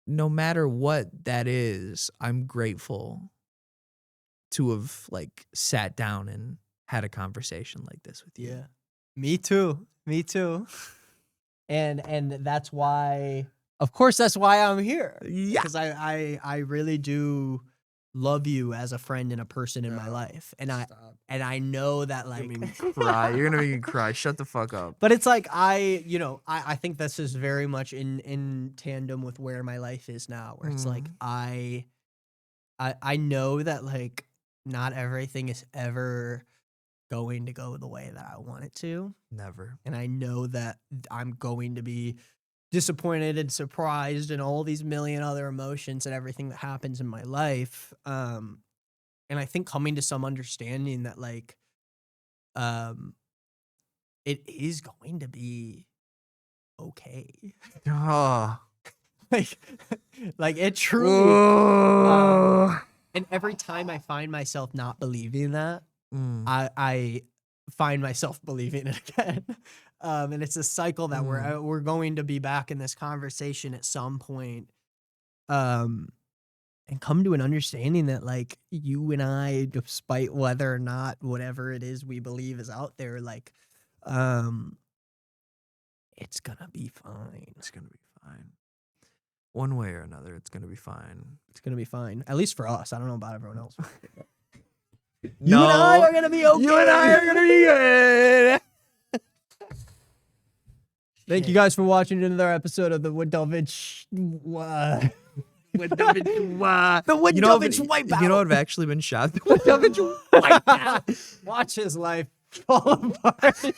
[SPEAKER 1] no matter what that is, I'm grateful to have like sat down and had a conversation like this with you.
[SPEAKER 2] Yeah. Me too. Me too. And that's why, of course, that's why I'm here.
[SPEAKER 1] Yeah.
[SPEAKER 2] Because I really do love you as a friend and a person in my life. And I know that, like,
[SPEAKER 1] Cry. You're gonna make me cry. Shut the fuck up.
[SPEAKER 2] but it's like I think this is very much in tandem with where my life is now, where it's like I know that, like, not everything is ever going to go the way that I want it to.
[SPEAKER 1] Never.
[SPEAKER 2] And I know that I'm going to be disappointed and surprised and all these million other emotions and everything that happens in my life. And I think coming to some understanding that, like, it is going to be okay.
[SPEAKER 1] Oh.
[SPEAKER 2] like it truly.
[SPEAKER 1] Oh.
[SPEAKER 2] And every time I find myself not believing that,
[SPEAKER 1] Mm.
[SPEAKER 2] I find myself believing it again. And it's a cycle that we're going to be back in this conversation at some point. And come to an understanding that, like, you and I, despite whether or not whatever it is we believe is out there, like, it's gonna be fine.
[SPEAKER 1] It's gonna be fine. One way or another, it's gonna be fine.
[SPEAKER 2] It's gonna be fine. At least for us. I don't know about everyone else.
[SPEAKER 1] No.
[SPEAKER 2] You and I are gonna be okay.
[SPEAKER 1] You and I are gonna be good.
[SPEAKER 2] Thank you guys for watching another episode of the Woodovich. The Woodovich Wipeout.
[SPEAKER 1] You know what have actually been shot? The Woodovich
[SPEAKER 2] Wipeout. Watch his life fall apart.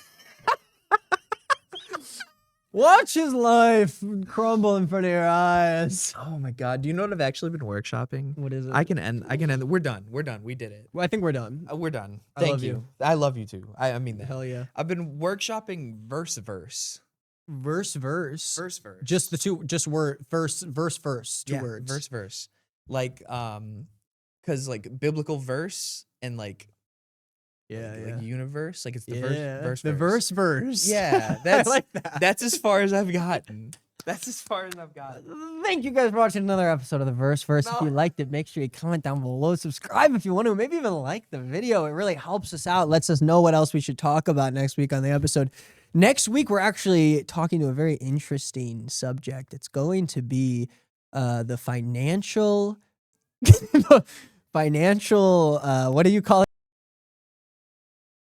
[SPEAKER 2] Watch his life crumble in front of your eyes.
[SPEAKER 1] Oh my god! Do you know what I've actually been workshopping?
[SPEAKER 2] What is it?
[SPEAKER 1] I can end. We're done. We did it.
[SPEAKER 2] Well, I think we're done.
[SPEAKER 1] We're done.
[SPEAKER 2] I
[SPEAKER 1] Thank
[SPEAKER 2] love
[SPEAKER 1] you.
[SPEAKER 2] you.
[SPEAKER 1] I love you too. I mean that.
[SPEAKER 2] Hell yeah.
[SPEAKER 1] I've been workshopping verse.
[SPEAKER 2] Verse.
[SPEAKER 1] Verse.
[SPEAKER 2] Just the two. Just word. Verse. Two
[SPEAKER 1] Yeah,
[SPEAKER 2] words.
[SPEAKER 1] Verse. Like because like biblical verse and like like universe. Like it's the verse.
[SPEAKER 2] The verse.
[SPEAKER 1] Yeah,
[SPEAKER 2] I
[SPEAKER 1] that's
[SPEAKER 2] like that.
[SPEAKER 1] that's as far as I've gotten. That's as far as I've gotten.
[SPEAKER 2] Thank you guys for watching another episode of the Verse. If
[SPEAKER 1] No.
[SPEAKER 2] you liked it, make sure you comment down below, subscribe if you want to, maybe even like the video. It really helps us out, lets us know what else we should talk about next week on the episode. Next week, we're actually talking to a very interesting subject. It's going to be the financial, what do you call it?